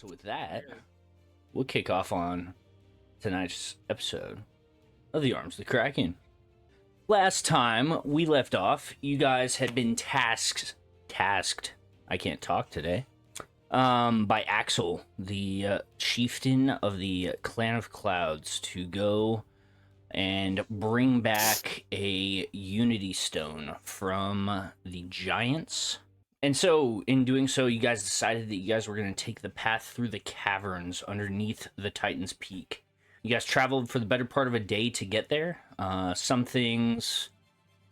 So with that, we'll kick off on tonight's episode of the Arms of the Kraken. Last time we left off, you guys had been tasked, I can't talk today, by Axel, the chieftain of the Clan of Clouds, to go and bring back a Unity Stone from the Giants. And so, in doing so, you guys decided that you guys were going to take the path through the caverns underneath the Titan's Peak. You guys traveled for the better part of a day to get there. Some things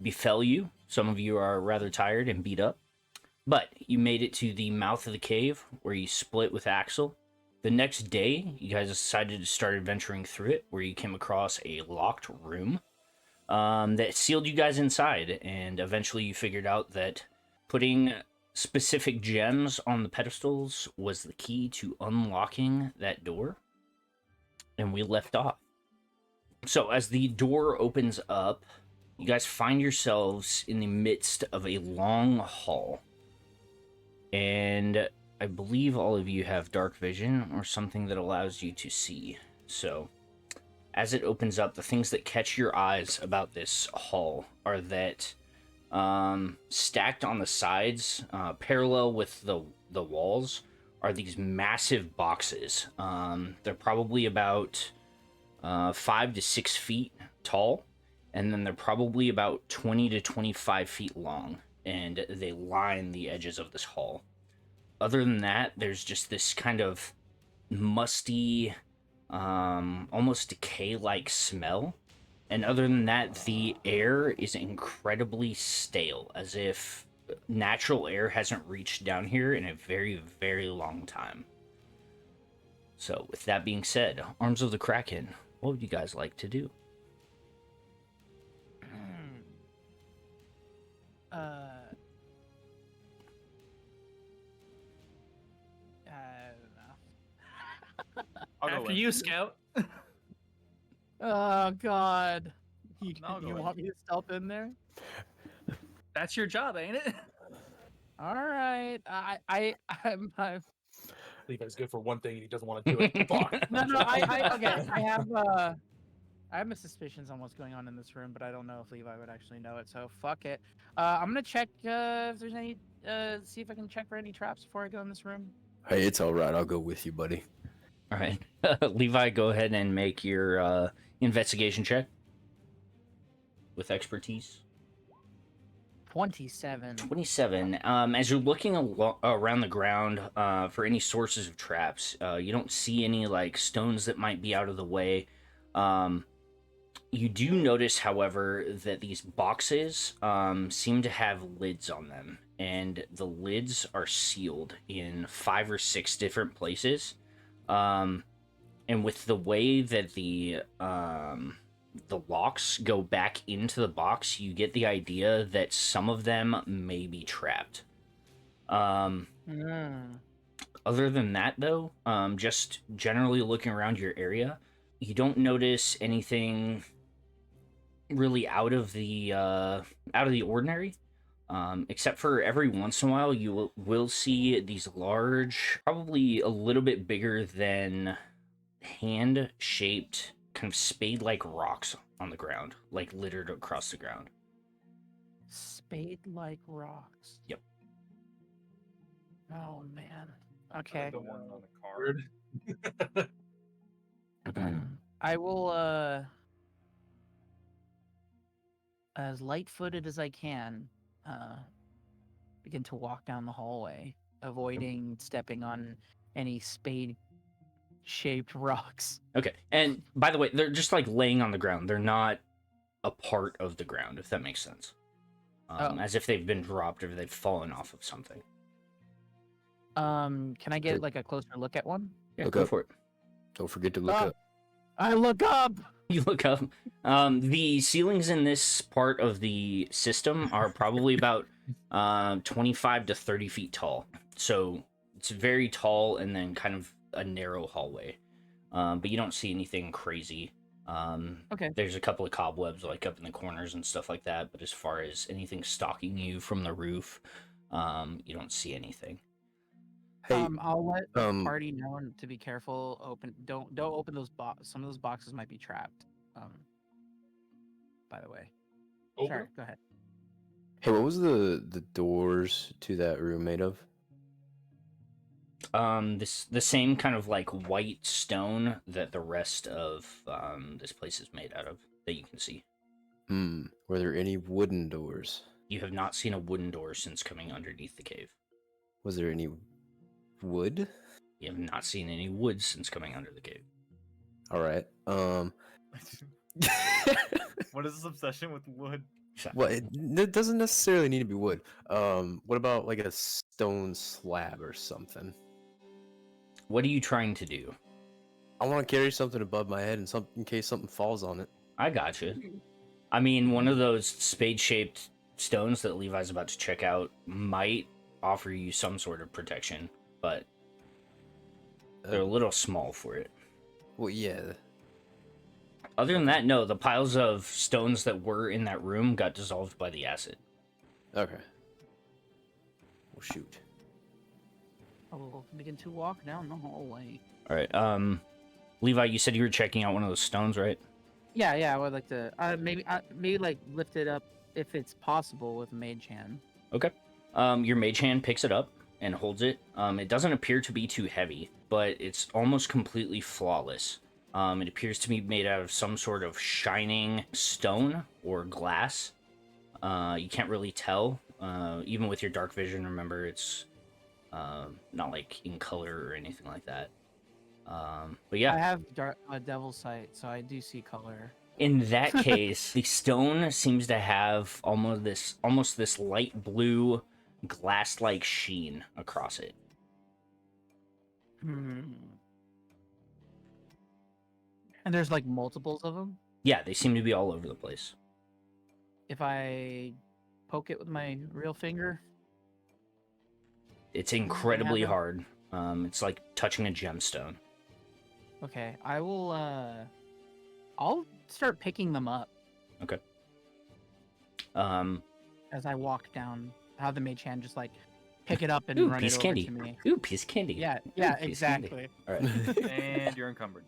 befell you. Some of you are rather tired and beat up. But you made it to the mouth of the cave, where you split with Axel. The next day, you guys decided to start adventuring through it, where you came across a locked room that sealed you guys inside. And eventually you figured out that putting specific gems on the pedestals was the key to unlocking that door. And we left off. So as the door opens up, you guys find yourselves in the midst of a long hall. And I believe all of you have dark vision or something that allows you to see. So as it opens up, the things that catch your eyes about this hall are that stacked on the sides, parallel with the walls, are these massive boxes. They're probably about 5 to 6 feet tall, and then they're probably about 20 to 25 feet long, and they line the edges of this hall. Other than that, there's just this kind of musty, almost decay-like smell. And other than that, the air is incredibly stale, as if natural air hasn't reached down here in a very, very long time. So, with that being said, Arms of the Kraken, what would you guys like to do? I don't know. After you, Scout. Oh God! You I'll go want me to stealth in there? That's your job, ain't it? All right. I'm Levi's good for one thing and he doesn't want to do it. Fuck. no. Okay. I have my suspicions on what's going on in this room, but I don't know if Levi would actually know it. So fuck it. I'm gonna check if there's any. See if I can check for any traps before I go in this room. Hey, it's all right. I'll go with you, buddy. All right. Levi, go ahead and make your investigation check with expertise. 27. 27. As you're looking around the ground for any sources of traps, you don't see any like stones that might be out of the way. You do notice, however, that these boxes seem to have lids on them, and the lids are sealed in 5 or 6 different places. And with the way that the locks go back into the box, you get the idea that some of them may be trapped. Other than that, though, just generally looking around your area, you don't notice anything really out of the ordinary. Except for every once in a while, you will see these large, probably a little bit bigger than hand-shaped, kind of spade-like rocks on the ground, like littered across the ground. Spade-like rocks. Yep. Oh man. Okay. The one on the card. I will as light-footed as I can begin to walk down the hallway, avoiding stepping on any spade-shaped rocks. Okay, and by the way, they're just like laying on the ground. They're not a part of the ground, if that makes sense. As if they've been dropped or they've fallen off of something. Can I get like a closer look at one? Yeah, Look go up. for it. Don't forget to look up. I look up! You look up. The ceilings in this part of the system are probably about 25 to 30 feet tall. So it's very tall and then kind of a narrow hallway. But you don't see anything crazy. Okay. There's a couple of cobwebs like up in the corners and stuff like that. But as far as anything stalking you from the roof, you don't see anything. Hey, I'll let the um, party know to be careful. Don't open those Some of those boxes might be trapped. By the way. Open Sorry, them? go ahead. hey, what was the doors to that room made of? The same kind of like white stone that the rest of this place is made out of that you can see. Were there any wooden doors? You have not seen a wooden door since coming underneath the cave. Was there any wood? You have not seen any wood since coming under the cave. All right. What is this obsession with wood? Well, it doesn't necessarily need to be wood. What about like a stone slab or something? What are you trying to do? I want to carry something above my head in case something falls on it. I got you. I mean, one of those spade-shaped stones that Levi's about to check out might offer you some sort of protection, but they're a little small for it. Well, yeah. Other than that, no, the piles of stones that were in that room got dissolved by the acid. Okay. Well, shoot. I will begin to walk down the hallway. All right. Levi, you said you were checking out one of those stones, right? Yeah, I would like to maybe like lift it up if it's possible with a mage hand. Okay. Your mage hand picks it up and holds it. It doesn't appear to be too heavy, but it's almost completely flawless. It appears to be made out of some sort of shining stone or glass. You can't really tell. Even with your dark vision, remember, it's not like in color or anything like that. But yeah. I have devil's sight, so I do see color. In that case, the stone seems to have almost this light blue glass-like sheen across it. And there's like multiples of them? Yeah, they seem to be all over the place. If I poke it with my real finger? It's incredibly hard. It's like touching a gemstone. Okay, I will, I'll start picking them up. Okay. As I walk down, have the mage hand just like pick it up and Ooh, run piece it of over candy. to me. Ooh, piece of candy. Yeah, Ooh, yeah, piece of candy. exactly. All right. And you're encumbered.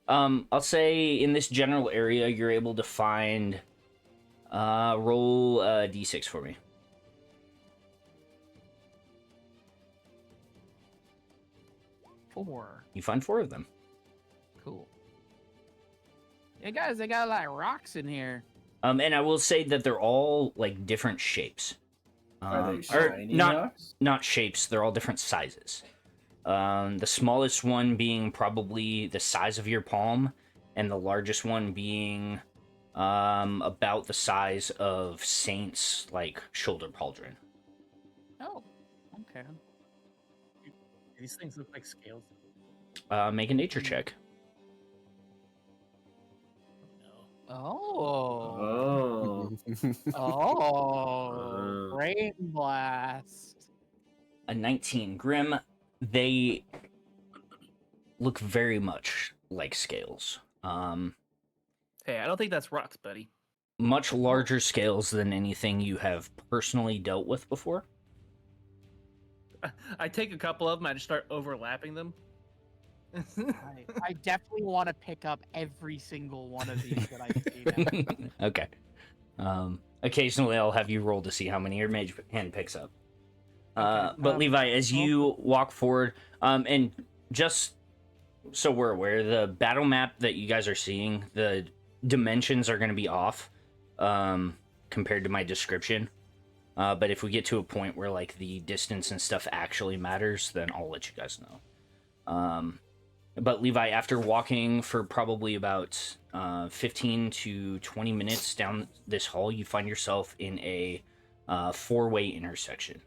I'll say in this general area, you're able to find. Roll a d6 for me. 4. You find 4 of them. Cool. Yeah, guys, they got like rocks in here. And I will say that they're all like different shapes. Are they Or shiny not rocks? not shapes. They're all different sizes. The smallest one being probably the size of your palm, and the largest one being about the size of Saint's like shoulder pauldron. Oh, okay. These things look like scales. Make a nature check. Oh. Oh. Oh. Brain blast. A 19. Grimm, they look very much like scales. Hey, I don't think that's rocks, buddy. Much larger scales than anything you have personally dealt with before. I take a couple of them. I just start overlapping them. I definitely want to pick up every single one of these that I see now. Okay. Occasionally I'll have you roll to see how many your mage hand picks up. But Levi, as you walk forward, and just so we're aware, the battle map that you guys are seeing, the dimensions are going to be off compared to my description. But if we get to a point where like the distance and stuff actually matters, then I'll let you guys know. But Levi, after walking for probably about 15 to 20 minutes down this hall, you find yourself in a 4-way intersection.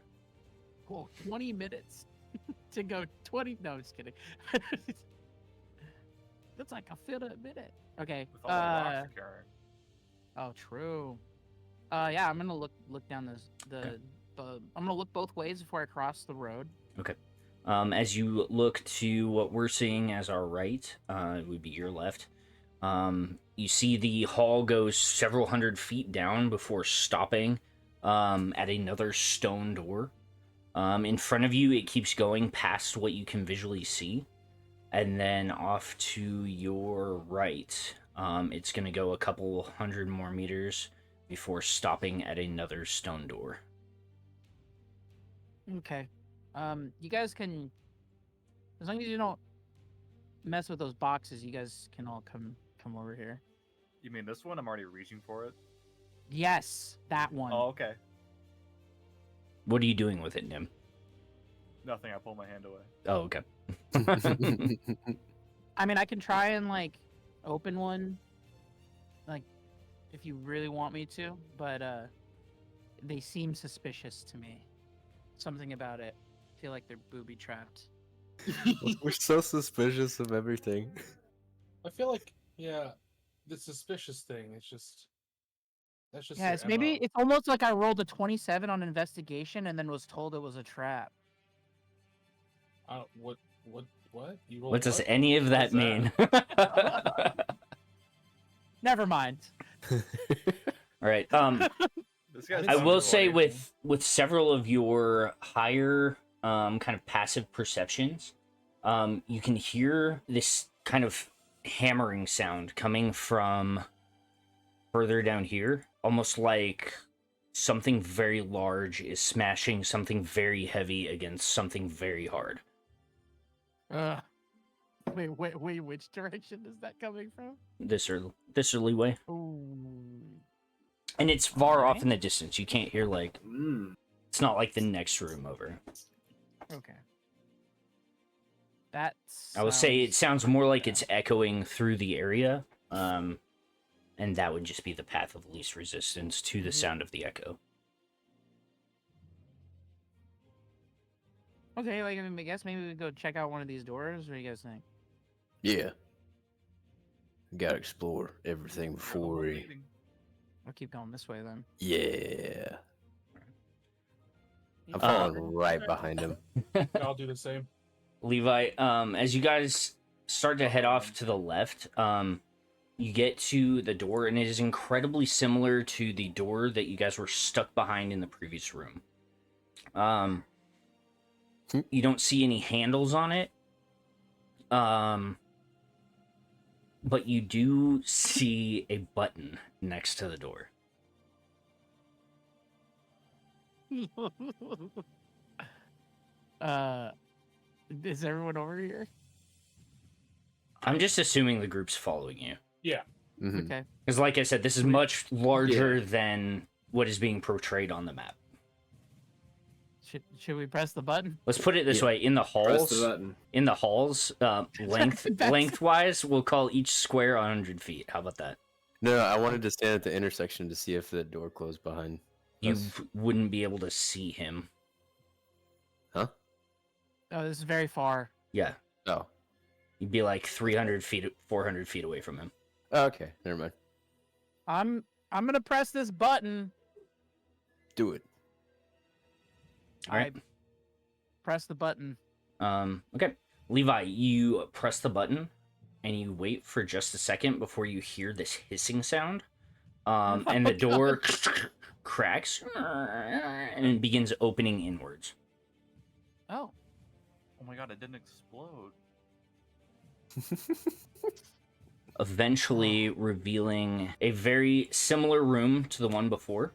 Cool. 20 minutes to go 20. No, just kidding. That's like a fit a minute. Okay. With all the rocks to carry. Oh, true. Yeah, I'm gonna look down I'm gonna look both ways before I cross the road. Okay. As you look to what we're seeing as our right, it would be your left. You see the hall goes several hundred feet down before stopping at another stone door. In front of you, it keeps going past what you can visually see. And then off to your right, it's going to go a couple hundred more meters before stopping at another stone door. Okay. You guys can, as long as you don't mess with those boxes, you guys can all come over here. You mean this one? I'm already reaching for it. Yes, that one. Oh, okay. What are you doing with it, Nim? Nothing. I pull my hand away. Oh, okay. I mean, I can try and like open one, like if you really want me to, but they seem suspicious to me. Something about it. I feel like they're booby trapped. We're so suspicious of everything. I feel like, yeah, the suspicious thing. It's just that's just. Yeah, your it's maybe MO. it's almost like I rolled a 27 on investigation and then was told it was a trap. What? You rolled What does what? any of that What's mean? Never mind. All right. This guy's I will number say one. with several of your higher kind of passive perceptions, you can hear this kind of hammering sound coming from further down here, almost like something very large is smashing something very heavy against something very hard. Wait, which direction is that coming from? This early way. Ooh. And it's far off Alright. in the distance. You can't hear like it's not like the next room over. Okay. That's. I would say it sounds more like it's echoing through the area. And that would just be the path of least resistance to the sound of the echo. Okay, like I guess maybe we go check out one of these doors. What do you guys think? Yeah. We gotta explore everything before we. I'll keep going this way then. Yeah. I'm Uh, following right behind him. I'll do the same. Levi, as you guys start to head off to the left, you get to the door, and it is incredibly similar to the door that you guys were stuck behind in the previous room. You don't see any handles on it. But you do see a button next to the door. Is everyone over here? I'm just assuming the group's following you. Yeah. Mhm. Okay. Because like I said, this is much larger than what is being portrayed on the map. Should we press the button? Let's put it this Yeah. way: in the Press the halls, button. lengthwise, we'll call each square 100 feet. How about that? No, I wanted to stand at the intersection to see if the door closed behind. You us. wouldn't be able to see him. Huh? Oh, this is very far. Yeah, Oh. you'd be like 300 feet, 400 feet away from him. Oh, okay. Never mind. I'm gonna press this button. Do it. All right. I press the button. Okay. Levi, you press the button and you wait for just a second before you hear this hissing sound. And the door cracks and it begins opening inwards. Oh. Oh my god, it didn't explode. Eventually revealing a very similar room to the one before.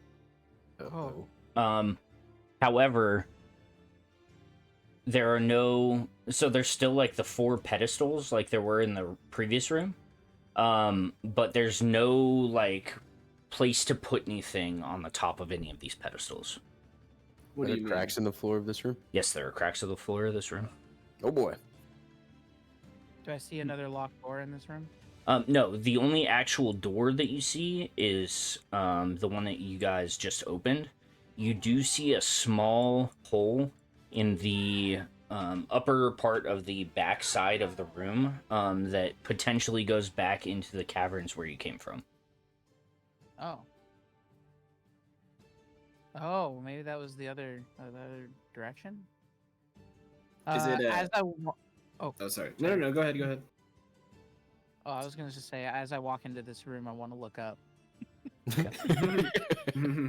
Oh. However, there are no, so there's still like the 4 pedestals like there were in the previous room. But there's no like place to put anything on the top of any of these pedestals. Are there cracks in the floor of this room? Yes, there are cracks of the floor of this room. Oh boy. Do I see another locked door in this room? No, the only actual door that you see is the one that you guys just opened. You do see a small hole in the upper part of the back side of the room that potentially goes back into the caverns where you came from. Oh. Oh, maybe that was the other direction. Is it, as I Oh, sorry. No. Go ahead. Oh, I was gonna just say, as I walk into this room, I want to look up.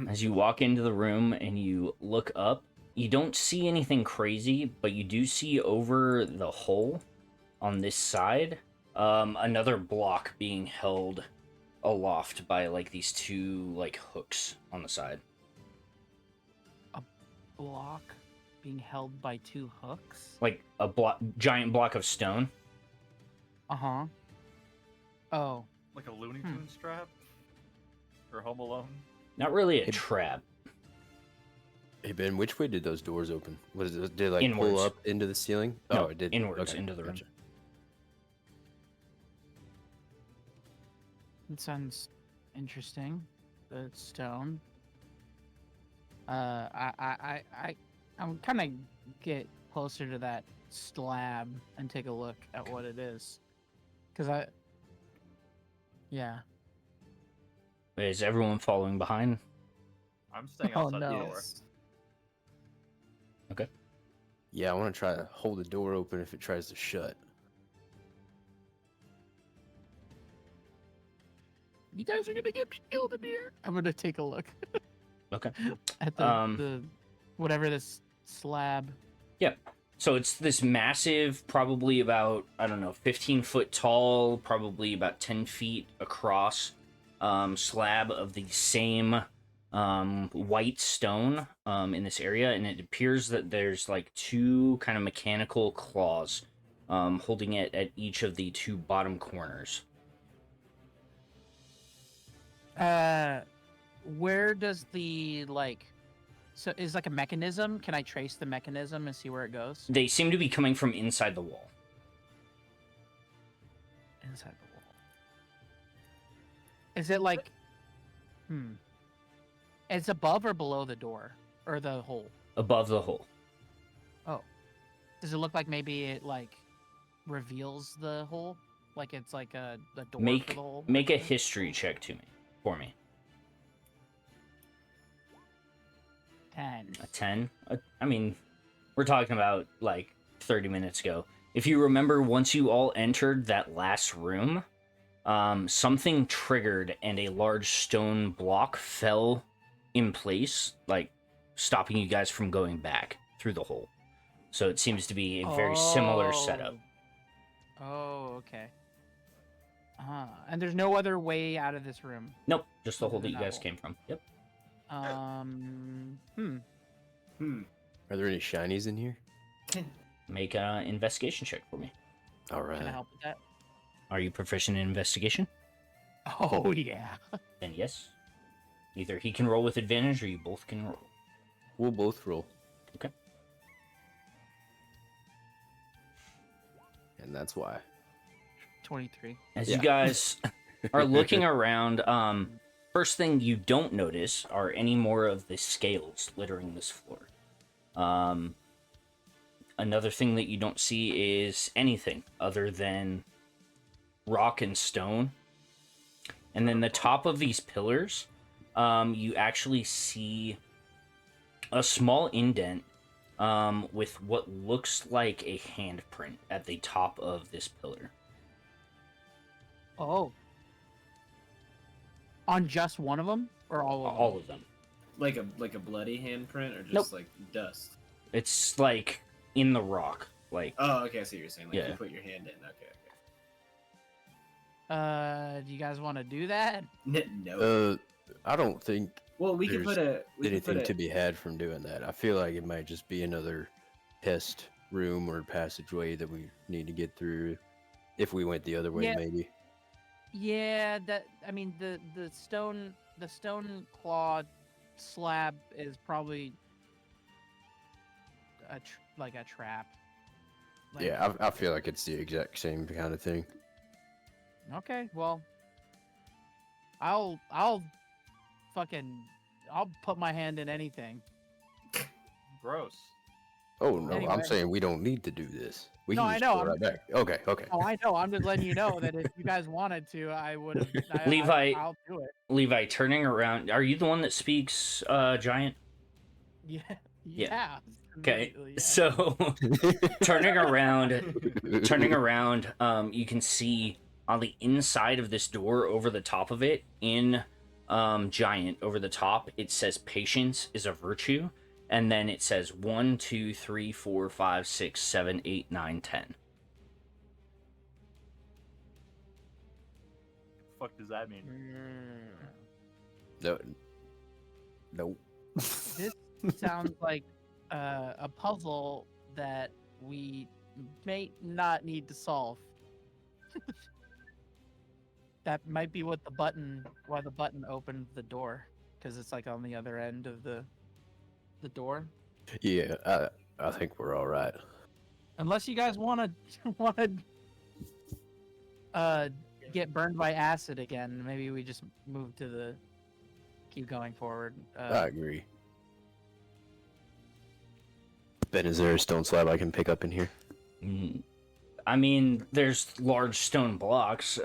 As you walk into the room and you look up, You don't see anything crazy, but you do see over the hole on this side another block being held aloft by like these two like hooks on the side. Block being held by two hooks. Like a giant block of stone. Uh-huh. Oh. Like a Looney Tunes trap? Or Home Alone? Not really a trap. Hey Ben, which way did those doors open? Did it like Inwards. pull up into the ceiling? No, Oh, it did. inwards Okay, into the room. gotcha. It sounds interesting. The stone. I'm kind of get closer to that slab and take a look at what it is, because yeah. Is everyone following behind? I'm staying Oh, outside the no. door. Yeah, I want to try to hold the door open if it tries to shut. You guys are gonna get killed in here. I'm gonna take a look Okay. at the whatever this slab. So it's this massive, probably about, I don't know, 15 foot tall, probably about 10 feet across slab of the same white stone in this area. And it appears that there's like two kind of mechanical claws holding it at each of the two bottom corners. Where does the so is like a mechanism? Can I trace the mechanism and see where it goes? They seem to be coming from inside the wall. Inside the wall. Is it like it's above or below the door or the hole? Above the hole. Oh. Does it look like maybe it like reveals the hole? Like it's like the door for the hole? Make a history check for me. 10. A 10? I mean, we're talking about like 30 minutes ago. If you remember, once you all entered that last room, something triggered and a large stone block fell in place, like stopping you guys from going back through the hole. So it seems to be a very similar setup. Oh, okay. And there's no other way out of this room. Nope, just the hole that In you that guys hole. came from. Yep. Are there any shinies in here? Make an investigation check for me. All right. Can I help with that? Are you proficient in investigation? Oh, yeah. Then yes. Either he can roll with advantage or you both can roll. We'll both roll. Okay. And that's why. 23. As Yeah. you guys are looking around, first thing you don't notice are any more of the scales littering this floor. Another thing that you don't see is anything other than rock and stone. And then the top of these pillars, you actually see a small indent with what looks like a handprint at the top of this pillar. Oh. On just one of them or all of them? All of them. Like a bloody handprint or just Nope. like dust? It's like in the rock. Like, Oh, okay, I see what you're saying. Like Yeah. you put your hand in. Okay, Do you guys want to do that? okay. No. I don't think Well, we could put a anything to be had from doing that. I feel like it might just be another test room or passageway that we need to get through. If we went the other way, Yeah. maybe. Yeah, I mean the stone claw slab is probably like a trap. Like, Yeah, I feel like it's the exact same kind of thing. Okay, well, I'll put my hand in anything. Gross. Oh no, Anyway. I'm saying we don't need to do this. We No, can I just know, go I'm- right back. Okay, okay. Oh, I know. I'm just letting you know that if you guys wanted to, I would have. Levi- I'll do it. Levi, turning around. Are you the one that speaks giant? Yeah. Yeah. Okay. immediately, yeah. So, turning around, you can see on the inside of this door, over the top of it, in giant over the top, it says "Patience is a virtue," and then it says 1, 2, 3, 4, 5, 6, 7, 8, 9, 10. Fuck does that mean? No. Nope. This sounds like a puzzle that we may not need to solve. That might be why the button opened the door, because it's like on the other end of the door. Yeah, I think we're all right. Unless you guys want to get burned by acid again, maybe we just keep going forward. I agree. Ben, is there a stone slab I can pick up in here? I mean, there's large stone blocks.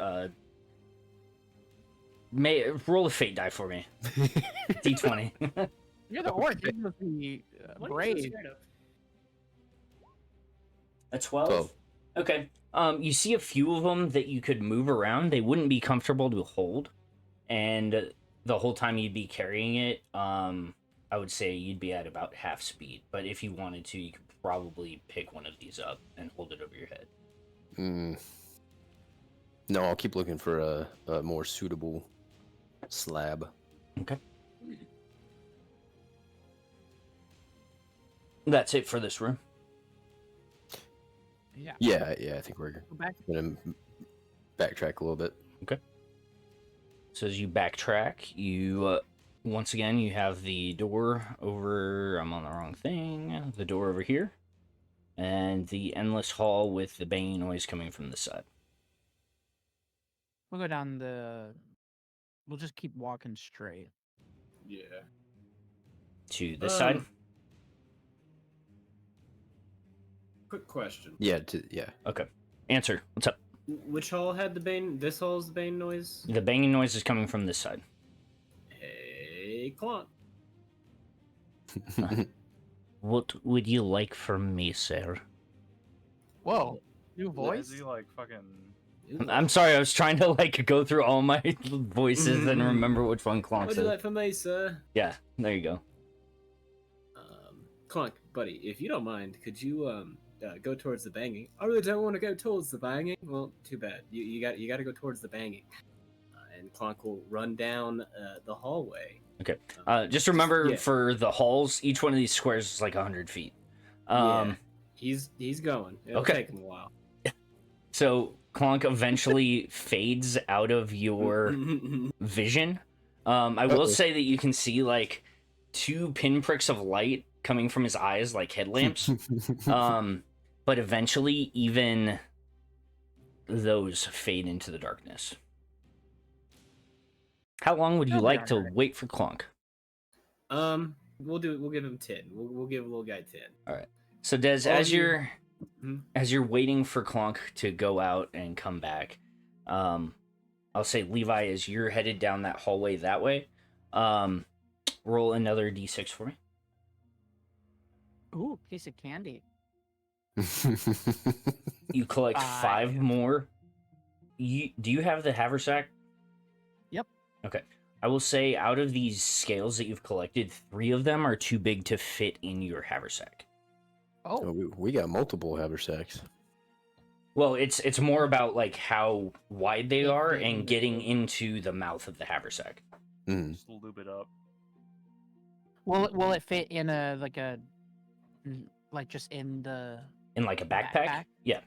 Roll a fate die for me. D20. You're the orc. You must be brave. A 12? 12. Okay. You see a few of them that you could move around. They wouldn't be comfortable to hold, and the whole time you'd be carrying it, I would say you'd be at about half speed. But if you wanted to, you could probably pick one of these up and hold it over your head. No, I'll keep looking for a more suitable slab. Okay. That's it for this room. Yeah. Yeah, I think we're Go back. gonna backtrack a little bit. So as you backtrack, you once again you have the door over. I'm on the wrong thing. The door over here, and the endless hall with the banging noise coming from the side. We'll go down We'll just keep walking straight. Yeah. To this side. Quick question. Yeah, Okay. Answer. What's up? Which hall had the bane? This hall's the bane noise? The banging noise is coming from this side. Hey, Clonk. What would you like from me, sir? Whoa, new Is voice. he like fucking? I'm sorry, I was trying to like go through all my voices and remember which one Clonk What would you said. like from me, sir? Yeah, there you go. Clonk, buddy, if you don't mind, could you go towards the banging? I really don't want to go towards the banging. Well, too bad. You got to go towards the banging. And Clonk will run down the hallway. Okay. Just remember Yeah. for the halls, each one of these squares is like 100 feet. Yeah, he's going. It'll Okay. take him a while. So Clonk eventually fades out of your vision. I will say that you can see like 2 pinpricks of light coming from his eyes like headlamps. But eventually even those fade into the darkness. How long would you That'll be like to alright. wait for Clonk? We'll give him 10. We'll give a little guy 10. So Des, All as you- you're Mhm. as you're waiting for Clonk to go out and come back, I'll say Levi, as you're headed down that hallway that way, roll another d6 for me. Ooh, piece of candy. You collect 5 more. Do you have the haversack? Yep. Okay. I will say out of these scales that you've collected, 3 of them are too big to fit in your haversack. Oh, Oh, we got multiple haversacks. Well, it's more about like how wide they Yeah, are getting and getting into the mouth of the haversack. Mm. Just lube it up. will it fit in just in the In like a backpack? Backpack? Yeah.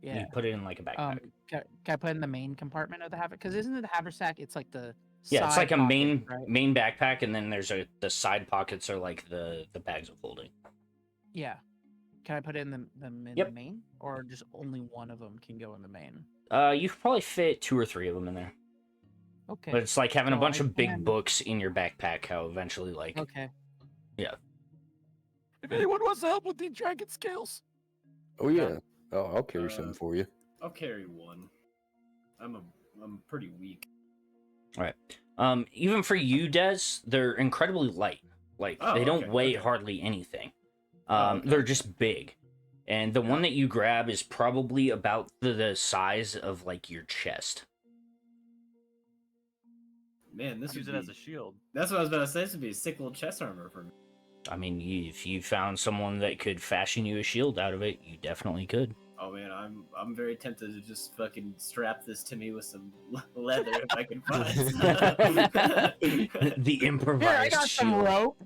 yeah? You put it in like a backpack. Can I put it in the main compartment of the haversack? Because isn't it the haversack? It's like the Yeah, it's side like a pocket, right? main backpack, and then there's the side pockets are like the bags of holding. Yeah. Can I put it in them in Yep. the main, or just only one of them can go in the main? You could probably fit 2 or 3 of them in there. Okay. But it's like having a So bunch I of big can- books in your backpack. How eventually, like, Okay. Yeah. If anyone wants to help with the dragon scales, Oh yeah. Oh, I'll carry some Uh, for you. I'll carry one. I'm pretty weak. even for you, Des, they're incredibly light. Like Oh, they don't okay, weigh okay. hardly anything. Okay. They're just big, and the one Yeah. that you grab is probably about the size of like your chest. Man, this Use would it as be- a shield. That's what I was about to say. This would be a sick little chest armor for me. I mean, if you found someone that could fashion you a shield out of it, you definitely could. Oh man, I'm very tempted to just fucking strap this to me with some leather if I can find some. The improvised Here, I got some shield. rope.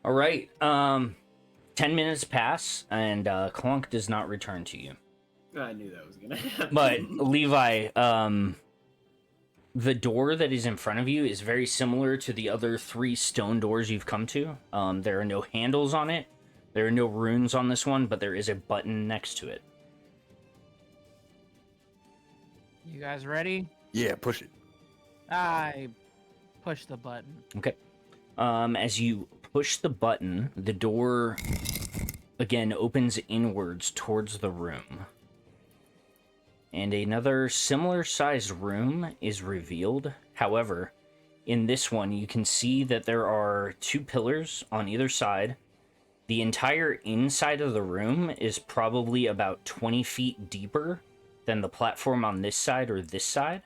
All right. 10 minutes pass, and Clonk does not return to you. I knew that was gonna happen. But Levi, the door that is in front of you is very similar to the other 3 stone doors you've come to. There are no handles on it. There are no runes on this one, but there is a button next to it. You guys ready? Yeah, push it. I push the button. Okay. As you push the button, the door again opens inwards towards the room. And another similar sized room is revealed. However, in this one, you can see that there are 2 pillars on either side. The entire inside of the room is probably about 20 feet deeper than the platform on this side or this side.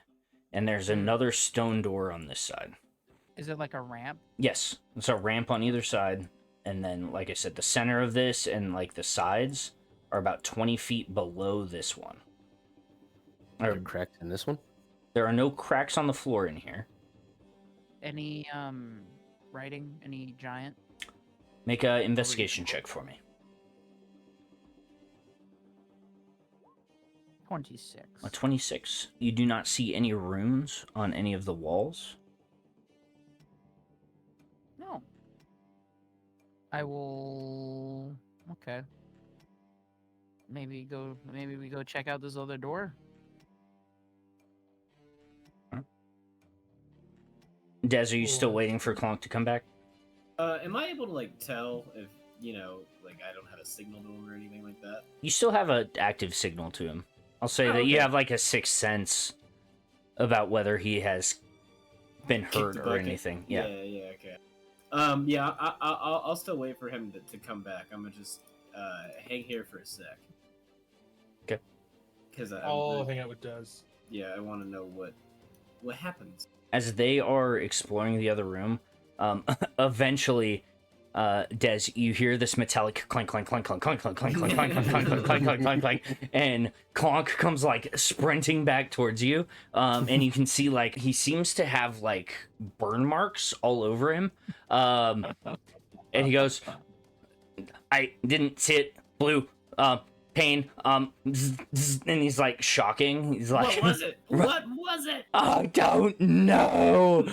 And there's another stone door on this side. Is it like a ramp? Yes, it's a ramp on either side. And then, like I said, the center of this and like the sides are about 20 feet below this one. Are there cracks in this one? There are no cracks on the floor in here. Any writing? Any giant? Make a investigation check for me. 26. A 26. You do not see any runes on any of the walls. No. I will. Okay. Maybe we go check out this other door. Des, are you still waiting for Clonk to come back? Am I able to like tell if like I don't have a signal to him or anything like that? You still have an active signal to him. I'll say that you okay. have like a sixth sense about whether he has been hurt the or bucket. anything. Yeah, okay. Yeah, I'll still wait for him to come back. I'm gonna just hang here for a sec. Okay. Because I'll hang out with Dez. Yeah, I want to know what happens. As they are exploring the other room, eventually, Des, you hear this metallic clank, clank, clank, clank, clank, clank, clank, clank, clank, clank, clank, clank, clank, clank, clank, clank, and Clonk comes like sprinting back towards you, and you can see like he seems to have like burn marks all over him, and he goes, "I didn't see it, blue, pain, zzz, zzz," and he's like shocking. He's like, What was it? What was it? I don't know.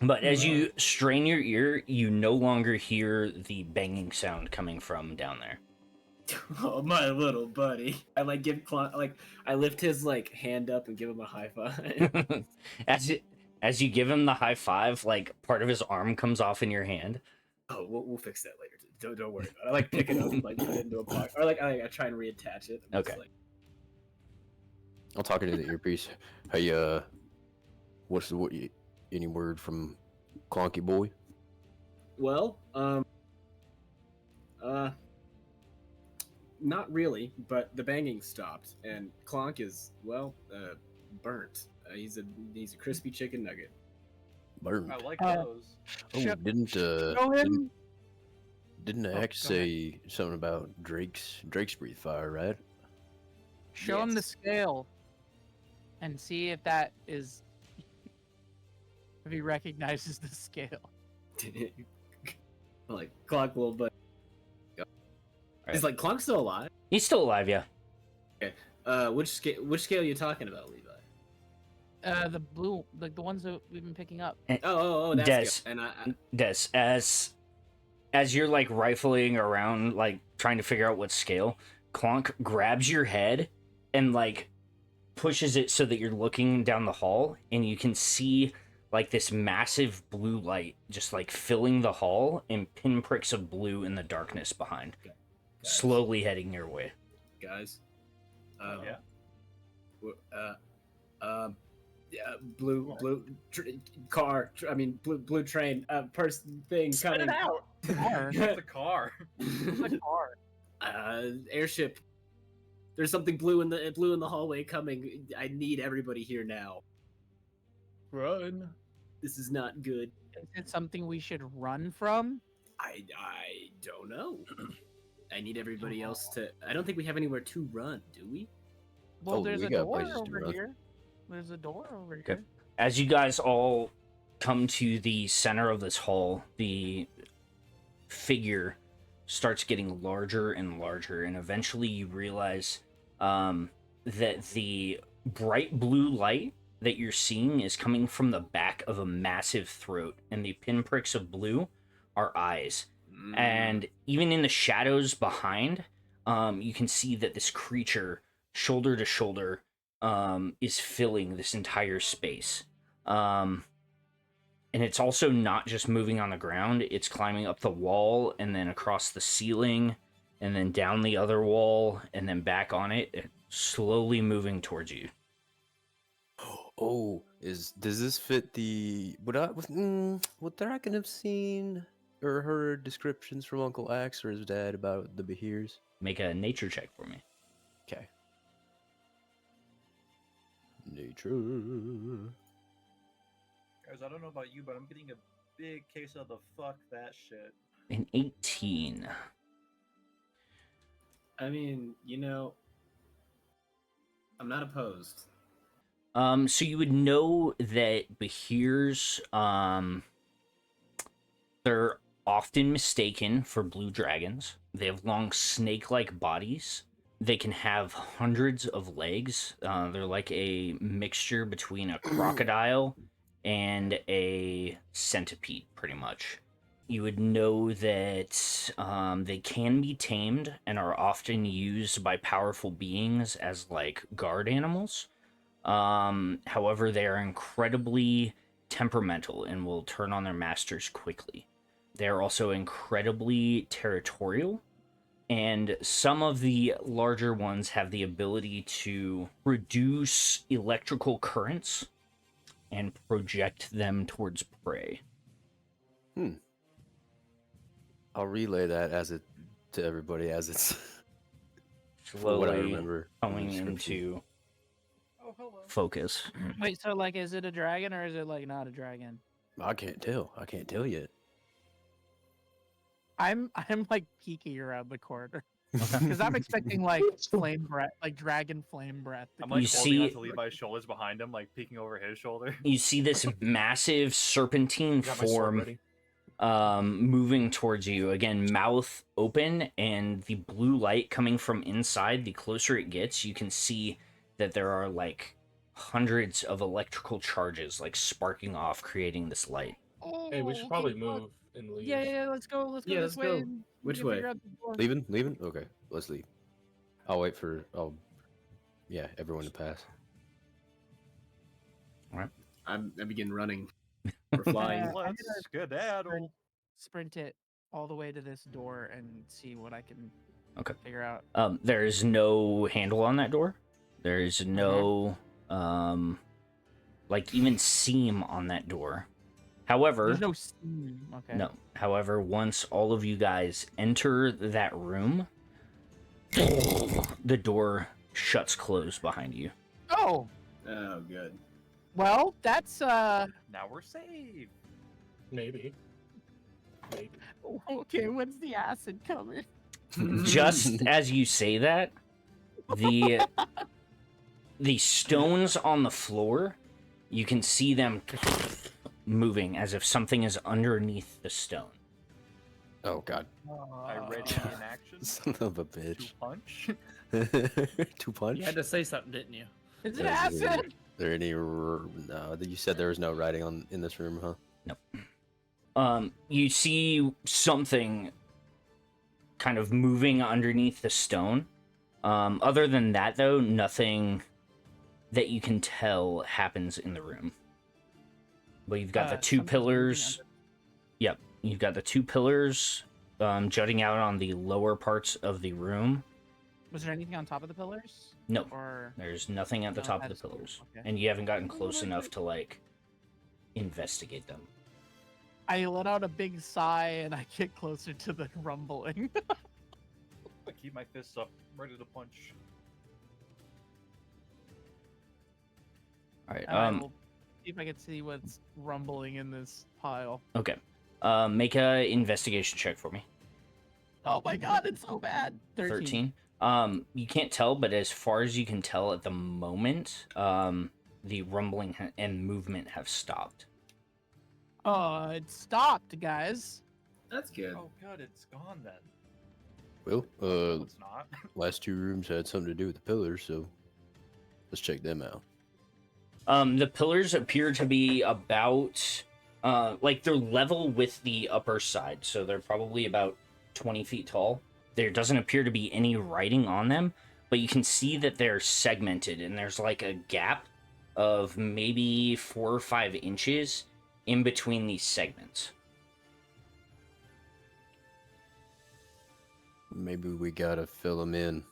But as you strain your ear, you no longer hear the banging sound coming from down there. Oh, my little buddy. I like give I lift his like hand up and give him a high five. As you give him the high five, like part of his arm comes off in your hand. Oh, we'll fix that later. Don't worry about it. I like pick it up and like put it into a pocket, or like I try and reattach it. I'm just, Okay. like, I'll talk into the earpiece. Hey, any word from Clonky boy? well, not really, but the banging stopped, and Clonk is burnt. He's a crispy chicken nugget. Burned. I like Uh, those. Oh, Show didn't him. didn't Oh, Axe go ahead. say something about Drake's breathe fire, right? Show him the Yes. scale, and see if that is if he recognizes the scale. Like Clonk little buddy. Is like Clonk still alive? He's still alive, yeah. Which scale are you talking about, Levi? The blue, like the ones that we've been picking up. Oh, that's Des. scale. And I Des, as you're like rifling around, like trying to figure out what scale, Clonk grabs your head and like pushes it so that you're looking down the hall, and you can see like this massive blue light just like filling the hall and pinpricks of blue in the darkness behind, slowly heading your way. guys. Yeah. Blue car. Blue train. Person thing Spit coming. it out. Car. It's a car. The car. Airship. There's something blue in the hallway coming. I need everybody here now. Run. This is not good. Is it something we should run from? I don't know. I need everybody else to. I don't think we have anywhere to run, do we? Well, Oh, there's we a got door places to over run. here. There's a door over Okay. here. As you guys all come to the center of this hall, the figure starts getting larger and larger, and eventually you realize that the bright blue light that you're seeing is coming from the back of a massive throat, and the pinpricks of blue are eyes. And even in the shadows behind, you can see that this creature, shoulder to shoulder, is filling this entire space. And it's also not just moving on the ground, it's climbing up the wall and then across the ceiling and then down the other wall and then back on it, slowly moving towards you. Oh, does this fit the would Thracken have seen or heard descriptions from Uncle Axe or his dad about the Behirs? Make a nature check for me. Okay. Nature. Guys, I don't know about you, but I'm getting a big case of the fuck that shit. An 18. I mean, I'm not opposed. So you would know that Behirs, they're often mistaken for blue dragons. They have long snake-like bodies. They can have hundreds of legs. They're like a mixture between a crocodile and a centipede, pretty much. You would know that they can be tamed and are often used by powerful beings as like guard animals. However, they are incredibly temperamental and will turn on their masters quickly. They are also incredibly territorial, and some of the larger ones have the ability to reduce electrical currents and project them towards prey. I'll relay that to everybody as it's Slowly what I remember. from the coming description. into Oh, hello. focus. Wait, so like, is it a dragon or is it like not a dragon? I can't tell. I can't tell yet. I'm like peeking around the corner because I'm expecting like flame breath, like dragon flame breath. I'm like You holding see- onto Levi's shoulders behind him, like peeking over his shoulder. You see this massive serpentine Got my sword form ready. moving towards you, again, mouth open, and the blue light coming from inside. The closer it gets, you can see that there are like hundreds of electrical charges like sparking off, creating this light. Hey, we should probably move and leave. Yeah, let's go. Let's go Yeah, this let's way. go. and we Which can way? figure out the door. Leaving? Okay, let's leave. I'll wait for everyone to pass. I begin running. We're flying. Yeah. Let's skedaddle. Sprint it all the way to this door and see what I can Okay. figure out. There is no handle on that door. There is no like even seam on that door. However, There's no steam. Okay. no. However, once all of you guys enter that room, the door shuts closed behind you. Oh, Oh, good. well, that's Now we're saved. Maybe. Maybe. okay. When's the acid coming? Just as you say that, the stones on the floor, you can see them moving as if something is underneath the stone. Oh God, I ready in action son of a to bitch. punch. To punch? You had to say something, didn't you? Is it Yeah, acid? There any? No, you said there was no writing in this room, huh? You see something kind of moving underneath the stone. Other than that, though, nothing that you can tell happens in the room. But you've got the two something's moving pillars. Yep, you've got the two pillars jutting out on the lower parts of the room. Was there anything on top of the pillars? No, Or there's nothing at the No, top of that's the cool. pillars. Okay. And you haven't gotten close enough to, like, investigate them. I let out a big sigh and I get closer to the rumbling. I keep my fists up, ready to punch. All right. And I will see if I can see what's rumbling in this pile. Okay. Make a investigation check for me. Oh my god, it's so bad. 13. You can't tell, but as far as you can tell at the moment, the rumbling and movement have stopped. Oh, it stopped, guys. That's good. Oh, good, it's gone then. Well, No, it's not. last two rooms had something to do with the pillars, so let's check them out. The pillars appear to be about, like they're level with the upper side, so they're probably about 20 feet tall. There doesn't appear to be any writing on them, but you can see that they're segmented, and there's like a gap of maybe 4 or 5 inches in between these segments. Maybe we gotta fill them in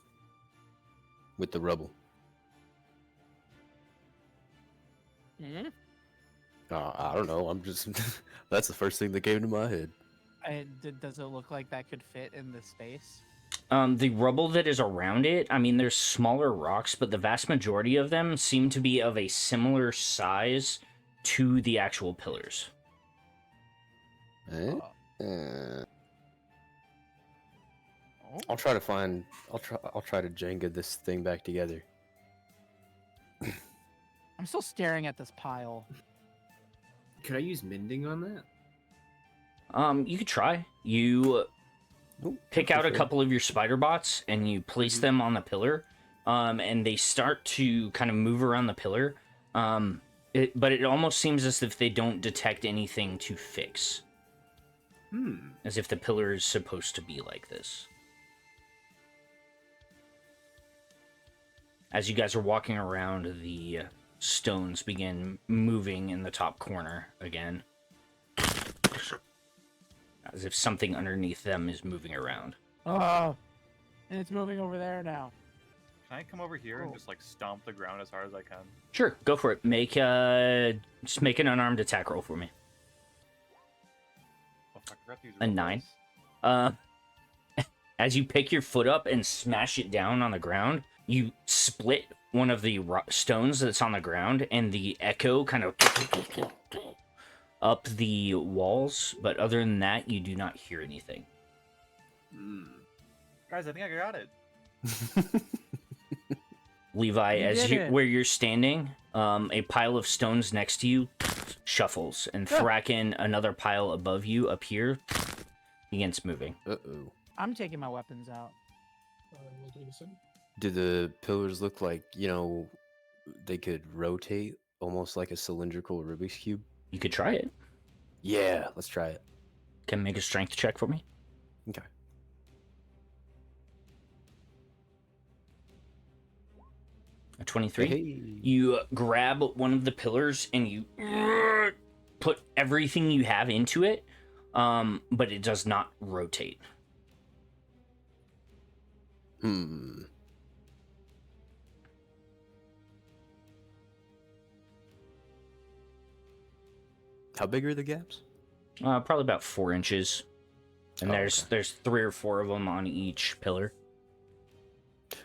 with the rubble. Hmm? I don't know. I'm just. That's the first thing that came to my head. Does it look like that could fit in the space? The rubble that is around it, I mean, there's smaller rocks, but the vast majority of them seem to be of a similar size to the actual pillars. Eh? Oh. I'll try to find. I'll try to Jenga this thing back together. I'm still staring at this pile. Could I use mending on that? You could try. You pick out a couple of your spider bots and you place them on the pillar, and they start to kind of move around the pillar. But it almost seems as if they don't detect anything to fix. As if the pillar is supposed to be like this. As you guys are walking around, the stones begin moving in the top corner again. As if something underneath them is moving around. Oh, and it's moving over there now. Can I come over here and just like stomp the ground as hard as I can? Sure, go for it. Just make an unarmed attack roll for me. Oh, fuck, I forgot to use A 9. As you pick your foot up and smash it down on the ground, you split one of the stones that's on the ground, and the echo kind of up the walls. But other than that, you do not hear anything. Guys, I think I got it. Levi, You as did you it. where you're standing, a pile of stones next to you shuffles, and Thracken, another pile above you up here, begins moving. Uh-oh. I'm taking my weapons out. We'll do the same. Do the pillars look like, they could rotate almost like a cylindrical Rubik's Cube? You could try it. Yeah, let's try it. Can make a strength check for me. Okay. A 23. Hey. You grab one of the pillars and you put everything you have into it, but it does not rotate. How big are the gaps? Probably about 4 inches. And Oh, there's 3 or 4 of them on each pillar.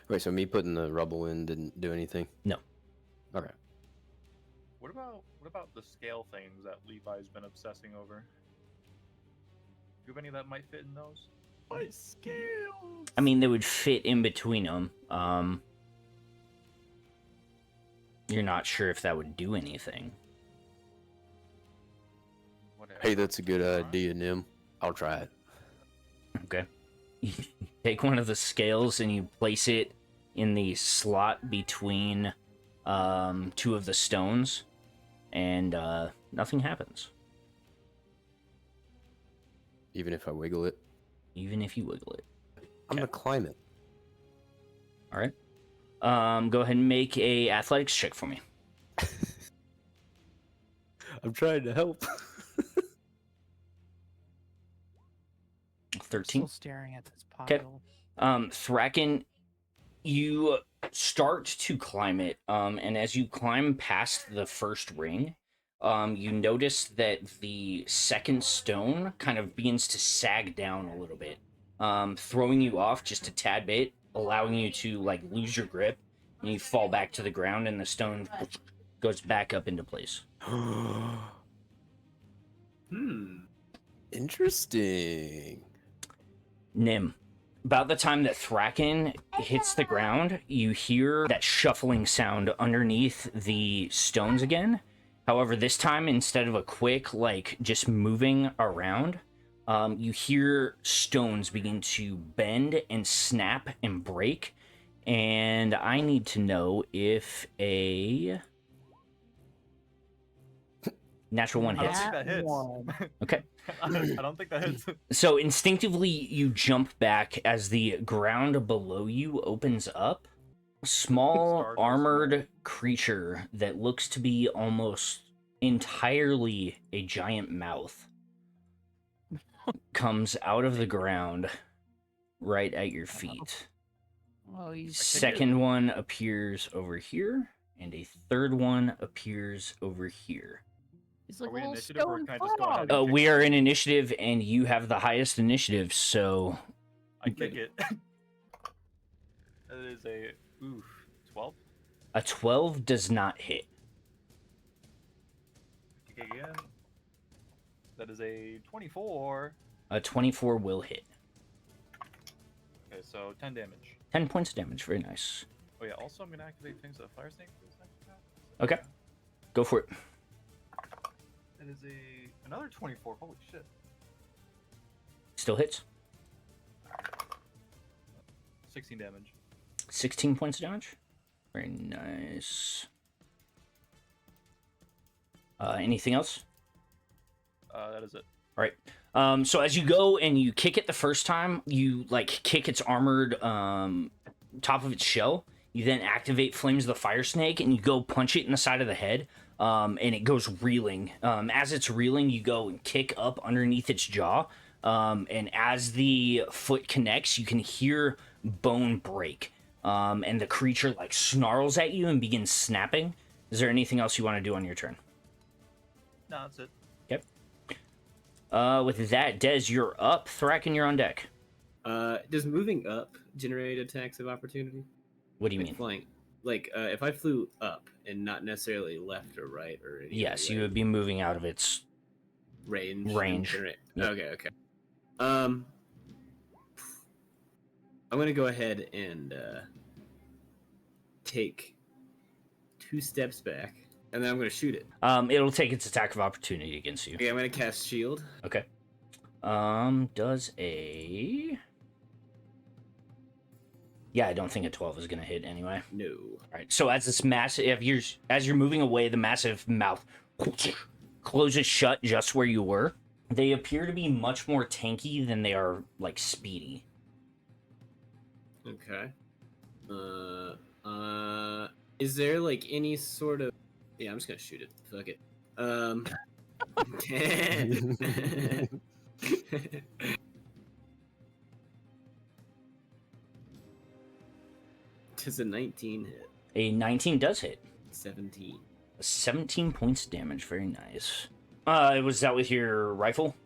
Wait, so me putting the rubble in didn't do anything? No. Okay. What about the scale things that Levi's been obsessing over? Do you have any that might fit in those? My scales. I mean, they would fit in between them. You're not sure if that would do anything. Whatever. Hey, that's a good idea, Nim. I'll try it. Okay. You take one of the scales and you place it in the slot between 2 of the stones, and nothing happens. Even if I wiggle it? Even if you wiggle it. I'm gonna climb it. All right. Go ahead and make a athletics check for me. I'm trying to help. 13. Still staring at this pile. Okay. Thracken, you start to climb it, and as you climb past the first ring, you notice that the second stone kind of begins to sag down a little bit, throwing you off just a tad bit, allowing you to lose your grip, and you fall back to the ground, and the stone goes back up into place. Interesting. Nim, about the time that Thracken hits the ground, you hear that shuffling sound underneath the stones again. However, this time, instead of a quick, like, just moving around, you hear stones begin to bend and snap and break. And I need to know if a natural one I don't hits. think that hits. One. Okay. I don't think that hits. So instinctively, you jump back as the ground below you opens up. A small Stars are armored creature that looks to be almost entirely a giant mouth comes out of the ground right at your feet. Oh, he's Second one appears over here, and a third one appears over here. He's like Are we a little initiative, or stone can I just go ahead frog. and We are in initiative, and you have the highest initiative, so I kick it. That is a 12. a 12 does not hit. Kick again. That is a 24. A 24 will hit. Okay, so 10 damage. 10 points of damage, very nice. Oh yeah, also I'm gonna activate things that fire snake for this next attack. Okay. Go for it. That is another 24. Holy shit. Still hits. 16 damage. 16 points of damage. Very nice. Anything else? That is it. All right. So as you go and you kick it the first time, you like kick its armored top of its shell. You then activate Flames of the Fire Snake and you go punch it in the side of the head. And it goes reeling. As it's reeling, you go and kick up underneath its jaw. And as the foot connects, you can hear bone break. And the creature like snarls at you and begins snapping. Is there anything else you want to do on your turn? No, that's it. With that, Des, you're up. Thracken, you're on deck. Does moving up generate attacks of opportunity? What do you Like mean? flying? Like, if I flew up and not necessarily left or right or any Yes, other you way, would be moving out of its range. range. Generate... Yep. Okay. I'm gonna go ahead and take 2 steps back, and then I'm gonna shoot it. It'll take its attack of opportunity against you. Okay, I'm gonna cast shield. Okay. Does a... Yeah, I don't think a 12 is gonna hit anyway. No. All right. So as this massive, as you're moving away, the massive mouth closes shut just where you were. They appear to be much more tanky than they are like speedy. Okay. Is there like any sort of? Yeah, I'm just gonna shoot it. Fuck it. Does a 19 hit? A 19 does hit. 17. 17 points of damage. Very nice. Was that with your rifle?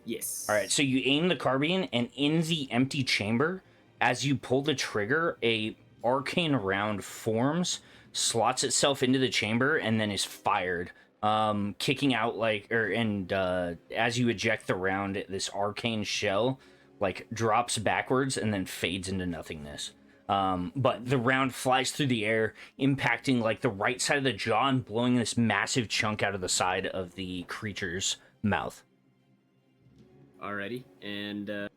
Yes. All right. So you aim the carbine, and in the empty chamber, as you pull the trigger, a arcane round forms, slots itself into the chamber, and then is fired, kicking out as you eject the round, this arcane shell like drops backwards and then fades into nothingness. But the round flies through the air, impacting like the right side of the jaw and blowing this massive chunk out of the side of the creature's mouth. Alrighty, and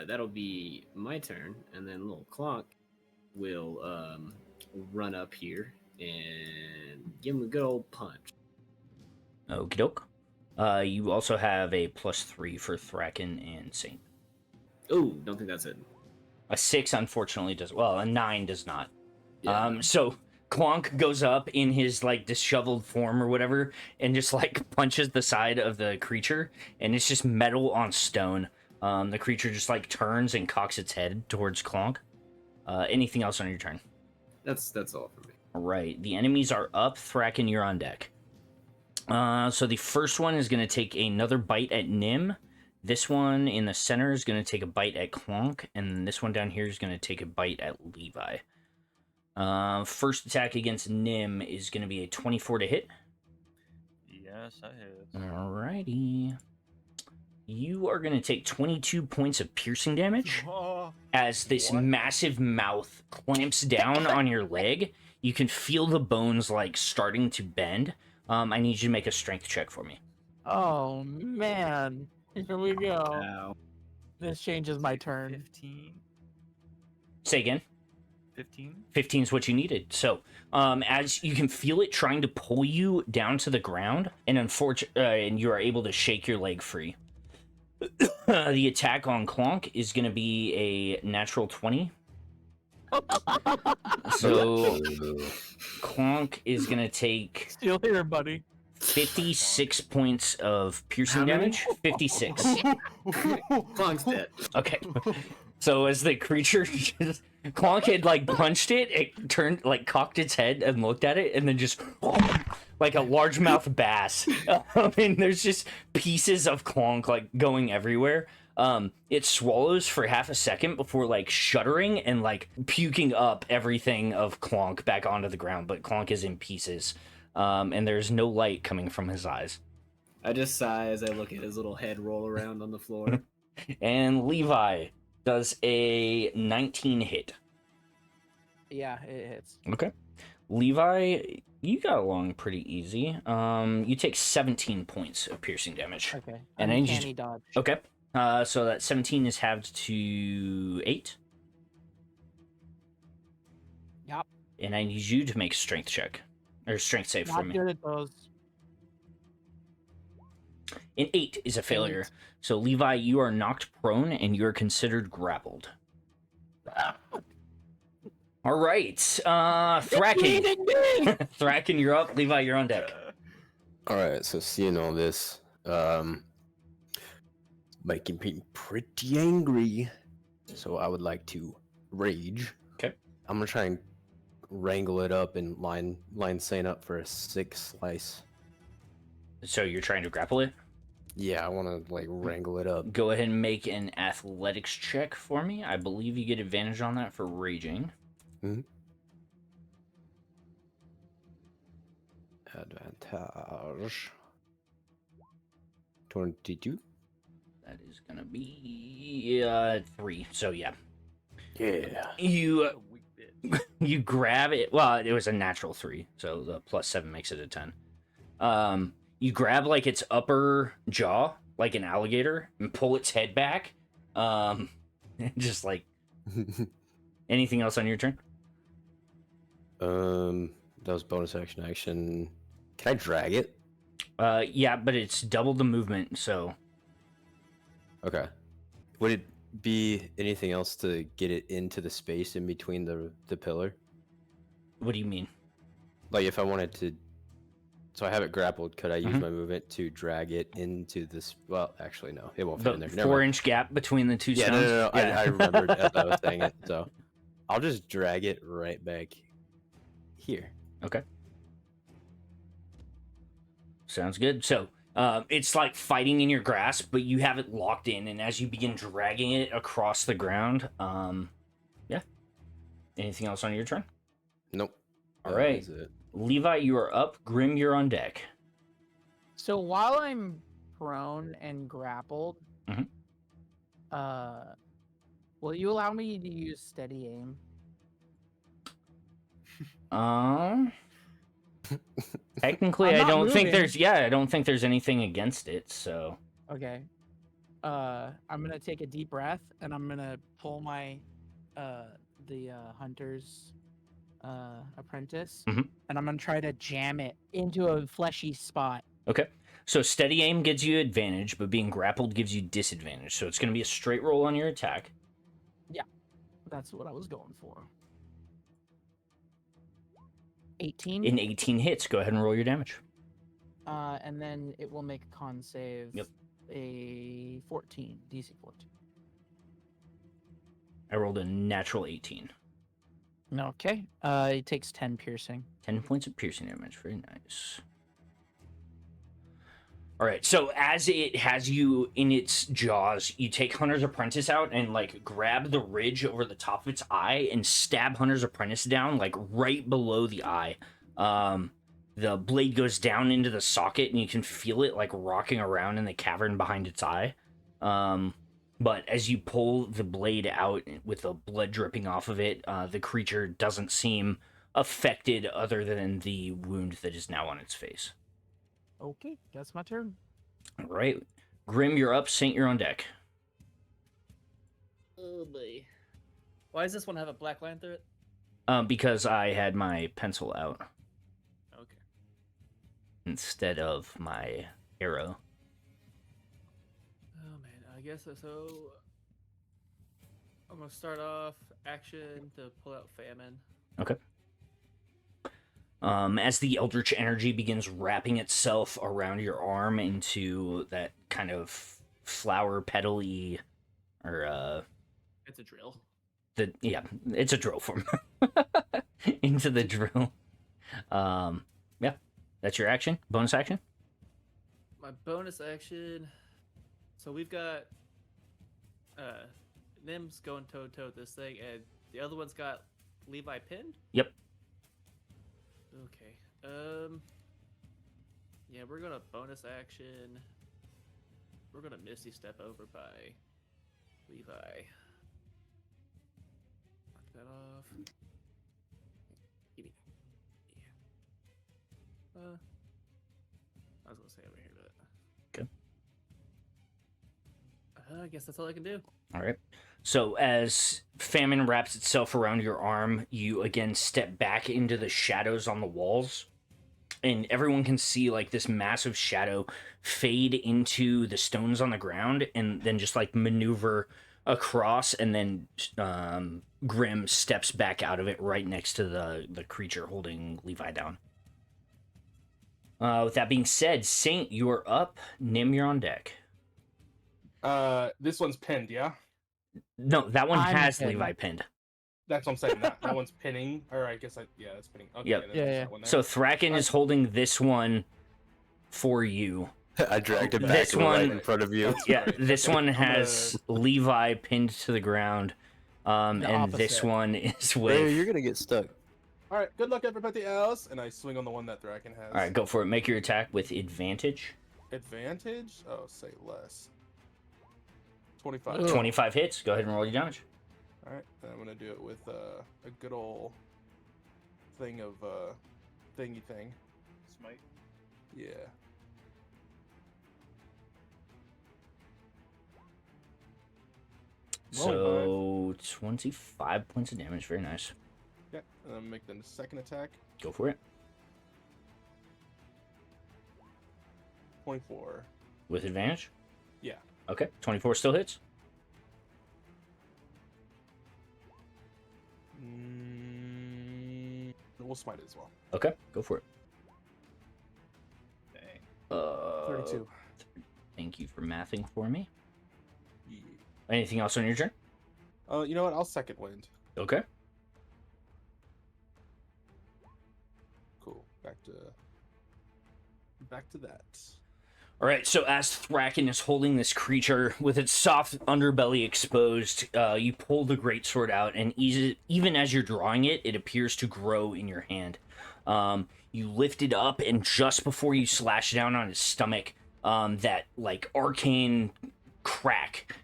that'll be my turn, and then little clock will run up here and give him a good old punch. Okie doke. You also have a +3 for Thracken and Saint. Oh, don't think that's it. A 6 unfortunately does well. A 9 does not. Yeah. So Clonk goes up in his like disheveled form or whatever, and just like punches the side of the creature, and it's just metal on stone. The creature just like turns and cocks its head towards Clonk. Anything else on your turn? That's all for me. All right. The enemies are up. Thracken, you're on deck. So the first one is going to take another bite at Nim. This one in the center is going to take a bite at Clonk, and this one down here is going to take a bite at Levi. First attack against Nim is going to be a 24 to hit. Yes, I hit. Alrighty. You are going to take 22 points of piercing damage as this What? massive mouth clamps down on your leg. You can feel the bones like starting to bend. I need you to make a strength check for me. Oh man, here we go. Ow. This changes my turn. 15. Say again. 15. 15 is what you needed. So, as you can feel it trying to pull you down to the ground, and and you are able to shake your leg free. The attack on Clonk is going to be a natural 20. So, Clonk is going to take Still here, buddy. 56 points of piercing How many? damage. 56. Clonk's dead. Okay. So as the creature Clonk had like punched it, it turned like cocked its head and looked at it, and then just like a largemouth bass. And there's just pieces of Clonk like going everywhere. It swallows for half a second before like shuddering and like puking up everything of Clonk back onto the ground, but Clonk is in pieces. And there's no light coming from his eyes. I just sigh as I look at his little head roll around on the floor. And Levi does a 19 hit. Yeah, it hits. Okay. Levi, you got along pretty easy. You take 17 points of piercing damage. Okay. And then you Uncanny dodge. Okay. So that 17 is halved to 8. Yup. And I need you to make a strength check. Or strength save for Not me. good at those. An 8 is a failure. So Levi, you are knocked prone and you are considered grappled. All right. Thracken. Thracken, you're up. Levi, you're on deck. All right, so seeing all this, making me pretty angry. So I would like to rage. Okay. I'm gonna try and wrangle it up and line Sane up for a 6 slice. So you're trying to grapple it? Yeah, I want to like wrangle it up. Go ahead and make an athletics check for me. I believe you get advantage on that for raging. Advantage. 22. That is gonna be 3. So yeah, Yeah. you A weak bitch. you grab it. Well, it was a natural 3, so the +7 makes it a 10. You grab like its upper jaw, like an alligator, and pull its head back. Just like anything else on your turn. That was bonus action. Can I drag it? Yeah, but it's double the movement, so Okay. Would it be anything else to get it into the space in between the pillar? what do you mean? Like if I wanted to, so I have it grappled. Could I use Mhm. my movement to drag it into this? Well, actually, no, it won't fit in The there. Never 4-inch gap between the two Yeah, stones? no. Yeah. I remembered as I was saying it, so I'll just drag it right back here. Okay. Sounds good. So, it's like fighting in your grasp, but you have it locked in, and as you begin dragging it across the ground, yeah. Anything else on your turn? Nope. All That right. is it. Levi, you are up. Grimm, you're on deck. So while I'm prone and grappled, Mhm. will you allow me to use steady aim? Technically, I'm I not don't think moving. I don't think there's anything against it, so. Okay. I'm gonna take a deep breath and I'm gonna pull my the hunter's apprentice, Mhm. and I'm gonna try to jam it into a fleshy spot. Okay. So steady aim gives you advantage, but being grappled gives you disadvantage. So it's going to be a straight roll on your attack. That's what I was going for. 18. In 18 hits, go ahead and roll your damage. And then it will make a con save. Yep. A 14, DC 14. I rolled a natural 18. Okay. It takes 10 piercing. 10 points of piercing damage. Very nice. All right, so as it has you in its jaws, you take Hunter's Apprentice out and like grab the ridge over the top of its eye and stab Hunter's Apprentice down like right below the eye. The blade goes down into the socket and you can feel it like rocking around in the cavern behind its eye. But as you pull the blade out with the blood dripping off of it, the creature doesn't seem affected other than the wound that is now on its face. Okay, that's my turn. All right. Grimm, you're up. Saint, you're on deck. Oh boy. Why does this one have a black line through it? Because I had my pencil out Okay. instead of my arrow. Oh man, I guess so. I'm gonna start off action to pull out famine. Okay. As the eldritch energy begins wrapping itself around your arm into that kind of flower petal-y, or It's a drill. it's a drill form into the drill. Yeah, that's your action. Bonus action. My bonus action. So we've got Nim's going toe to toe with this thing, and the other one's got Levi pinned. Yep. Okay. Yeah, we're gonna bonus action. We're gonna Misty Step over by Levi. Knock that off. Give me that. Yeah. I was gonna say over here, but Okay. I guess that's all I can do. All right. So as famine wraps itself around your arm, you again step back into the shadows on the walls, and everyone can see like this massive shadow fade into the stones on the ground and then just like maneuver across, and then Grimm steps back out of it right next to the creature holding Levi down. With that being said, Saint, you are up. Nim, you're on deck. This one's pinned, yeah? No, that one I'm has pinned. Levi pinned. That's what I'm saying. That one's pinning. Or I guess that's pinning. Okay, Yep. then Yeah, there's yeah. that one there. So Thracken is holding this one for you. I dragged it back This and right one- in front of you. That's Yeah, right. this Okay, one I'm has Levi pinned to the ground. And this opposite. one is Hey, with... you're gonna get stuck. All right, good luck everybody else. And I swing on the one that Thracken has. All right, go for it. Make your attack with advantage. Advantage? Oh, say less. 25. Ugh. 25 hits. Go ahead and roll your damage. All right, and I'm gonna do it with a good old thing of thingy thing. Smite. Yeah. So 25 points of damage. Very nice. Yeah, and then make the second attack. Go for it. 24. With advantage? Yeah. Okay, 24 still hits. We'll smite it as well. Okay, go for it. Dang. 32. Thank you for mathing for me. Yeah. Anything else on your turn? You know what? I'll second wind. Okay. Cool. Back to that. All right, so as Thracken is holding this creature with its soft underbelly exposed, you pull the greatsword out, and even as you're drawing it, it appears to grow in your hand. You lift it up, and just before you slash down on his stomach, that like arcane crack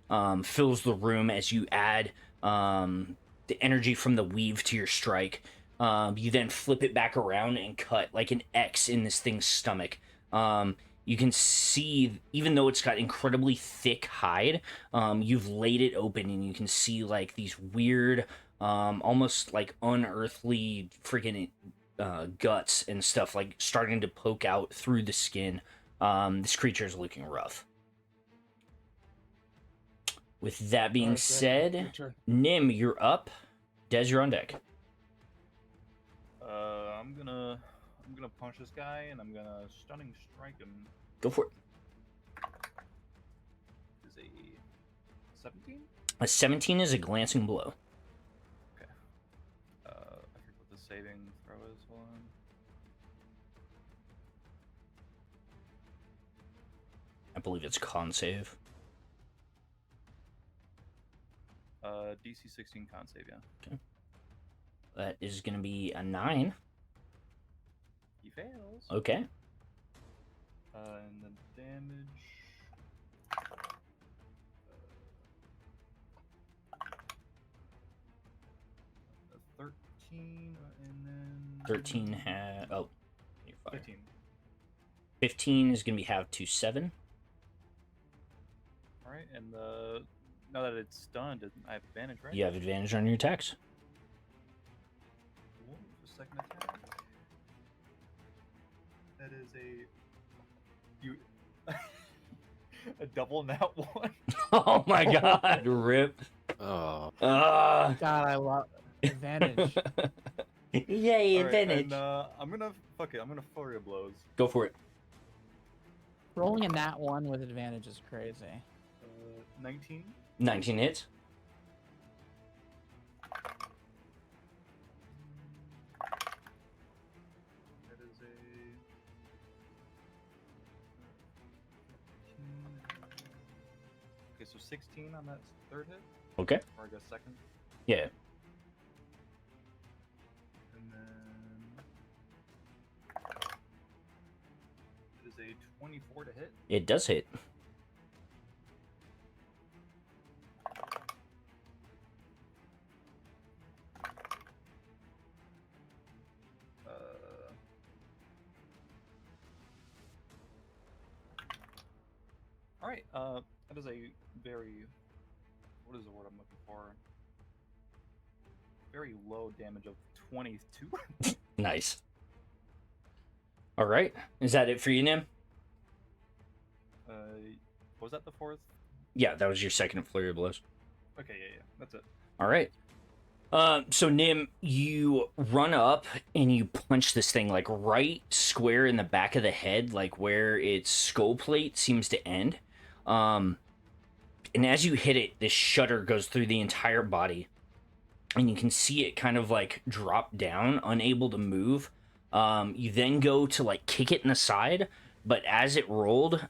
fills the room as you add the energy from the weave to your strike. You then flip it back around and cut like an X in this thing's stomach. You can see, even though it's got incredibly thick hide, you've laid it open and you can see like these weird, almost like unearthly freaking guts and stuff like starting to poke out through the skin. This creature is looking rough. With that being Alright, said, your turn. Nim, you're up. Des, you're on deck. I'm gonna punch this guy and I'm gonna stunning strike him. Go for it. Is a 17? A 17 is a glancing blow. I forget what the saving throw is. Hold I believe it's con save. DC 16 con save, yeah. That is going to be a 9. He fails. Okay. And the damage. Uh, 13, and then 13 oh, you're fine. 15. 15 is going to be halved to 7. All right, and now that it's stunned, I have advantage, right? You have advantage on your attacks. Cool. The second attack. That is a double nat 1. Oh my god, rip. Oh, God, I love advantage. Yay, All right, advantage. and, I'm gonna flurry of blows. Go for it. Rolling a nat 1 with advantage is crazy. 19. 19 hits. That is a 15. Okay, so 16 on that third hit, Okay. or I guess second, Yeah. and then it is a 24 to hit. It does hit. All right. That is a very, what is the word I'm looking for? Very low damage of 22. Nice. All right. Is that it for you, Nim? Was that the fourth? Yeah, that was your second flurry of blows. Okay, yeah, that's it. All right. So Nim, you run up and you punch this thing like right square in the back of the head, like where its skull plate seems to end. And as you hit it, this shudder goes through the entire body, and you can see it kind of like drop down, unable to move. You then go to like kick it in the side, but as it rolled,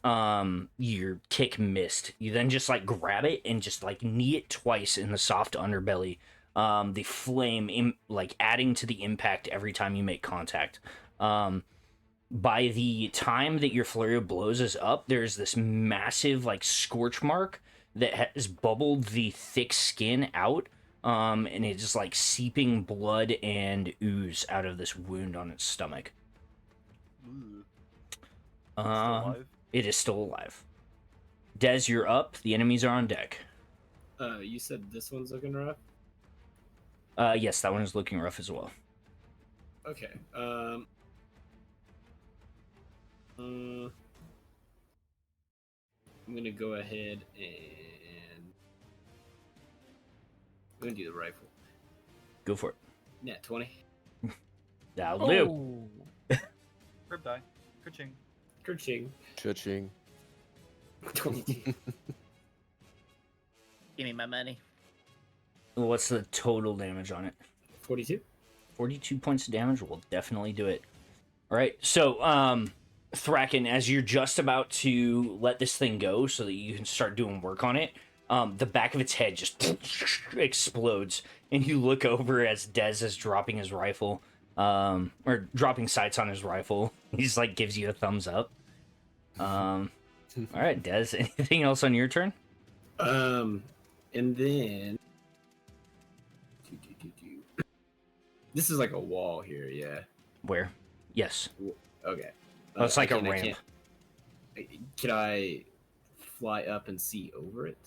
your kick missed. You then just like grab it and just like knee it twice in the soft underbelly. The flame like adding to the impact every time you make contact. By the time that your flurry of blows is up, there's this massive like scorch mark that has bubbled the thick skin out, and it's just like seeping blood and ooze out of this wound on its stomach. Ooh. Still alive? It is still alive. Des, you're up. The enemies are on deck. You said this one's looking rough? Yes, that one is looking rough as well. Okay. I'm gonna go ahead and I'm gonna do the rifle. Go for it. Nat 20. That'll do. Oh. Rib die. Ka-ching. Kerching. cha-ching. 22. Give me my money. What's the total damage on it? 42. 42 points of damage will definitely do it. All right, so Thracken, as you're just about to let this thing go so that you can start doing work on it, the back of its head just explodes, and you look over as Dez is dropping his rifle, or dropping sights on his rifle. He's like gives you a thumbs up. All right, Dez, anything else on your turn? And then this is like a wall here, yeah. Where? Yes. Okay. Oh, it's like a I ramp. Can I fly up and see over it?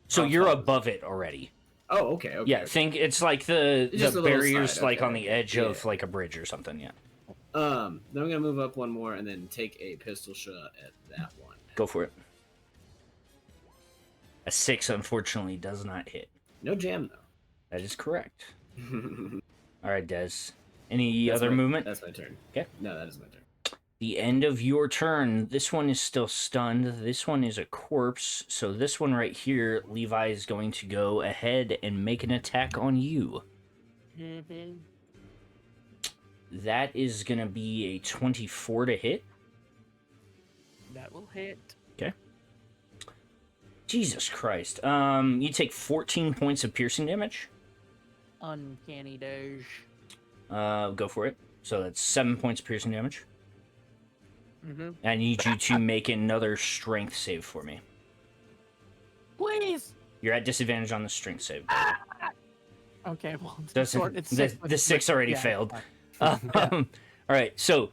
So How you're tall is above it already. Oh, okay. Okay. Yeah, think it's like the Just a little barriers side, like okay, on the okay. edge of Yeah. like a bridge or something, yeah. Then I'm gonna move up one more and then take a pistol shot at that one. Go for it. A 6 unfortunately does not hit. No jam That is correct. though. All right, Des. Any That's other my- movement? That's my turn. Okay. No, that is my turn. The end of your turn. This one is still stunned. This one is a corpse. So this one right here, Levi is going to go ahead and make an attack on you. That is going to be a 24 to hit. That That will hit. Okay. Jesus Christ. You take 14 points of piercing damage. Uncanny Doge. Go for it. So that's 7 points of piercing damage. Mm-hmm. I need you to make another strength save for me. Please. You're at disadvantage on the strength save. Okay, well, Doesn't the 6 already failed? All right, so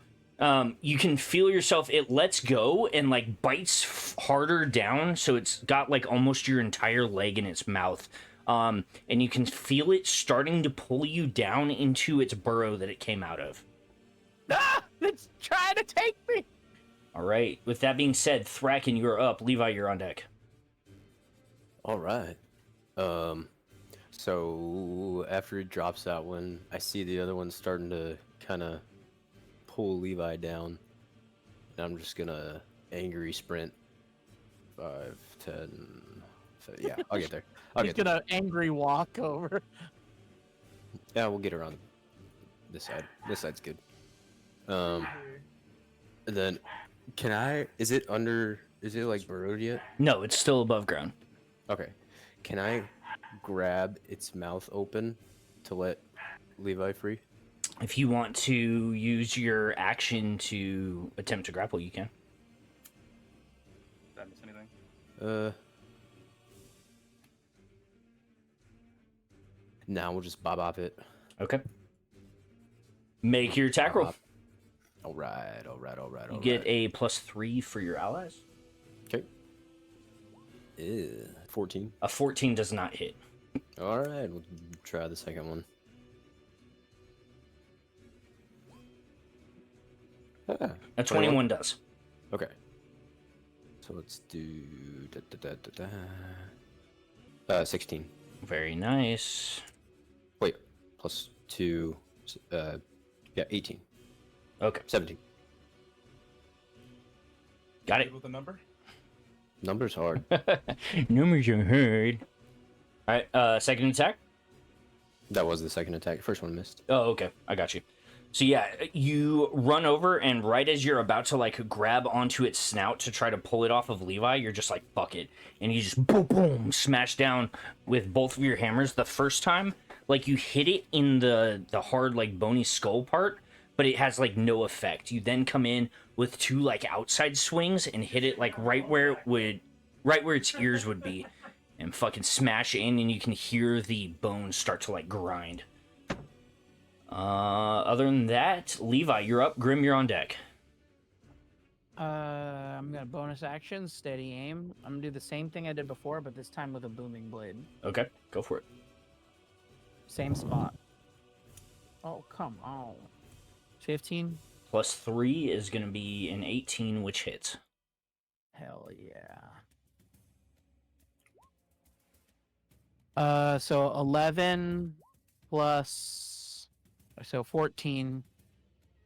you can feel yourself. It lets go and like bites harder down, so it's got like almost your entire leg in its mouth. And you can feel it starting to pull you down into its burrow that it came out of. Ah! It's trying to take me! All right, with that being said, Thracken, you're up. Levi, you're on deck. All right. So after it drops that one, I see the other one starting to kind of pull Levi down. And I'm just gonna angry sprint. 5, 10. Yeah, I'll get there. He's gonna angry walk over. Yeah, we'll get around this side. This side's good. And then, can I? Is it like burrowed yet? No, it's still above ground. Okay. Can I grab its mouth open to let Levi free? If you want to use your action to attempt to grapple, you can. Did I miss anything? Now we'll just bob it. Okay. Make your attack roll. All right. You get a +3 for your allies. Okay. 14. A 14 does not hit. All right, we'll try the second one. A 21 does. Okay. So let's do 16. Very nice. Wait, +2. Yeah, 18. Okay. 17. Got it. With the number? Numbers hard. Numbers are hard. All right. Second attack. That was the second attack. First one missed. Oh, okay. I got you. So yeah, you run over, and right as you're about to like grab onto its snout to try to pull it off of Levi, you're just like, fuck it. And you just boom, boom, smash down with both of your hammers. The first time, like you hit it in the hard, like bony skull part, but it has like no effect. You then come in with 2 like outside swings and hit it like right where its ears would be, and fucking smash in, and you can hear the bones start to like grind. Other than that, Levi, you're up. Grimm, you're on deck. I'm gonna bonus action, steady aim. I'm gonna do the same thing I did before, but this time with a booming blade. Okay, go for it. Same spot. Oh, come on. 15? +3 is going to be an 18, which hits. Hell yeah. So 11 plus, so 14.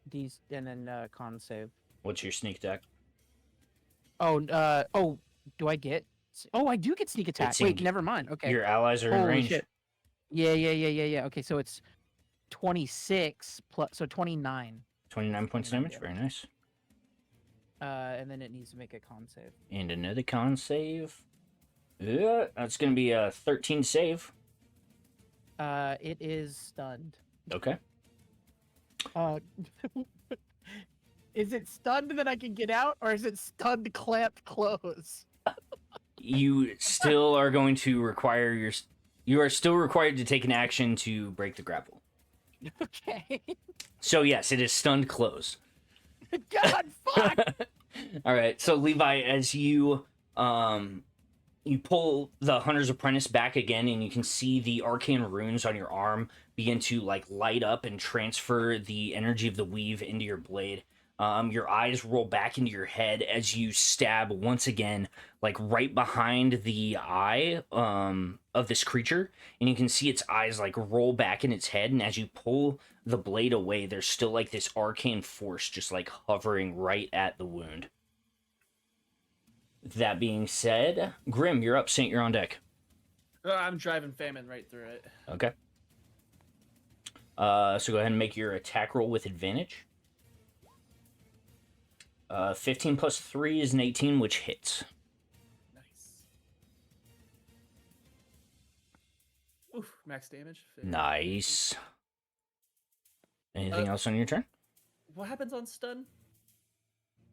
These, and then con save. What's your sneak attack? Oh, do I get? Oh, I do get sneak attack. Wait, never mind. Okay. Your allies are in Holy range. shit. Yeah. Okay, so it's 26 plus, so 29. 29 points of damage. Very nice. And then it needs to make a con save. And another con save. Yeah, that's going to be a 13 save. It is stunned. Okay. Is it stunned that I can get out, or is it stunned clamped close? You still are going to require you are still required to take an action to break the grapple. Okay. So yes, it is stunned close. God, fuck! All right, so Levi, as you you pull the Hunter's Apprentice back again, and you can see the arcane runes on your arm begin to like light up and transfer the energy of the weave into your blade. Your eyes roll back into your head as you stab once again, like right behind the eye of this creature, and you can see its eyes like roll back in its head, and as you pull the blade away, there's still like this arcane force just like hovering right at the wound. That being said, Grimm, you're up. Saint, you're on deck. I'm driving Famine right through it. Okay. So go ahead and make your attack roll with advantage. 15 plus 3 is an 18, which hits. Nice. Oof, max damage. Nice. Anything else on your turn? What happens on stun?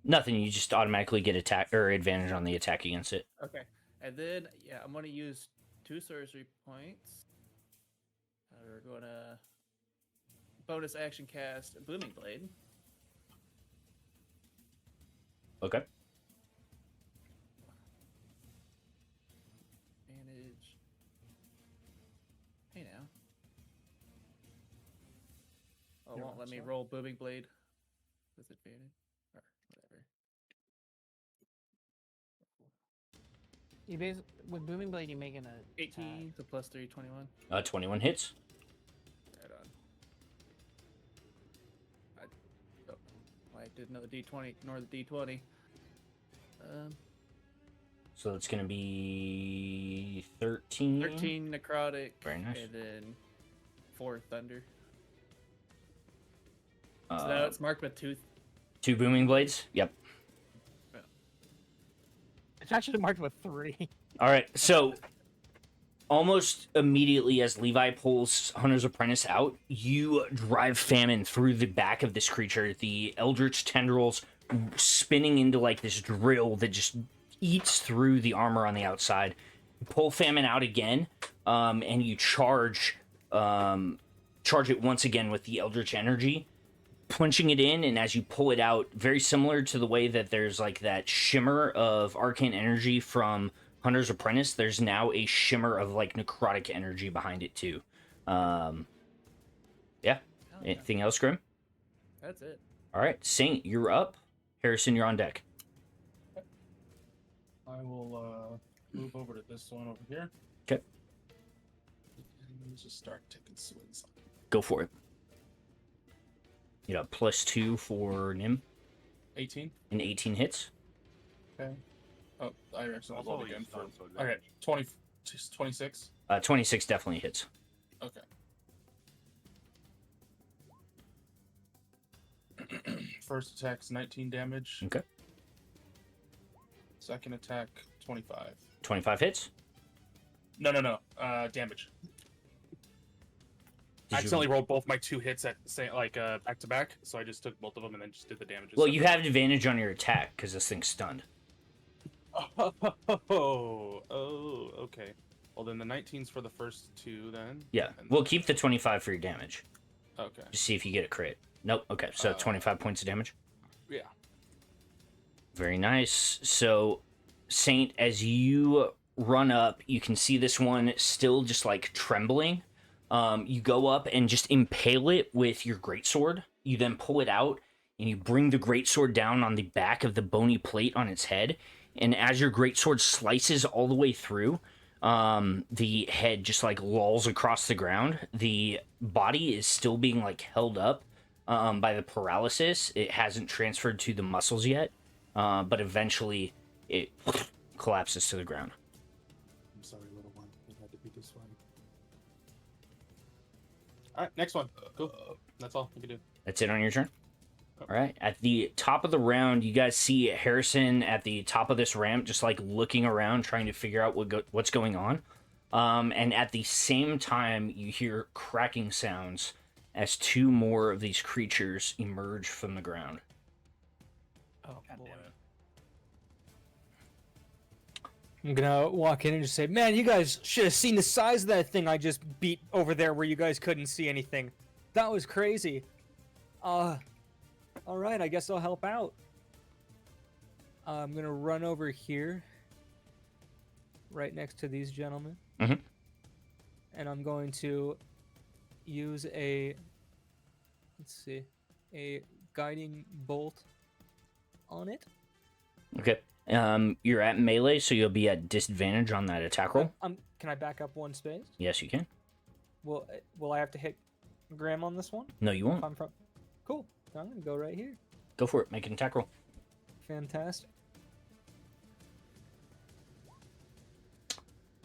Nothing. You just automatically get attack or advantage on the attack against it. Okay. And then, yeah, I'm going to use 2 sorcery points. We're going to bonus action cast Booming Blade. Okay. Advantage. Hey now. Oh, it won't let me roll Booming Blade with advantage. Or whatever. With Booming Blade, you making a 18 to plus 3, 21. 21 hits. Right on. I did another D20. Ignore the D20. So it's going to be 13. 13 necrotic. Very nice. And then 4 thunder. So now it's marked with 2. 2 booming blades. Yep. It's actually marked with 3. All right. So almost immediately as Levi pulls Hunter's Apprentice out, you drive Famine through the back of this creature. The eldritch tendrils spinning into like this drill that just eats through the armor on the outside. You pull Famine out again, and you charge it once again with the eldritch energy, punching it in. And as you pull it out, very similar to the way that there's like that shimmer of arcane energy from Hunter's Apprentice, there's now a shimmer of like necrotic energy behind it too. Yeah. Anything else, Grimm? That's it. All right, Saint, you're up. Hareson, you're on deck. I will move over to this one over here. Okay. And just start taking swings. Go for it. You know, +2 for Nim. 18. And 18 hits. Okay. Oh, I actually Also, rolled he's again for. done, so Okay, 20, 26. 26 definitely hits. Okay. First attack's 19 damage. Okay. Second attack, 25. 25 hits. No. Damage. Did I accidentally rolled both my 2 hits at back to back, so I just took both of them and then just did the damage. Well, you have advantage on your attack because this thing's stunned. Oh, okay. Well, then the 19's for the first 2 then. Yeah, And we'll keep the 25 for your damage. Okay. Just see if you get a crit. Nope. Okay, so 25 points of damage. Yeah. Very nice. So, Saint, as you run up, you can see this one still just like trembling. You go up and just impale it with your greatsword. You then pull it out and you bring the greatsword down on the back of the bony plate on its head. And as your greatsword slices all the way through, the head just like lolls across the ground. The body is still being like held up by the paralysis. It hasn't transferred to the muscles yet, but eventually it collapses to the ground. I'm sorry, little one. It had to be this one. All right, next one. Cool. That's all I can do. That's it on your turn? All right. At the top of the round, you guys see Hareson at the top of this ramp, just like looking around, trying to figure out what's going on. And at the same time, you hear cracking sounds as 2 more of these creatures emerge from the ground. Oh, boy. I'm gonna walk in and just say, man, you guys should have seen the size of that thing I just beat over there where you guys couldn't see anything. That was crazy. Alright, I guess I'll help out. I'm gonna run over here, right next to these gentlemen. Mm-hmm. And I'm going to use a guiding bolt on it. Okay. You're at melee, so you'll be at disadvantage on that attack roll. Can I back up 1 space? Yes, you can. Will I have to hit Graham on this one? No, you won't. Cool. I'm gonna go right here. Go for it. Make an attack roll. Fantastic.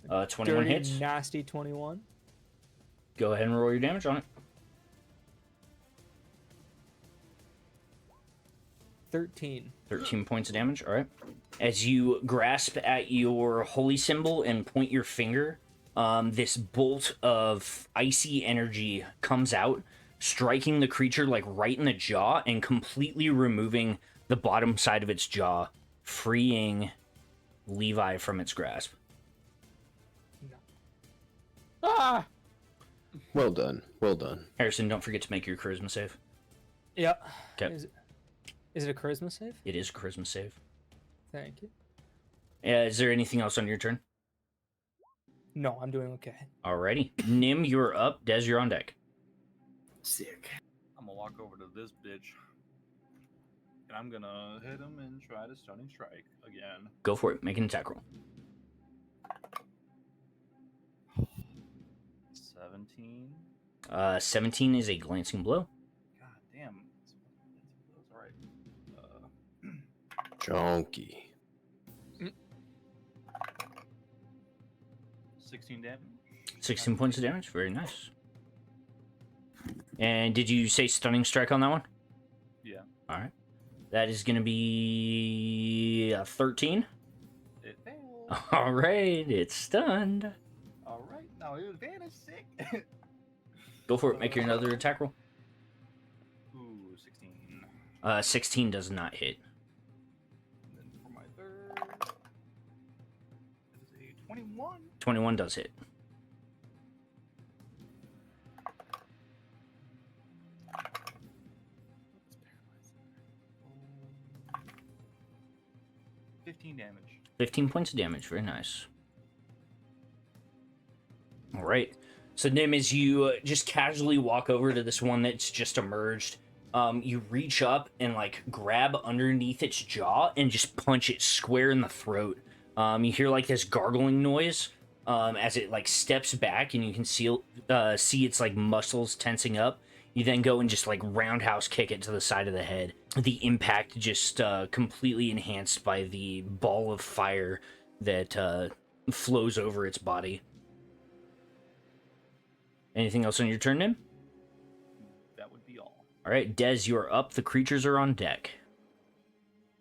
21 Dirty, hits. nasty 21. Go ahead and roll your damage on it. 13. 13 points of damage. All right. As you grasp at your holy symbol and point your finger, this bolt of icy energy comes out, striking the creature like right in the jaw and completely removing the bottom side of its jaw, freeing Levi from its grasp. Ah! Well done. Well done. Harrison, don't forget to make your charisma save. Yeah. 'Kay. Is it a charisma save? It is a charisma save. Thank you. Is there anything else on your turn? No, I'm doing okay. Alrighty. Nim, you're up. Des, you're on deck. Sick. I'm gonna walk over to this bitch. And I'm gonna hit him and try to stunning strike again. Go for it. Make an attack roll. 17. 17 is a glancing blow. God damn. Alright. Chonky. 16 damage. 16 points of damage. Very nice. And did you say stunning strike on that one? Yeah. Alright. That is going to be a 13. It failed. Alright, it's stunned. Alright, now it was advantage sick. Go for it. Make your another attack roll. Ooh, 16. 16 does not hit. And then for my third, it is a 21. 21 does hit. Um, 15 damage. 15 points of damage. Very nice. Alright. So, Nim, as you just casually walk over to this one that's just emerged, you reach up and, like, grab underneath its jaw and just punch it square in the throat. You hear, like, this gargling noise as it, like, steps back, and you can see its, like, muscles tensing up. You then go and just, like, roundhouse kick it to the side of the head. The impact just completely enhanced by the ball of fire that flows over its body. Anything else on your turn, Nim? That would be all. All right, Des, you're up. The creatures are on deck.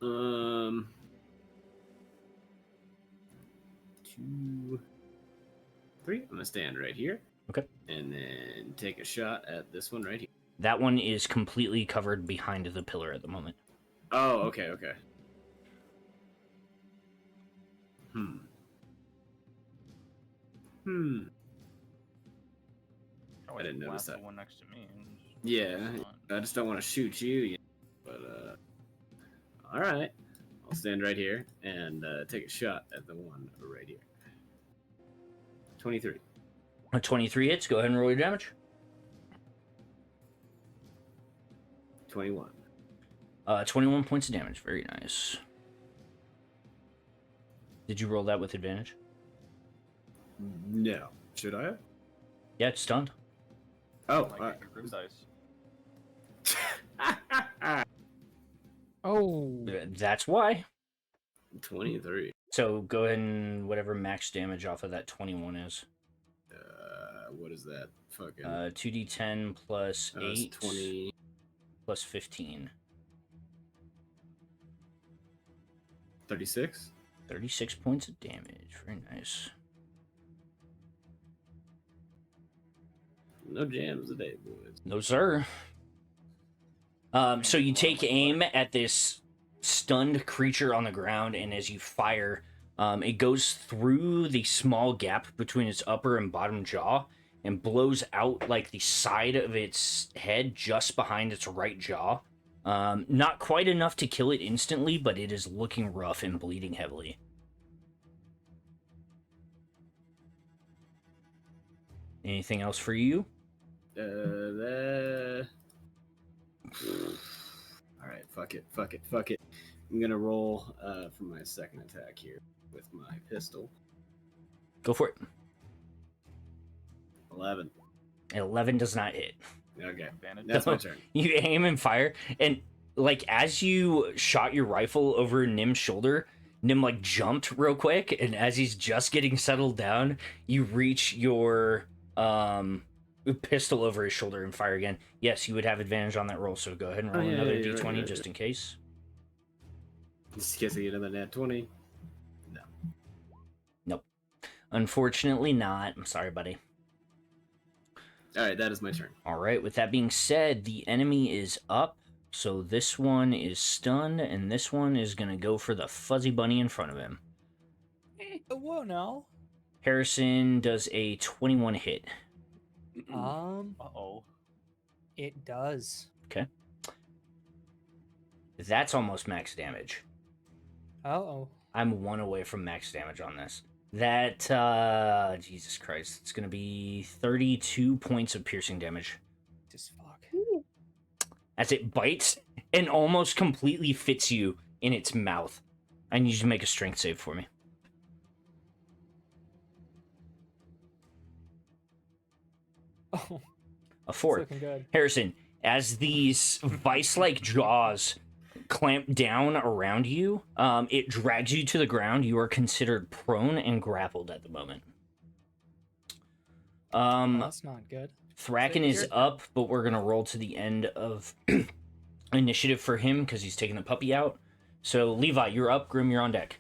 2, 3. I'm gonna stand right here. Okay. And then take a shot at this one right here. That one is completely covered behind the pillar at the moment. Oh, okay. Oh, I didn't notice blast that. The one next to me. Yeah, I just don't want to shoot you. But, alright. I'll stand right here and take a shot at the one right here. 23. 23 hits. Go ahead and roll your damage. 21. 21 points of damage. Very nice. Did you roll that with advantage? No. Should I have? Yeah, it's stunned. Oh, Like your Grimm dice. Oh. That's why. 23. So go ahead and whatever max damage off of that 21 is. What is that? Fucking. 2d10 plus it's 8 20. plus 15. 36? 36 points of damage. Very nice. No jams today, boys. No, sir. So you take aim at this stunned creature on the ground, and as you fire, it goes through the small gap between its upper and bottom jaw and blows out like the side of its head just behind its right jaw. Not quite enough to kill it instantly, but it is looking rough and bleeding heavily. Anything else for you? Alright, fuck it. I'm gonna roll for my second attack here with my pistol. Go for it. 11. 11 does not hit. Okay, Advantage. that's my turn. You aim and fire, and like as you shot your rifle over Nim's shoulder, Nim like jumped real quick, and as he's just getting settled down, you reach your pistol over his shoulder and fire again. Yes, you would have advantage on that roll, so go ahead and roll yeah, another yeah, d20 right. just in case. Just kissing another nat 20. Unfortunately not. I'm sorry, buddy. Alright, that is my turn. All right, with that being said, the enemy is up. So this one is stunned, and this one is going to go for the fuzzy bunny in front of him. Whoa, no. Harrison does a 21 hit. Uh-oh. It does. Okay. That's almost max damage. Uh-oh. I'm 1 away from max damage on this. That, Jesus Christ, it's going to be 32 points of piercing damage. Just fuck. As it bites and almost completely fits you in its mouth. I need you to make a strength save for me. Oh, A it's 4. looking good. Harrison, as these vice-like jaws clamp down around you, it drags you to the ground. You are considered prone and grappled at the moment. That's not good. Thracken is up, but we're gonna roll to the end of initiative for him because he's taking the puppy out. So Levi, you're up. Grimm, you're on deck.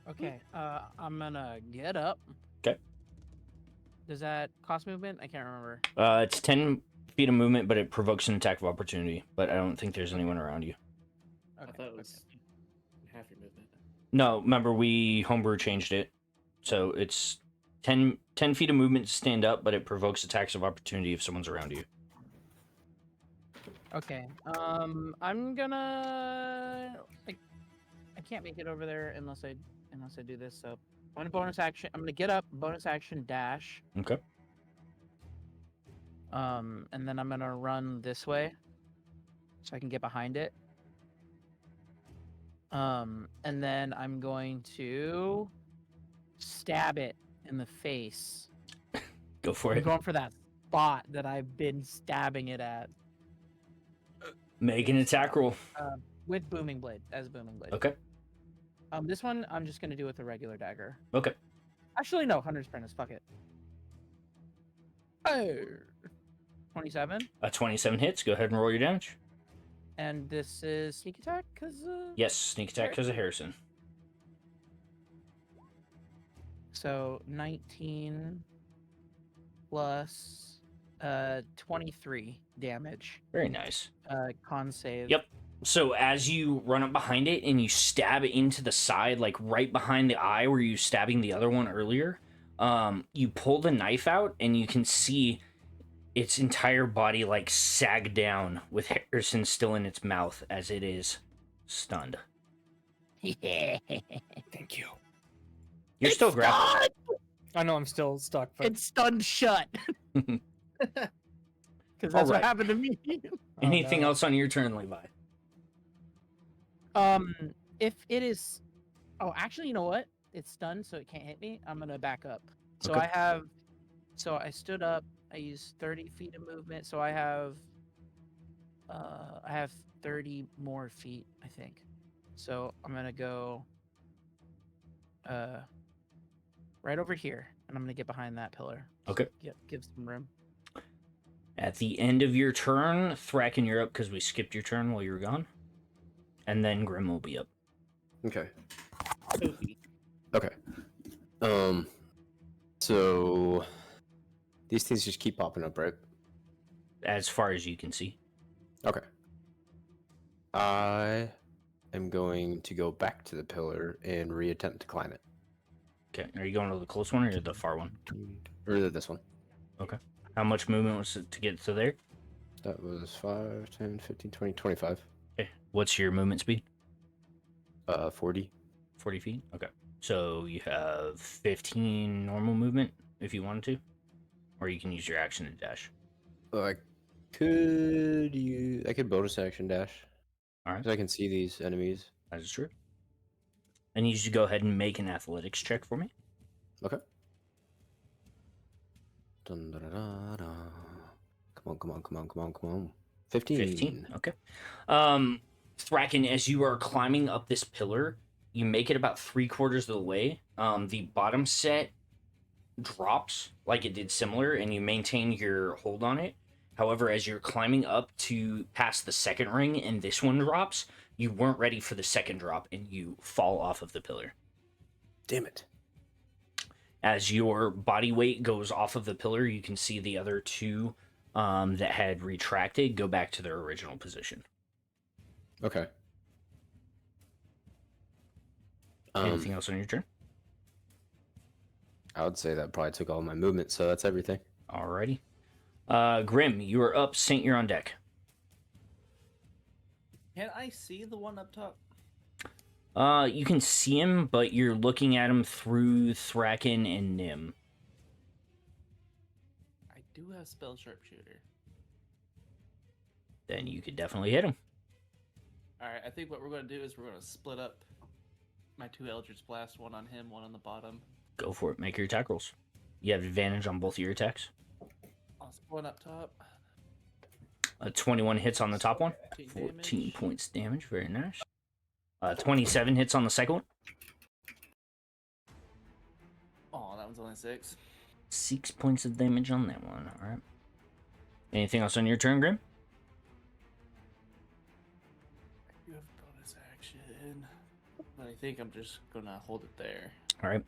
Okay, I'm gonna get up. Okay. Does that cost movement? I can't remember. It's 10 feet of movement, but it provokes an attack of opportunity. But I don't think there's anyone around you. I thought it was half your movement. No, remember we homebrew changed it, so it's 10 feet of movement to stand up, but it provokes attacks of opportunity if someone's around you. Okay. I'm gonna. I can't make it over there unless I do this. So, on a bonus action, I'm gonna get up. Bonus action dash. Okay. And then I'm gonna run this way, so I can get behind it. And then I'm going to stab it in the face. Go for I'm it. going for that spot that I've been stabbing it at. Make an attack roll. With booming blade, as booming blade. Okay. This one I'm just gonna do with a regular dagger. Okay. Actually, no, Hunter's Apprentice. Fuck it. Oh, 27. 27 hits. Go ahead and roll your damage. And this is sneak attack, cause Yes, sneak attack because of Harrison. so 19 plus 23 damage. Very nice. Con save. Yep. So as you run up behind it and you stab it into the side, like right behind the eye where you were stabbing the other one earlier, you pull the knife out and you can see its entire body like sag down with Harrison still in its mouth as it is stunned. Thank you. You're still grappled. I know I'm still stuck, but It's stunned shut. Because that's Alright. what happened to me. Anything no. else on your turn, Levi? If it is, oh, actually, you know what? It's stunned, so it can't hit me. I'm gonna back up. So Okay. I stood up. I used 30 feet of movement, so I have 30 more feet, I think. So I'm gonna go right over here, and I'm gonna get behind that pillar. Okay. Give some room. At the end of your turn, Thracken, you're up because we skipped your turn while you were gone. And then Grimm will be up. Okay. Okay. So these things just keep popping up, right? As far as you can see. Okay. I am going to go back to the pillar and reattempt to climb it. Okay. Are you going to the close one or the far one? Or this one. How much movement was it to get to there? That was 5, 10, 15, 20, 25. Okay. What's your movement speed? 40. 40 feet? Okay. So you have 15 normal movement if you wanted to. Or you can use your action to dash. I could bonus action dash. Alright. So I can see these enemies. That is true. I need you to go ahead and make an athletics check for me. Okay. Dun, dun, dun, dun, dun. Come on. 15. 15. Okay. Thracken, as you are climbing up this pillar, you make it about 3/4 of the way. The bottom set drops like it did similar, and you maintain your hold on it. However, as you're climbing up to past the second ring and this one drops, you weren't ready for the second drop and you fall off of the pillar. Damn it. As your body weight goes off of the pillar, you can see the other two that had retracted go back to their original position. Okay. Anything else on your turn? I would say that probably took all my movement, so that's everything. Alrighty. Grimm, you are up. Saint, you're on deck. Can I see the one up top? You can see him, but you're looking at him through Thracken and Nim. I do have spell sharpshooter. Then you could definitely hit him. All right, I think what we're going to do is we're going to split up my 2 Eldritch Blast, one on him, one on the bottom. Go for it. Make your attack rolls. You have advantage on both of your attacks. Awesome. One up top. 21 hits on the top one. 14 points damage. Very nice. 27 hits on the second one. Oh, that one's only 6. 6 points of damage on that one. All right. Anything else on your turn, Grimm? You have bonus action. But I think I'm just going to hold it there. All right.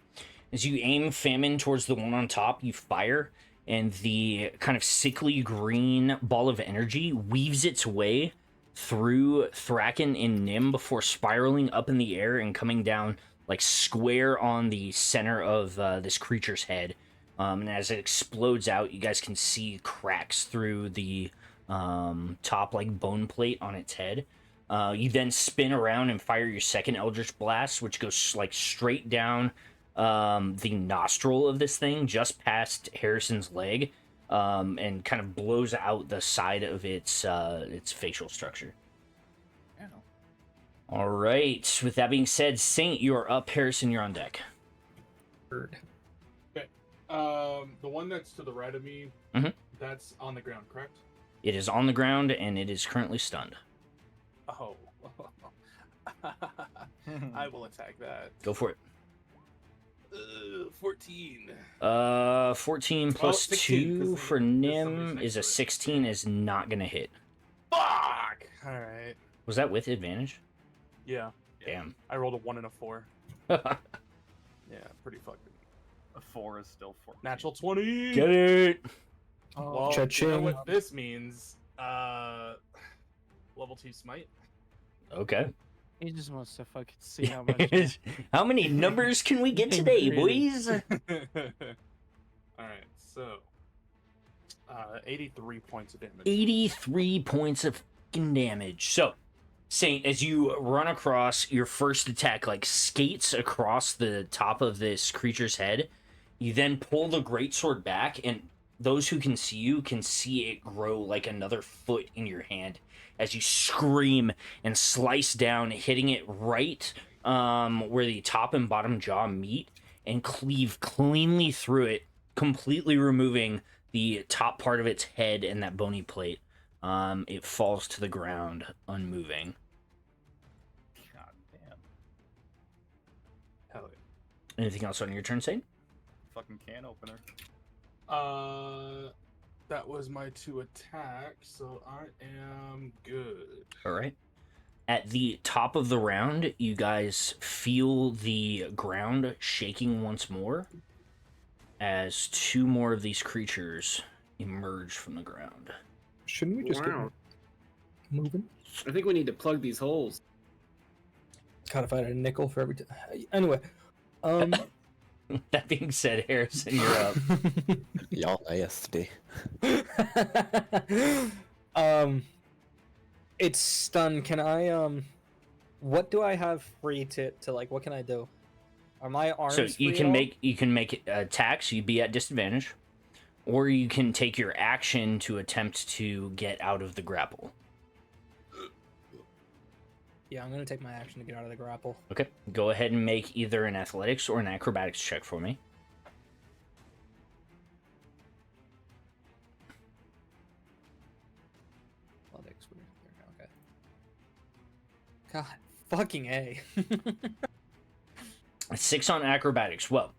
As you aim Famine towards the one on top, you fire, and the kind of sickly green ball of energy weaves its way through Thracken and Nim before spiraling up in the air and coming down like square on the center of this creature's head. And as it explodes out, you guys can see cracks through the top like bone plate on its head. You then spin around and fire your second Eldritch Blast, which goes like straight down the nostril of this thing, just past Hareson's leg, and kind of blows out the side of its facial structure. Ow. All right. With that being said, Saint, you are up. Hareson, you're on deck. Bird. Okay. The one that's to the right of me, that's on the ground, correct? It is on the ground and it is currently stunned. Oh. I will attack that. Go for it. 14. 14 plus 16, 'cause 2 for there's somebody Nim next is to a it. 16, is not gonna hit. Fuck! Alright. Was that with advantage? Yeah. Damn. I rolled a 1 and a 4. Yeah, pretty fucking. A 4 is still 4. Natural 20! Get it! Well, you know Cha-ching. what this means? Level 2 smite. Okay. He just wants to fucking see how much. How many numbers can we get today, boys? Alright, so 83 points of damage. 83 points of fucking damage. So, Saint, as you run across, your first attack like skates across the top of this creature's head. You then pull the greatsword back, and those who can see you can see it grow like another foot in your hand as you scream and slice down, hitting it right where the top and bottom jaw meet, and cleave cleanly through it, completely removing the top part of its head and that bony plate. It falls to the ground, unmoving. God damn. Hell Anything else on your turn, Saint? Fucking can opener. yeah. That was my 2 attacks, so I am good. All right. At the top of the round, you guys feel the ground shaking once more as 2 more of these creatures emerge from the ground. Shouldn't we just Wow. get moving? I think we need to plug these holes. God, if I had a nickel for every. Anyway, That being said, Hareson, you're up. Y'all nasty. It's stunned. Can I what do I have free to like? What can I do? Are my arms? So you free can at all? make attacks. You'd be at disadvantage, or you can take your action to attempt to get out of the grapple. Yeah, I'm gonna take my action to get out of the grapple. Okay, go ahead and make either an athletics or an acrobatics check for me. Athletics. Okay. God, fucking A. 6 on acrobatics. Well,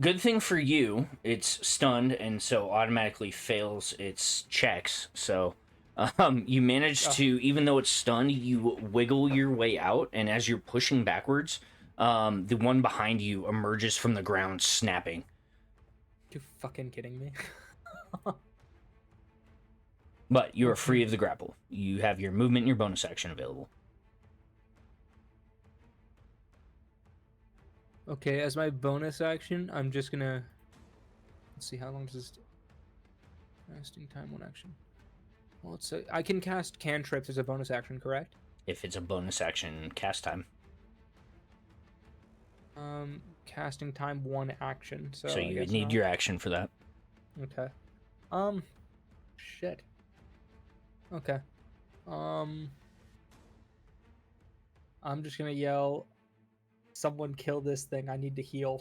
Good thing for you, it's stunned and so automatically fails its checks. So, you manage to, even though it's stunned, you wiggle your way out, and as you're pushing backwards, the one behind you emerges from the ground, snapping. You fucking kidding me? But you are free of the grapple. You have your movement and your bonus action available. Okay, as my bonus action, I'm just gonna... Let's see, how long does this... Casting time, 1 action. Well, it's I can cast cantrips as a bonus action, correct? If it's a bonus action, cast time. Casting time, 1 action. So, So I you guess would need not. your action for that. Okay. Shit. Okay. I'm just gonna yell, someone kill this thing, I need to heal.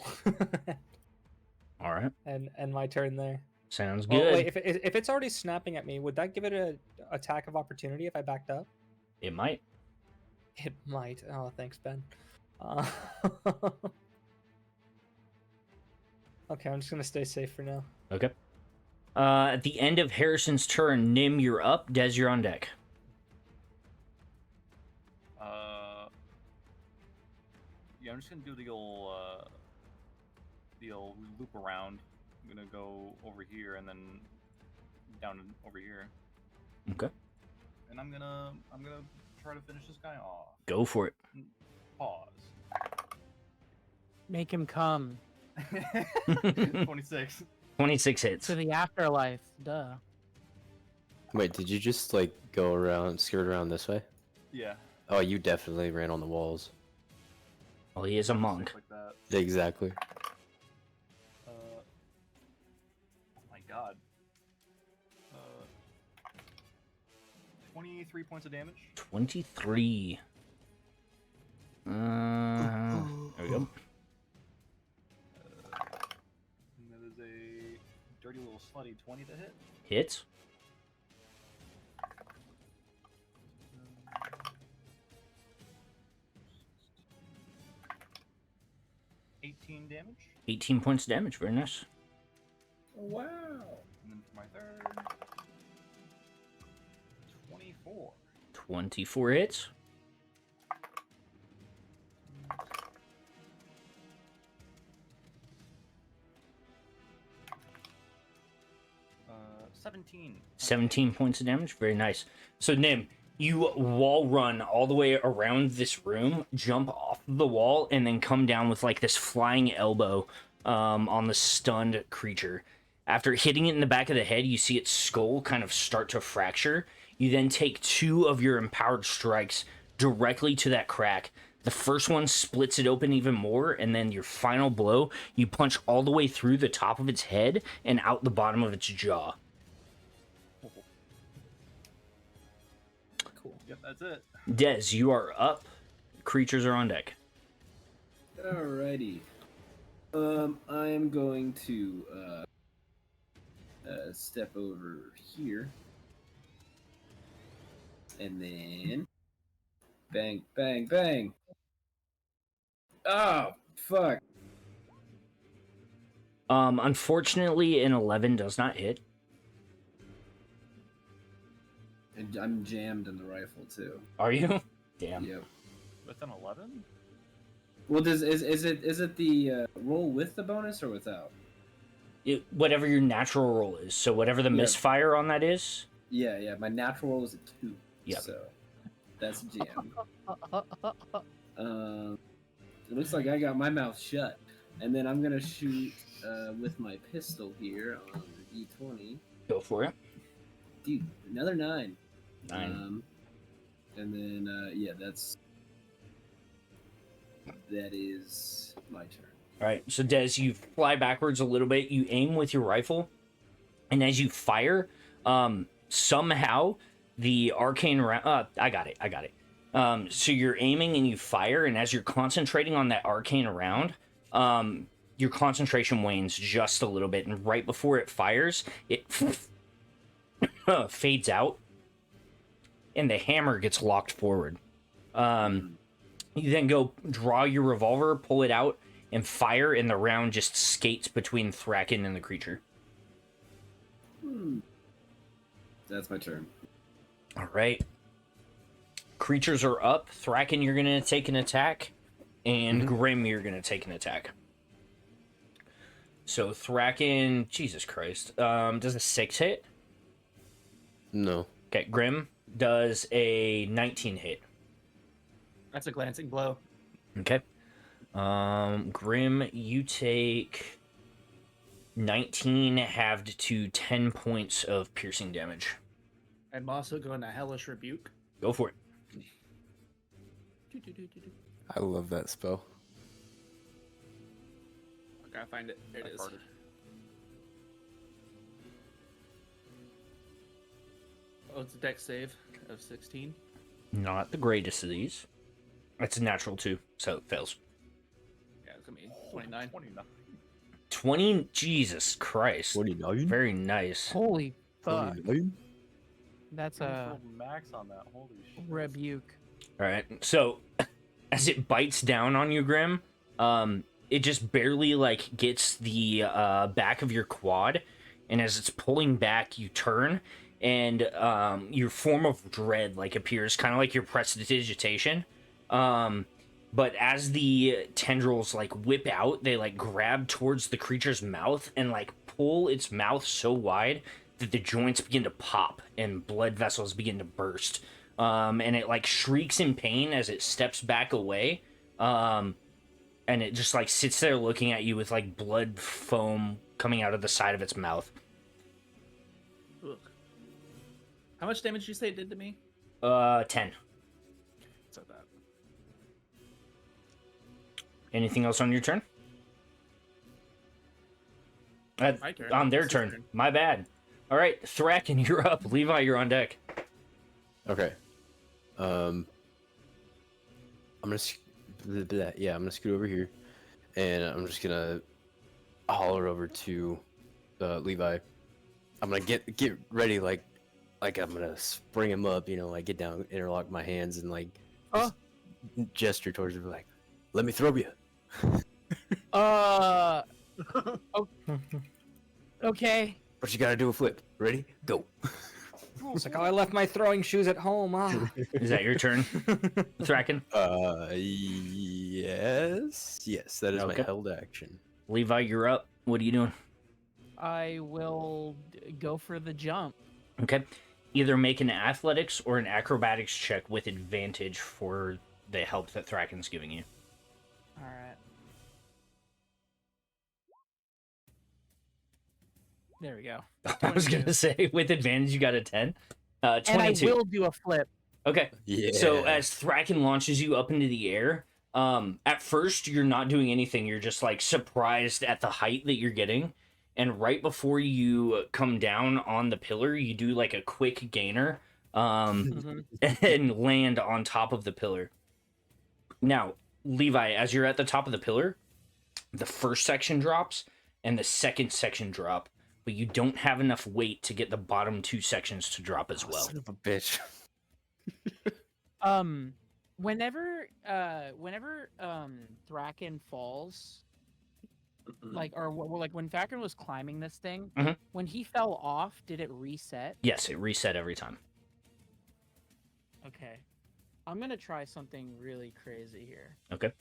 All right. And my turn there. Sounds Well, good. wait, if it's already snapping at me, would that give it a attack of opportunity if I backed up? It might. It might. Oh, thanks, Ben. Okay, I'm just gonna stay safe for now. Okay. At the end of Hareson's turn, Nim, you're up. Des, you're on deck. Yeah, I'm just gonna do the old loop around. I'm gonna go over here and then down over here, Okay. and I'm gonna try to finish this guy off. Go for it. Pause. Make him come 26. 26 hits. to the afterlife. Duh. Wait, did you just like go around, skirt around this way? Yeah. Oh, you definitely ran on the walls. Well, he is a monk. Like that. Exactly. Oh my god. 23 points of damage. 23. There we go. And that is a dirty little slutty 20 to hit. Hits. 18 damage. 18 points of damage. Very nice. Wow. And then for my third, 24. 24 hits. 17. 17 points of damage. Very nice. So, Nim, you wall run all the way around this room, jump off the wall, and then come down with like this flying elbow on the stunned creature. After hitting it in the back of the head, you see its skull kind of start to fracture. You then take 2 of your empowered strikes directly to that crack. The first one splits it open even more, and then your final blow, you punch all the way through the top of its head and out the bottom of its jaw. Cool. Yep, that's it. Des, you are up. Creatures are on deck. Alrighty. I am going to step over here, and then bang, bang, bang. Oh, fuck. Unfortunately, an 11 does not hit. And I'm jammed in the rifle too. Are you? Damn. Yep. With an 11? Well, is it the roll with the bonus or without? Whatever your natural roll is. So whatever the Yeah. misfire on that is. Yeah. My natural roll is a 2. Yep. So that's jammed. It looks like I got my mouth shut, and then I'm gonna shoot with my pistol here on the D20. Go for it. Dude, another 9. 9. And then yeah, that is my turn. All right. So Des, you fly backwards a little bit. You aim with your rifle, and as you fire, somehow the arcane round. I got it. So you're aiming and you fire, and as you're concentrating on that arcane round, your concentration wanes just a little bit, and right before it fires, it fades out, and the hammer gets locked forward. You then go draw your revolver, pull it out, and fire, and the round just skates between Thracken and the creature. That's my turn. All right. Creatures are up. Thracken, you're going to take an attack. And Grimm, you're going to take an attack. So Thracken, Jesus Christ, does a 6 hit? No. Okay, Grimm does a 19 hit. That's a glancing blow. Okay. Grimm, you take 19 halved to 10 points of piercing damage. I'm also going to Hellish Rebuke. Go for it. I love that spell. I gotta find it. There it is. Oh, it's a dex save of 16. Not the greatest of these. It's a natural 2, so it fails. Yeah, it's gonna be 29. 29. 20, Jesus Christ. 49? Very nice. Holy fuck. 49? That's Almost a rolled max on that. Holy shit. rebuke. All right. So, as it bites down on you, Grimm, it just barely like gets the back of your quad, and as it's pulling back, you turn, and your form of dread like appears, kind of like your prestidigitation. But as the tendrils like whip out, they like grab towards the creature's mouth and like pull its mouth so wide that the joints begin to pop and blood vessels begin to burst. And it like shrieks in pain as it steps back away. And it just like sits there looking at you with like blood foam coming out of the side of its mouth. Ugh. How much damage did you say it did to me? 10. So that. Anything else on your turn? My turn. On their It's his turn. My bad. All right, Thracken, you're up. Levi, you're on deck. Okay. I'm gonna I'm gonna scoot over here, and I'm just gonna holler over to Levi. I'm gonna get ready, like I'm gonna spring him up, like get down, interlock my hands, and like just gesture towards him, like, let me throw you. Okay. But you gotta do a flip. Ready? Go. It's like, oh, I left my throwing shoes at home. Ah. Is that your turn, Thracken? Yes, that is Okay. my held action. Levi, you're up. What are you doing? I will go for the jump. Okay. Either make an athletics or an acrobatics check with advantage for the help that Thracken's giving you. All right. There we go. I was going to say, with advantage, you got a 10. 22. And I will do a flip. Okay. Yeah. So as Thracken launches you up into the air, at first you're not doing anything. You're just like surprised at the height that you're getting. And right before you come down on the pillar, you do like a quick gainer and land on top of the pillar. Now, Levi, as you're at the top of the pillar, the first section drops and the second section drop, but you don't have enough weight to get the bottom two sections to drop as well. Son of a bitch. Whenever Thracken falls, like when Thracken was climbing this thing, Mhm. when he fell off, did it reset? Yes, it reset every time. Okay. I'm gonna try something really crazy here. Okay.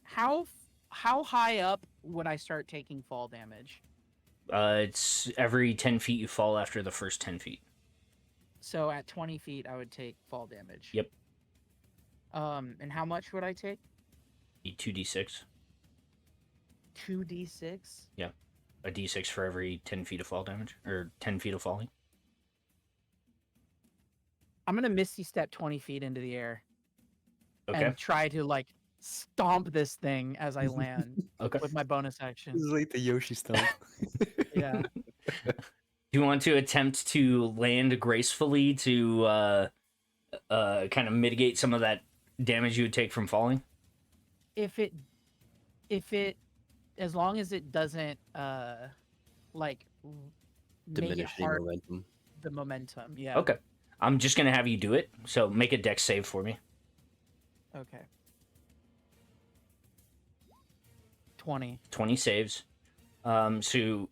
How high up would I start taking fall damage? It's every 10 feet you fall after the first 10 feet. So at 20 feet, I would take fall damage. Yep. And how much would I take? 2d6. 2d6? Yeah. A d6 for every 10 feet of fall damage, or 10 feet of falling. I'm gonna misty step 20 feet into the air. Okay. And try to like stomp this thing as I land Okay. with my bonus action. This is like the Yoshi stomp. Yeah. Do you want to attempt to land gracefully to kind of mitigate some of that damage you would take from falling? If it as long as it doesn't like make it Diminishing hard momentum. the momentum, yeah. Okay. I'm just gonna have you do it. So make a dex save for me. Okay. 20. 20 saves. So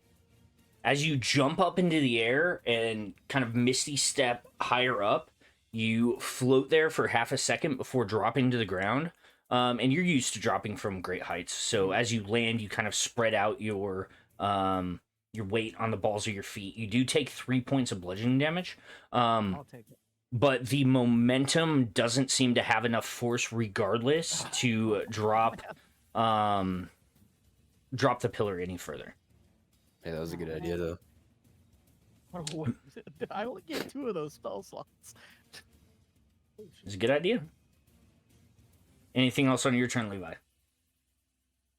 as you jump up into the air and kind of misty step higher up, you float there for half a second before dropping to the ground. And you're used to dropping from great heights. So as you land, you kind of spread out your weight on the balls of your feet. You do take 3 points of bludgeoning damage. I'll take it. But the momentum doesn't seem to have enough force regardless to drop the pillar any further. Hey, that was a good idea, though. I only get 2 of those spell slots. It's a good idea. Anything else on your turn, Levi?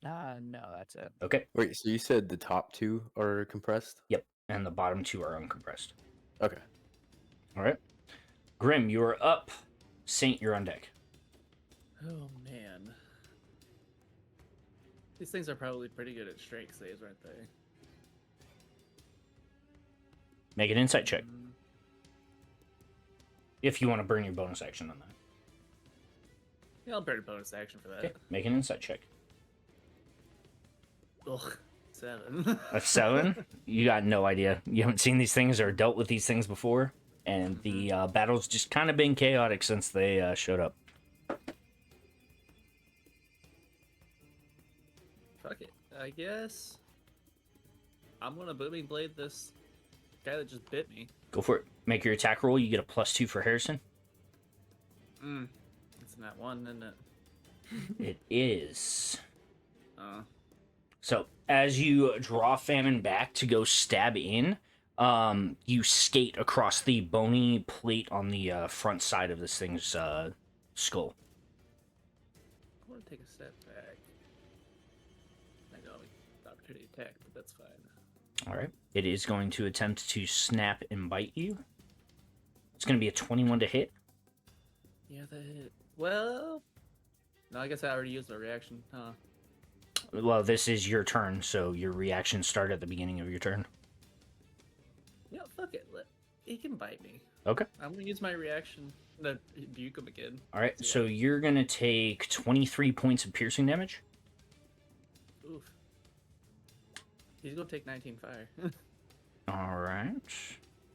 No, that's it. Okay. Wait, so you said the top 2 are compressed? Yep. And the bottom 2 are uncompressed. Okay. All right. Grimm, you are up. Saint, you're on deck. Oh man. These things are probably pretty good at strength saves, aren't they? Make an insight check. If you want to burn your bonus action on that. Yeah, I'll burn a bonus action for that. Okay. Make an insight check. Ugh, 7. A 7? You got no idea. You haven't seen these things or dealt with these things before. And the battle's just kind of been chaotic since they showed up. Fuck it. I guess I'm gonna booming blade this guy that just bit me. Go for it. Make your attack roll. You get a +2 for Hareson. It's not one, isn't it? It is. Uh, So as you draw Famine back to go stab in, you skate across the bony plate on the front side of this thing's skull. I want to take a step back. I know it's opportunity attack, but that's fine. All right. It is going to attempt to snap and bite you. It's going to be a 21 to hit. Yeah, that hit. Well, no, I guess I already used my reaction, huh? Well, this is your turn, so your reactions start at the beginning of your turn. Yeah, fuck it. He can bite me. Okay. I'm gonna use my reaction to buke him again. All right. So you're going to take 23 points of piercing damage. Oof. He's gonna take 19 fire. All right.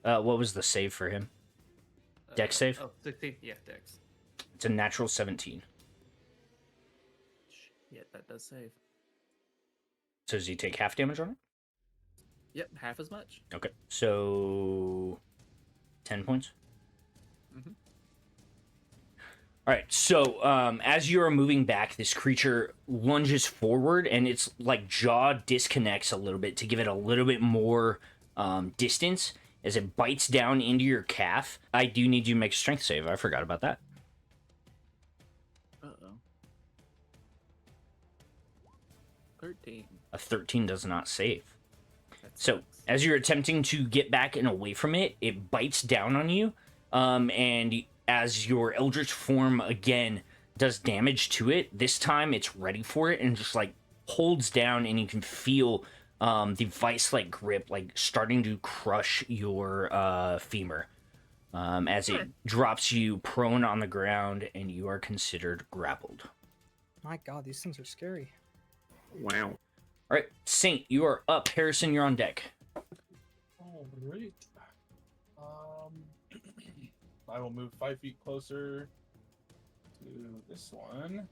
What was the save for him? Dex save? Oh, 16. Yeah, Dex. It's a natural 17. Yeah, that does save. So does he take half damage on it? Yep, half as much. Okay. So 10 points. Mhm. All right. So as you are moving back, this creature lunges forward, and its like jaw disconnects a little bit to give it a little bit more distance as it bites down into your calf. I do need you to make a strength save. I forgot about that. Uh-oh. 13. A 13 does not save. That So sucks. as you're attempting to get back and away from it, it bites down on you. And as your eldritch form again does damage to it, this time it's ready for it and just like holds down, and you can feel the vice-like grip like starting to crush your femur as it drops you prone on the ground, and you are considered grappled. My God, these things are scary. Wow. All right, Saint, you are up. Hareson, you're on deck. All right. I will move 5 feet closer to this one.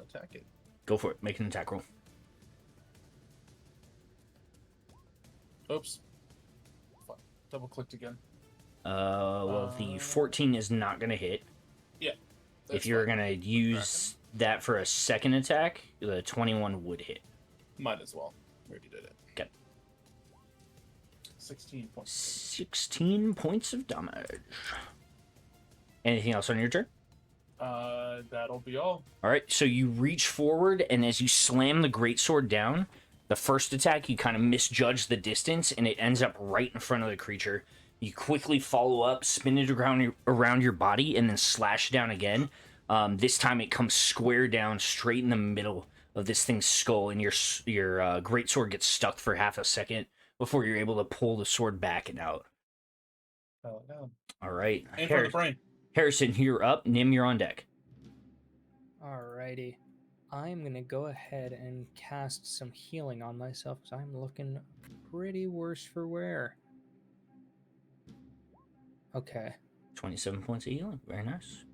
Attack it. Go for it. Make an attack roll. Oops. Fuck. Double clicked again. Well, the 14 is not going to hit. Yeah. If you're going to use that for a second attack, the 21 would hit. Might as well. We already did it. Okay. 16 points. 16 points of damage. Anything else on your turn? That'll be all. All right, so you reach forward, and as you slam the greatsword down, the first attack, you kind of misjudge the distance, and it ends up right in front of the creature. You quickly follow up, spin it around your body, and then slash down again. This time it comes square down, straight in the middle of this thing's skull, and your greatsword gets stuck for half a second before you're able to pull the sword back and out. Oh no. All right. Aim for the brain. Harrison, you're up. Nim, you're on deck. Alrighty. I'm gonna go ahead and cast some healing on myself because I'm looking pretty worse for wear. Okay. 27 points of healing. Very nice.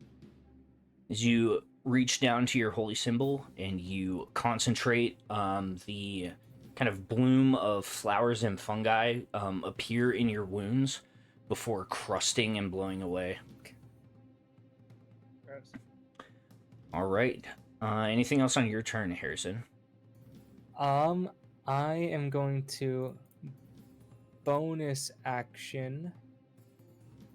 As you reach down to your holy symbol and you concentrate, the kind of bloom of flowers and fungi appear in your wounds before crusting and blowing away. Gross. All right. Anything else on your turn, Harrison? I am going to bonus action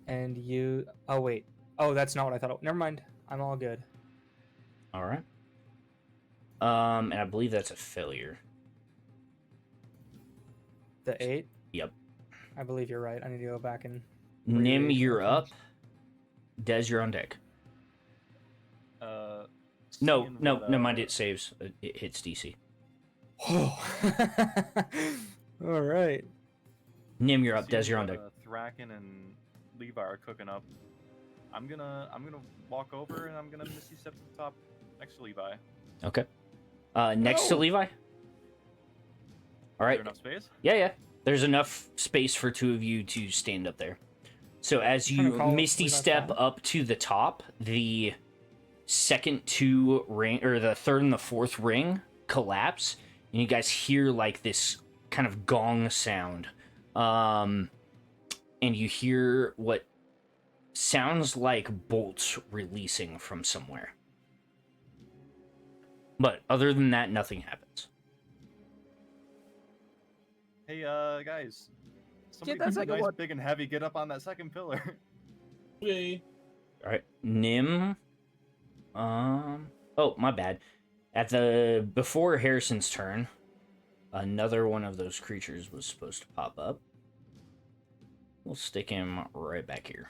and you. Oh wait. Oh, that's not what I thought. Never mind. I'm all good. All right. And I believe that's a failure. The 8. Yep. I believe you're right. I need to go back and. Nim, reread you're that. up. Des, you're on deck. No, Seeing no, what, never mind. It saves. It hits DC. Oh. All right. Nim, you're up. seeing Des, you're on what, deck. Thracken and Levi are cooking up. I'm gonna walk over and I'm gonna Misty Step to the top next to Levi. Okay. Next to Levi. All Is right. there enough space? Yeah. There's enough space for two of you to stand up there. So as Trying to you call misty Levi's step down. up to the top, the second two ring or the third and the fourth ring collapse, and you guys hear like this kind of gong sound. And you hear what sounds like bolts releasing from somewhere. But other than that, nothing happens. Hey, guys. Somebody that who's second nice, one. big, and heavy, get up on that second pillar. Yay. All right, Nim. Oh, my bad. Before Harrison's turn, another one of those creatures was supposed to pop up. We'll stick him right back here.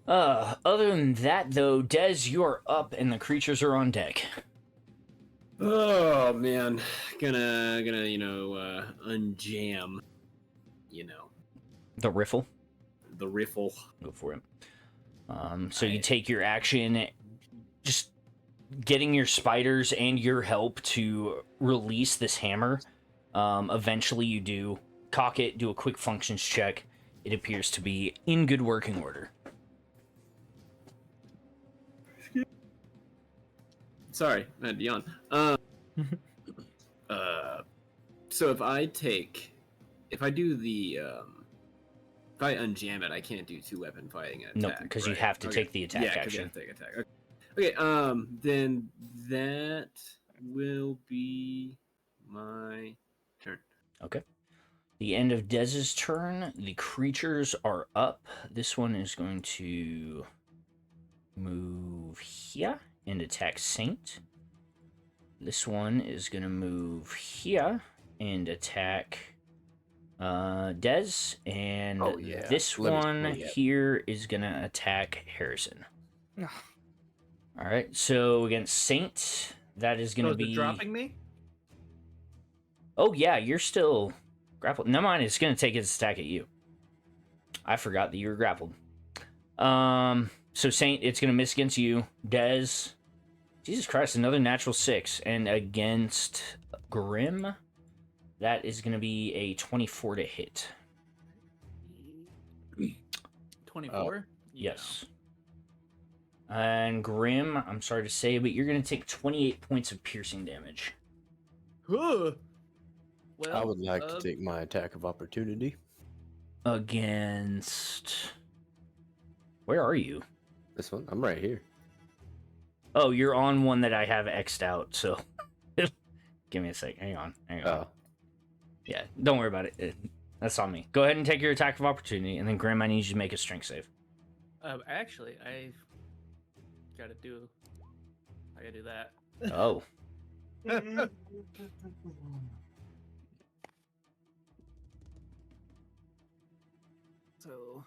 Other than that, though, Des, you're up and the creatures are on deck. Oh man, gonna unjam, The riffle. the riffle. Go for it. So you take your action, just getting your spiders and your help to release this hammer. Eventually you do cock it, do a quick functions check. It appears to be in good working order. Sorry, I had to yawn. So if I unjam it, I can't do 2-weapon fighting attack. No, because you right? have to Okay. take the attack Yeah, 'cause you action. have to take attack. Okay, then that will be my turn. Okay. The end of Dez's turn. The creatures are up. This one is going to move here and attack Saint. This one is going to move here and attack Dez. And Oh, yeah. this Let me one see it. here is going to attack Harrison. Ugh. All right. So against Saint, that is going So to is it be... dropping me? Oh, yeah, you're still grappled. Never mind, it's going to take its attack at you. I forgot that you were grappled. So Saint, it's going to miss against you. Dez, Jesus Christ, another natural 6. And against Grimm, that is going to be a 24 to hit. 24? Yes. And Grimm, I'm sorry to say, but you're going to take 28 points of piercing damage. Huh. Well, I would like to take my attack of opportunity. Against... Where are you? This one, I'm right here. Oh, you're on one that I have X'd out, so... Give me a sec. Hang on. Oh, Yeah, don't worry about it. That's on me. Go ahead and take your attack of opportunity, and then Grimm, I need you to make a strength save. Actually, I gotta do that. Oh. So,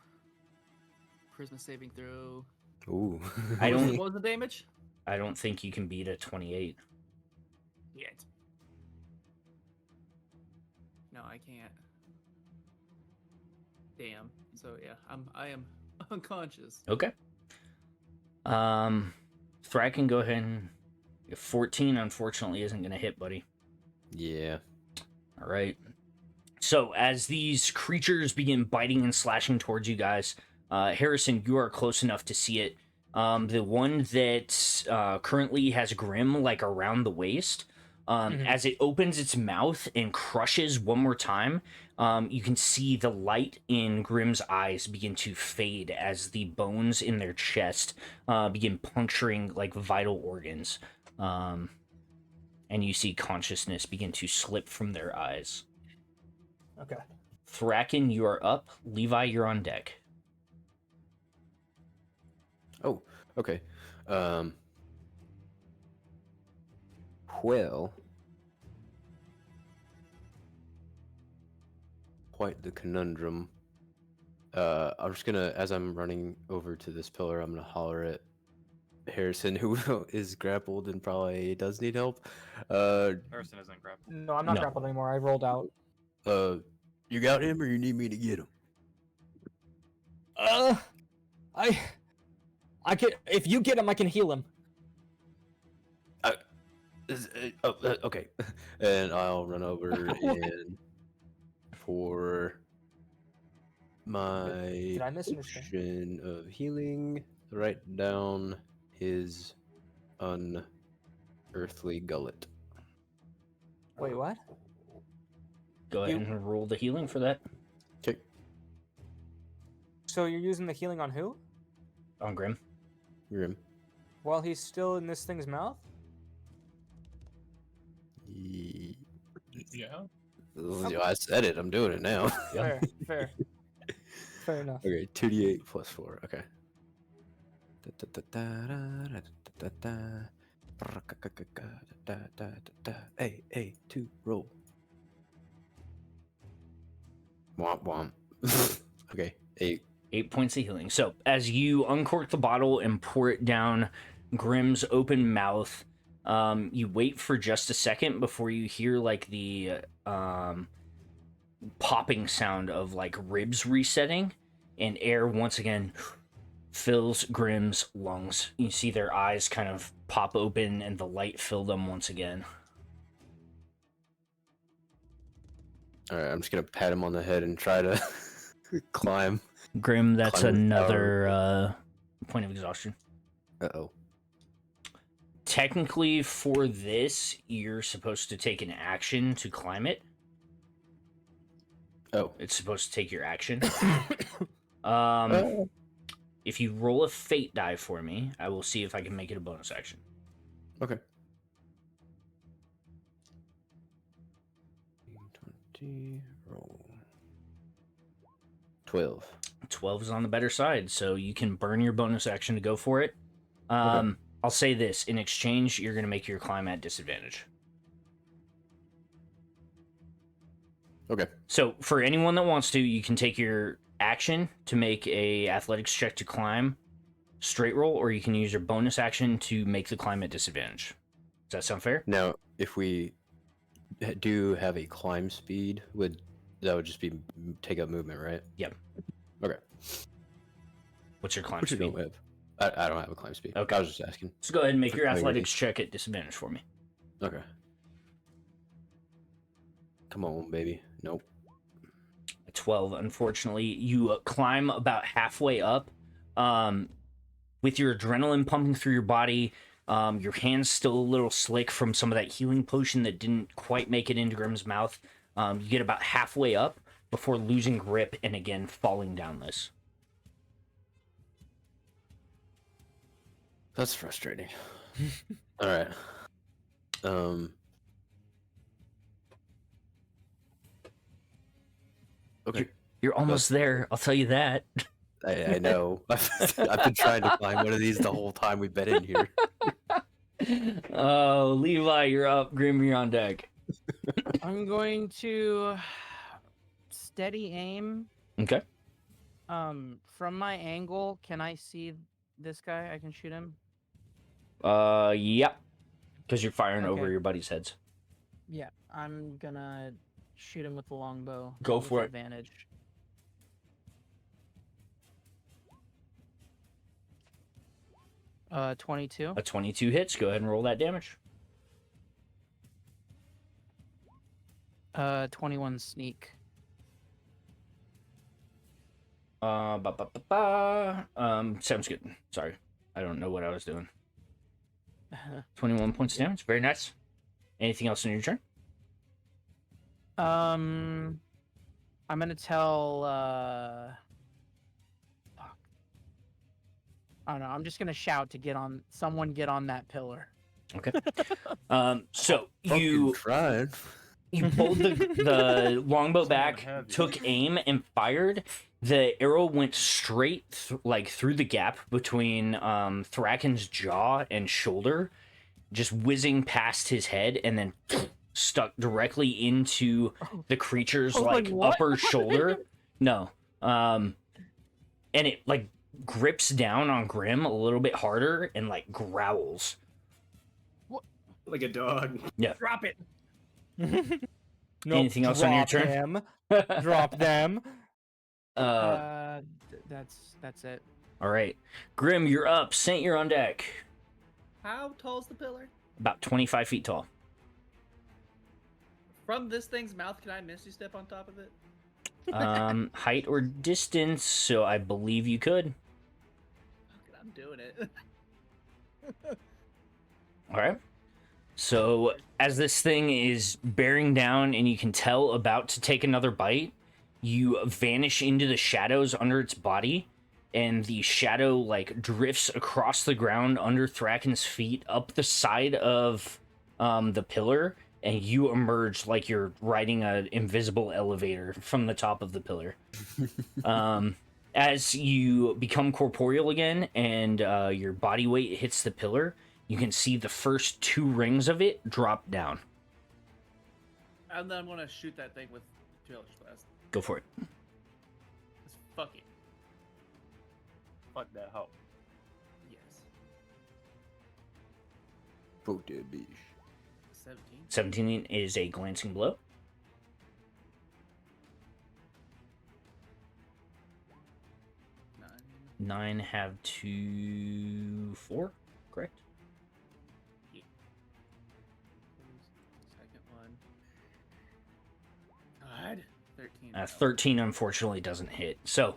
Charisma saving throw. ooh. I don't- What was the damage? I don't think you can beat a 28. Yet. No, I can't. Damn. So yeah, I am unconscious. Okay. Thracken, go ahead and 14 unfortunately isn't gonna hit, buddy. Yeah. All right. So as these creatures begin biting and slashing towards you guys, Hareson, you are close enough to see it. The one that currently has Grimm like around the waist, as it opens its mouth and crushes one more time, you can see the light in Grimm's eyes begin to fade as the bones in their chest begin puncturing like vital organs. And you see consciousness begin to slip from their eyes. Okay. Thracken, you are up. Levi, you're on deck. Oh, okay. Well, quite the conundrum. I'm just gonna, as I'm running over to this pillar, I'm gonna holler at Hareson, who is grappled and probably does need help. Harrison isn't grappled. No, I'm not No. grappled anymore. I rolled out. You got him, or you need me to get him? I can. If you get him, I can heal him. Okay. And I'll run over and for my Did I misunderstand? potion of healing, write down his unearthly gullet. Wait, what? Go ahead and roll the healing for that. Okay. So you're using the healing on who? On Grimm. Grim. While he's still in this thing's mouth? Yeah. Well, I said it. I'm doing it now. Fair, fair. Fair enough. Okay, 2d8 plus 4. Okay. Hey, 2, roll. Womp womp. Okay, 8. 8 points of healing. So as you uncork the bottle and pour it down Grimm's open mouth, you wait for just a second before you hear like the popping sound of like ribs resetting, and air once again fills Grimm's lungs. You see their eyes kind of pop open and the light fill them once again. Alright, I'm just gonna pat him on the head and try to climb. Grimm, that's Climb the tower. another point of exhaustion. Uh-oh. Technically, for this, you're supposed to take an action to climb it. Oh. It's supposed to take your action. If you roll a fate die for me, I will see if I can make it a bonus action. Okay. 20, roll. 12. 12 is on the better side, so you can burn your bonus action to go for it. Okay. I'll say this. In exchange, you're going to make your climb at disadvantage. Okay. So for anyone that wants to, you can take your action to make a athletics check to climb, straight roll, or you can use your bonus action to make the climb at disadvantage. Does that sound fair? Now, if we do have a climb speed, that would just be take up movement, right? Yep. Okay. What's your climb What you speed? don't have? I don't have a climb speed. Okay. I was just asking. So go ahead and make For your clarity. athletics check at disadvantage for me. Okay. Come on, baby. Nope. 12, unfortunately. You climb about halfway up. With your adrenaline pumping through your body, your hands still a little slick from some of that healing potion that didn't quite make it into Grimm's mouth. You get about halfway up before losing grip and again falling down this. That's frustrating. All right. Okay. You're almost there, I'll tell you that. I know. I've been trying to climb one of these the whole time we've been in here. Oh, Levi, you're up. Grimm, you're on deck. I'm going to steady aim. Okay. From my angle, can I see this guy? I can shoot him. Yep. Because you're firing over Okay. your buddies' heads. Yeah, I'm gonna shoot him with the longbow. Go with for it. advantage. 22. A 22 hits. Go ahead and roll that damage. 21 sneak. Sounds good. Sorry, I don't know what I was doing. 21 points of damage. Very nice. Anything else in your turn? I'm gonna tell. Fuck. I don't know. I'm just gonna shout to someone get on that pillar. Okay. So Fucking you tried. pulled the longbow back, Someone had took aim, and fired. The arrow went straight through the gap between Thracken's jaw and shoulder, just whizzing past his head, and then stuck directly into the creature's I was like, what? upper shoulder. No. And it grips down on Grimm a little bit harder and growls. Like a dog. Drop it. Nope, Anything else on your turn? Drop them. That's it. All right. Grimm, you're up. Saint, you're on deck. How tall's the pillar? About 25 feet tall. From this thing's mouth, can I Misty Step on top of it? Height or distance, so I believe you could. Okay, I'm doing it. All right. So as this thing is bearing down and you can tell about to take another bite, you vanish into the shadows under its body, and the shadow drifts across the ground under Thracken's feet up the side of the pillar, and you emerge like you're riding an invisible elevator from the top of the pillar. As you become corporeal again and your body weight hits the pillar, you can see the first 2 rings of it drop down. And then I'm gonna shoot that thing with Taylor's Blast. Go for it. Let's fuck it. Fuck that hoe. Yes. Fuck that bitch. 17. 17 is a glancing blow. 9. 9 have 2, 4, correct? Second one. God. 13. 13 unfortunately doesn't hit. So,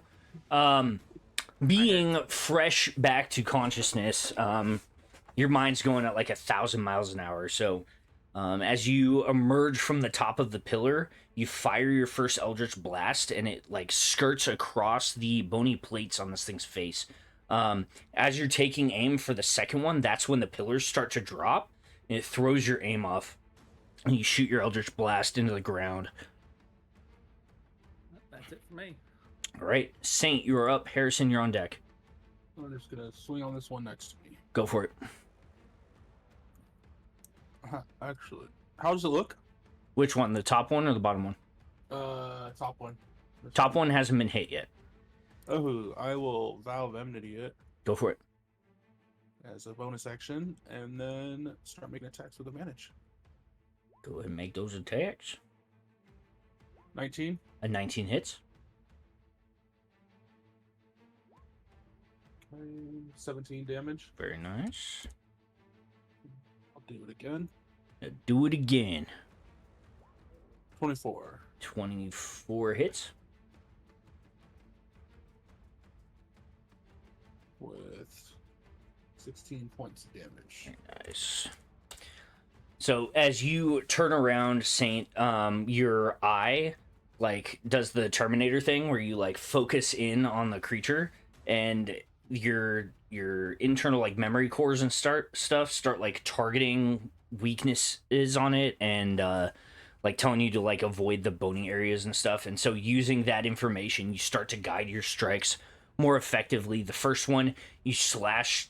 being fresh back to consciousness, your mind's going at 1,000 miles an hour. So, as you emerge from the top of the pillar, you fire your first Eldritch Blast, and it skirts across the bony plates on this thing's face. As you're taking aim for the second one, that's when the pillars start to drop, and it throws your aim off, and you shoot your Eldritch Blast into the ground. That's it for me. All right, Saint, you are up. Hareson, you're on deck. I'm just gonna swing on this one next to me. Go for it. Actually, how does it look? Which one, the top one or the bottom one? Top one. This Top one hasn't been hit yet. Oh, I will Vow of Enmity it Go for it. as a bonus action, and then start making attacks with advantage. Go ahead and make those attacks. 19. A 19 hits. 17 damage. Very nice. I'll do it again. Do it again. 24. 24 hits. With 16 points of damage. Nice. So as you turn around, Saint, your eye does the Terminator thing where you focus in on the creature, and your internal memory cores and start targeting weaknesses on it, and telling you to avoid the bony areas and stuff. And so using that information, you start to guide your strikes more effectively. The first one, you slash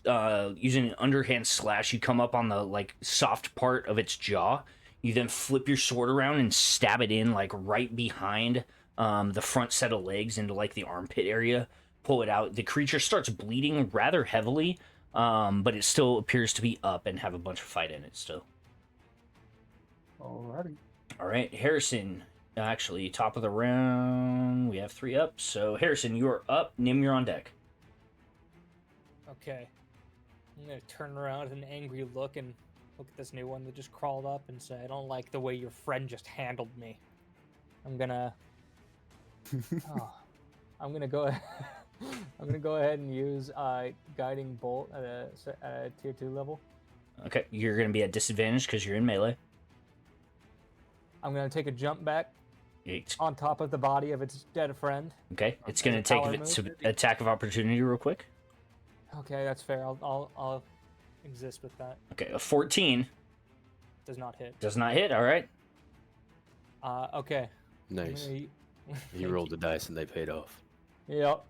using an underhand slash. You come up on the soft part of its jaw. You then flip your sword around and stab it in right behind the front set of legs into the armpit area. Pull it out. The creature starts bleeding rather heavily, but it still appears to be up and have a bunch of fight in it still. Alrighty. All right, Hareson. Actually, top of the round, we have 3 up. So, Hareson, you are up. Nim, you're on deck. Okay. I'm gonna turn around with an angry look and look at this new one that just crawled up and say, "I don't like the way your friend just handled me." I'm gonna. Oh, I'm gonna go. I'm gonna go ahead and use guiding bolt at a tier 2 level. Okay, you're gonna be at disadvantage because you're in melee. I'm gonna take a jump back It's, on top of the body of its dead friend. okay, it's As gonna a take power its move? attack of opportunity real quick. Okay, that's fair. I'll exist with that. Okay, a 14 Does not hit. does not hit. All right. Okay. I'm Nice. gonna- He rolled the dice and they paid off. Yep.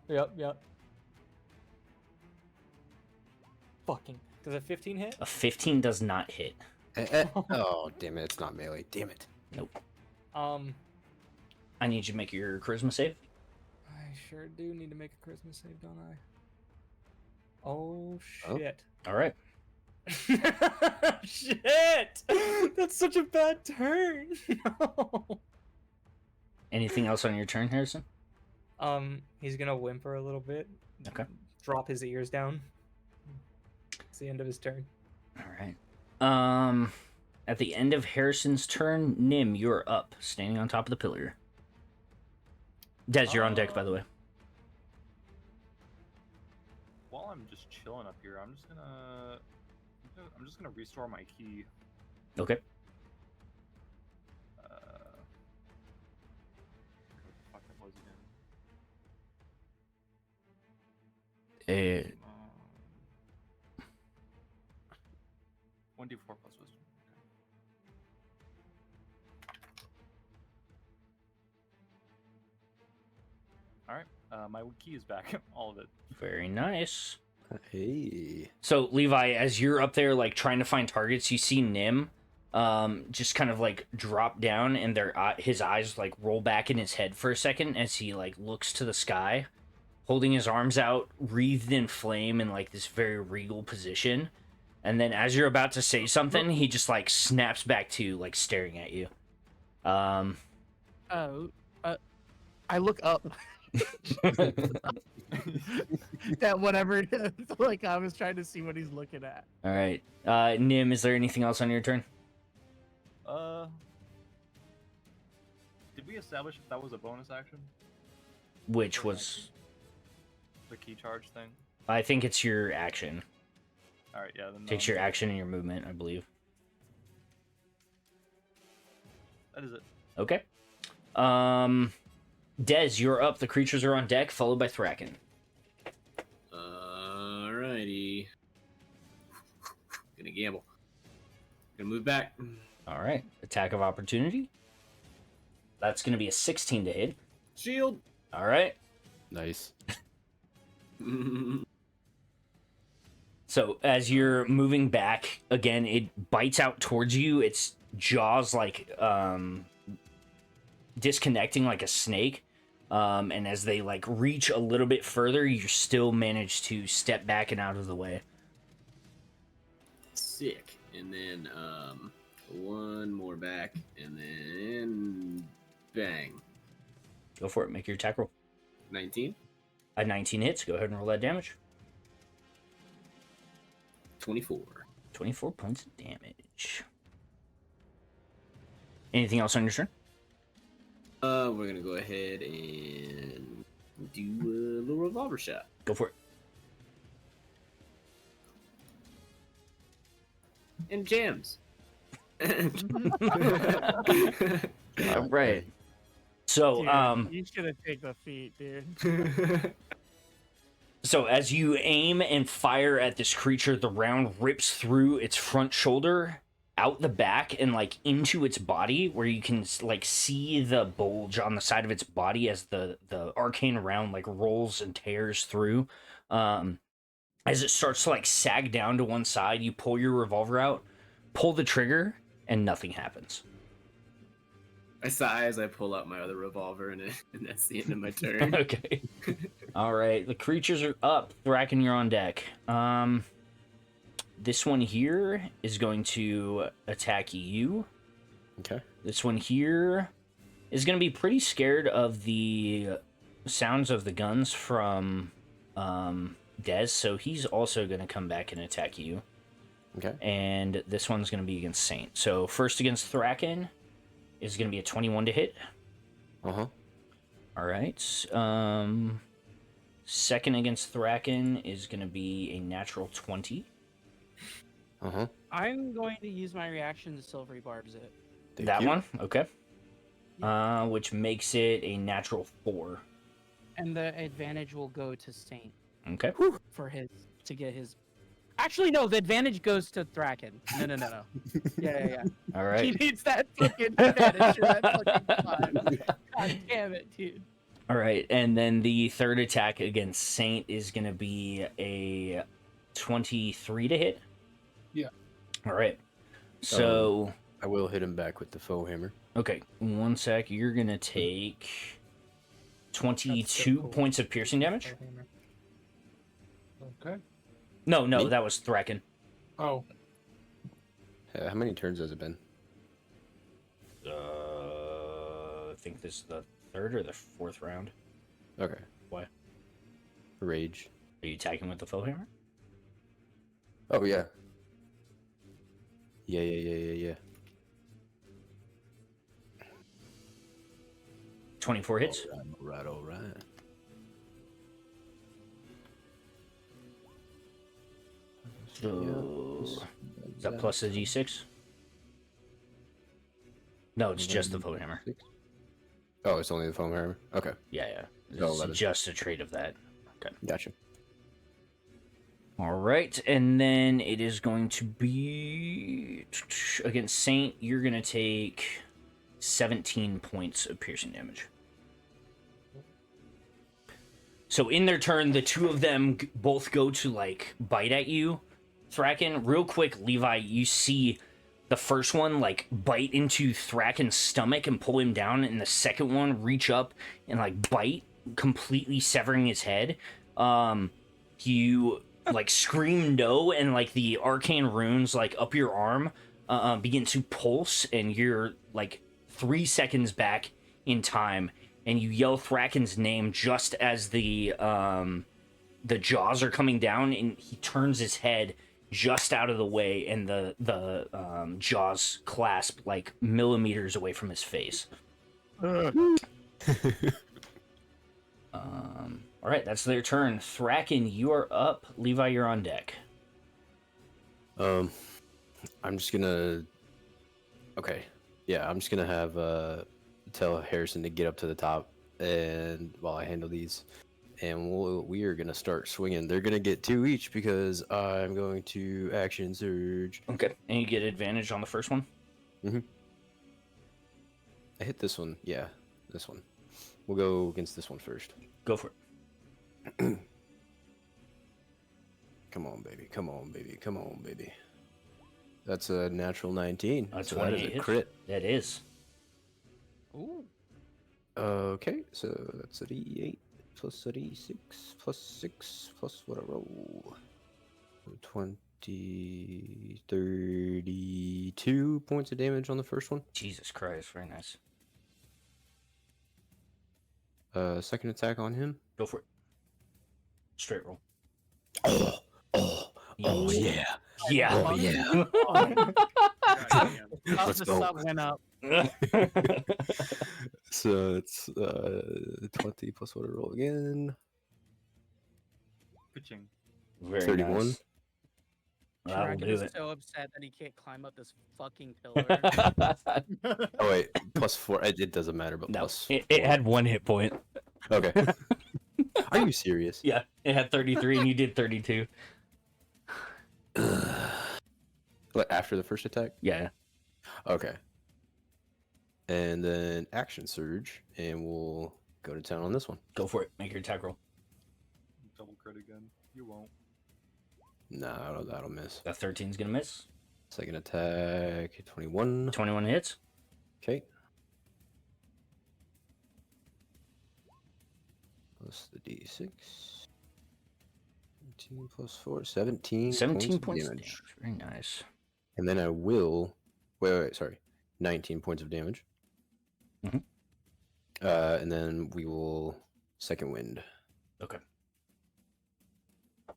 Fucking. Does a 15 hit? A 15 does not hit. Oh, damn it. It's not melee. Damn it. I need you to make your charisma save. I sure do need to make a charisma save, don't I? Oh Oh. shit. All right. Shit! That's such a bad turn. No. Anything else on your turn, Harrison? He's gonna whimper a little bit. Okay. Drop his ears down. It's the end of his turn. All right. At the end of Harrison's turn, Nim, you're up, standing on top of the pillar. Des, you're on deck, by the way. While I'm just chilling up here, I'm just gonna restore my key. Okay. Where the fuck it was again? 1d4 plus wisdom. All right, my key is back. All of it. Very nice. Hey. So, Levi, as you're up there, like, trying to find targets, you see Nim just kind of, like, drop down, and his eyes, like, roll back in his head for a second as he, like, looks to the sky, holding his arms out, wreathed in flame in, like, this very regal position. And then as you're about to say something, he just, like, snaps back to, like, staring at you. I look up. That whatever it is, like I was trying to see what he's looking at. All right. Nim, is there anything else on your turn? Did we establish if that was a bonus action? Which was... The key charge thing? I think it's your action. Alright, yeah, then Takes your action and your movement, I believe. that is it. Okay. Des, you're up. The creatures are on deck, followed by Thracken. Alrighty. Gonna gamble. Gonna move back. All right. Attack of opportunity. That's going to be a 16 to hit. Shield. All right. Nice. So as you're moving back, again, it bites out towards you. Its jaws, like, disconnecting like a snake. And as they, like, reach a little bit further, you still manage to step back and out of the way. Sick. And then one more back, and then bang. Go for it. Make your attack roll. 19. A 19 hits. Go ahead and roll that damage. 24. 24 points of damage. Anything else on your turn? We're gonna go ahead and do a little revolver shot. Go for it. And jams. All right. So, Dude, you should have taken the feet, dude. So as you aim and fire at this creature, the round rips through its front shoulder, out the back, and, like, into its body, where you can, like, see the bulge on the side of its body as the arcane round, like, rolls and tears through. As it starts to, like, sag down to one side, you pull your revolver out, pull the trigger, and nothing happens. I sigh as I pull out my other revolver, and that's the end of my turn. Okay. All right. The creatures are up. Thracken, you're on deck. This one here is going to attack you. Okay. This one here is going to be pretty scared of the sounds of the guns from Des, so he's also going to come back and attack you. Okay. And this one's going to be against Saint. So first against Thracken is going to be a 21 to hit. Uh-huh. All right. Second against Thracken is going to be a natural 20. Uh-huh. I'm going to use my reaction to Silvery Barbs it. That one? Okay. Which makes it a natural 4. And the advantage will go to Saint Okay. for his to get his. Actually, no. The advantage goes to Thracken. No. Yeah. All He right. needs that fucking advantage for that fucking 5. God damn it, dude. All right. And then the third attack against Saint is going to be a 23 to hit. Yeah. All right. So, I will hit him back with the Foehammer. okay. 1 sec. You're going to take 22 cool. points of piercing damage. Okay. No, Me? that was Thracken. Oh, How many turns has it been? I think this is the third or the fourth round. Okay. Why? Rage. Are you attacking with the foe hammer? Oh, yeah. Yeah. 24 hits. All right. So, is that plus a d6? No, it's just the foe hammer. Oh, it's only the foam hammer? Okay, Yeah. It's Oh, 11. just a trait of that. gotcha. All right, and then it is going to be against Saint. You're going to take 17 points of piercing damage. So in their turn, the two of them both go to like bite at you. Thracken, real quick, Levi, you see the first one like bite into Thracken's stomach and pull him down, and the second one reach up and like bite, completely severing his head. You like scream no, and like the arcane runes like up your arm begin to pulse, and you're like 3 seconds back in time, and you yell Thracken's name just as the jaws are coming down, and he turns his head just out of the way, and the jaws clasp like millimeters away from his face. All right, that's their turn. Thracken, you are up. Levi, you're on deck. I'm just gonna... Okay. Yeah, I'm just gonna have, tell Hareson to get up to the top, and while I handle these, and we are gonna start swinging. They're gonna get 2 each because I'm going to action surge. Okay. And you get advantage on the first one? I hit this one. Yeah, this one. We'll go against this one first. Go for it. Come on, baby. Come on, baby. Come on, baby. That's a natural 19. That's so that is a crit. That is. Ooh. Okay, so that's a D8 plus a D6 plus 6 plus what I roll. 20, 32 points of damage on the first one. Jesus Christ, very nice. Second attack on him. Go for it. Straight roll. Oh yeah. Yeah. Oh yeah. Let's The go. sub went up. So it's 20 plus what I roll again. Pitching. Very 31. nice. That'll Kraken do is it. so upset that he can't climb up this fucking pillar. Oh wait, plus 4. It doesn't matter, but No, plus it 4. had 1 hit point. Okay. Are you serious? Yeah, it had 33 and you did 32. Like after the first attack? Yeah. Okay. And then action surge, and we'll go to town on this one. Go for it. Make your attack roll. Double crit again. You won't. Nah, that'll miss. That 13's gonna miss. Second attack, 21. 21 hits. Okay. Plus the d6. 19 plus 4, 17. 17 points points of of damage. damage. Very nice. And then I will. Wait, sorry. 19 points of damage. Mhm. And then we will second wind. Okay.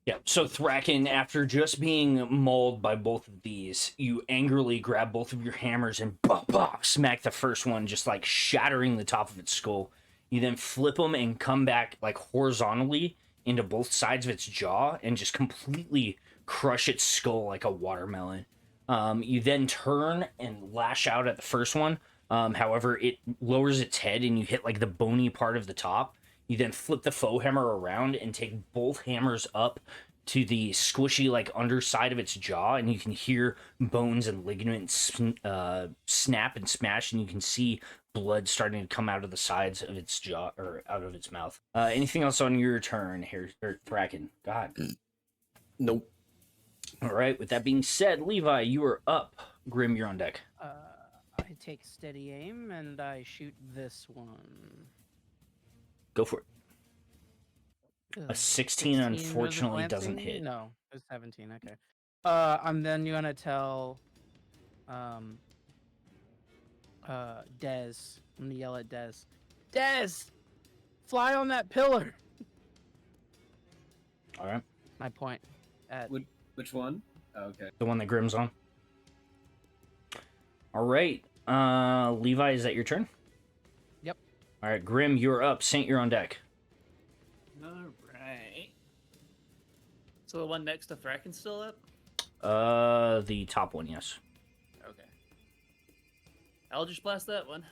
Yeah, so Thracken, after just being mauled by both of these, you angrily grab both of your hammers and bop, bop, smack the first one, just like shattering the top of its skull. You then flip them and come back like horizontally into both sides of its jaw and just completely crush its skull like a watermelon. You then turn and lash out at the first one. However, it lowers its head and you hit like the bony part of the top. You then flip the Foehammer around and take both hammers up to the squishy like underside of its jaw, and you can hear bones and ligaments snap and smash, and you can see blood starting to come out of the sides of its jaw or out of its mouth. Anything else on your turn here, or Thracken? God. Nope. All right. With that being said, Levi, you are up. Grimm, you're on deck. I take steady aim and I shoot this one. Go for it. Ugh, A 16 was it unfortunately doesn't glancing? hit. No, it was 17. Okay. I'm then gonna tell, Des. I'm gonna yell at Des. Des, fly on that pillar. All right. My point. At Which one? Oh, okay. The one that Grimm's on. All right. Levi, is that your turn? Yep. All right, Grimm, you're up. Saint, you're on deck. All right. So the one next to Thraken's still up? The top one, yes. Okay. I'll just blast that one.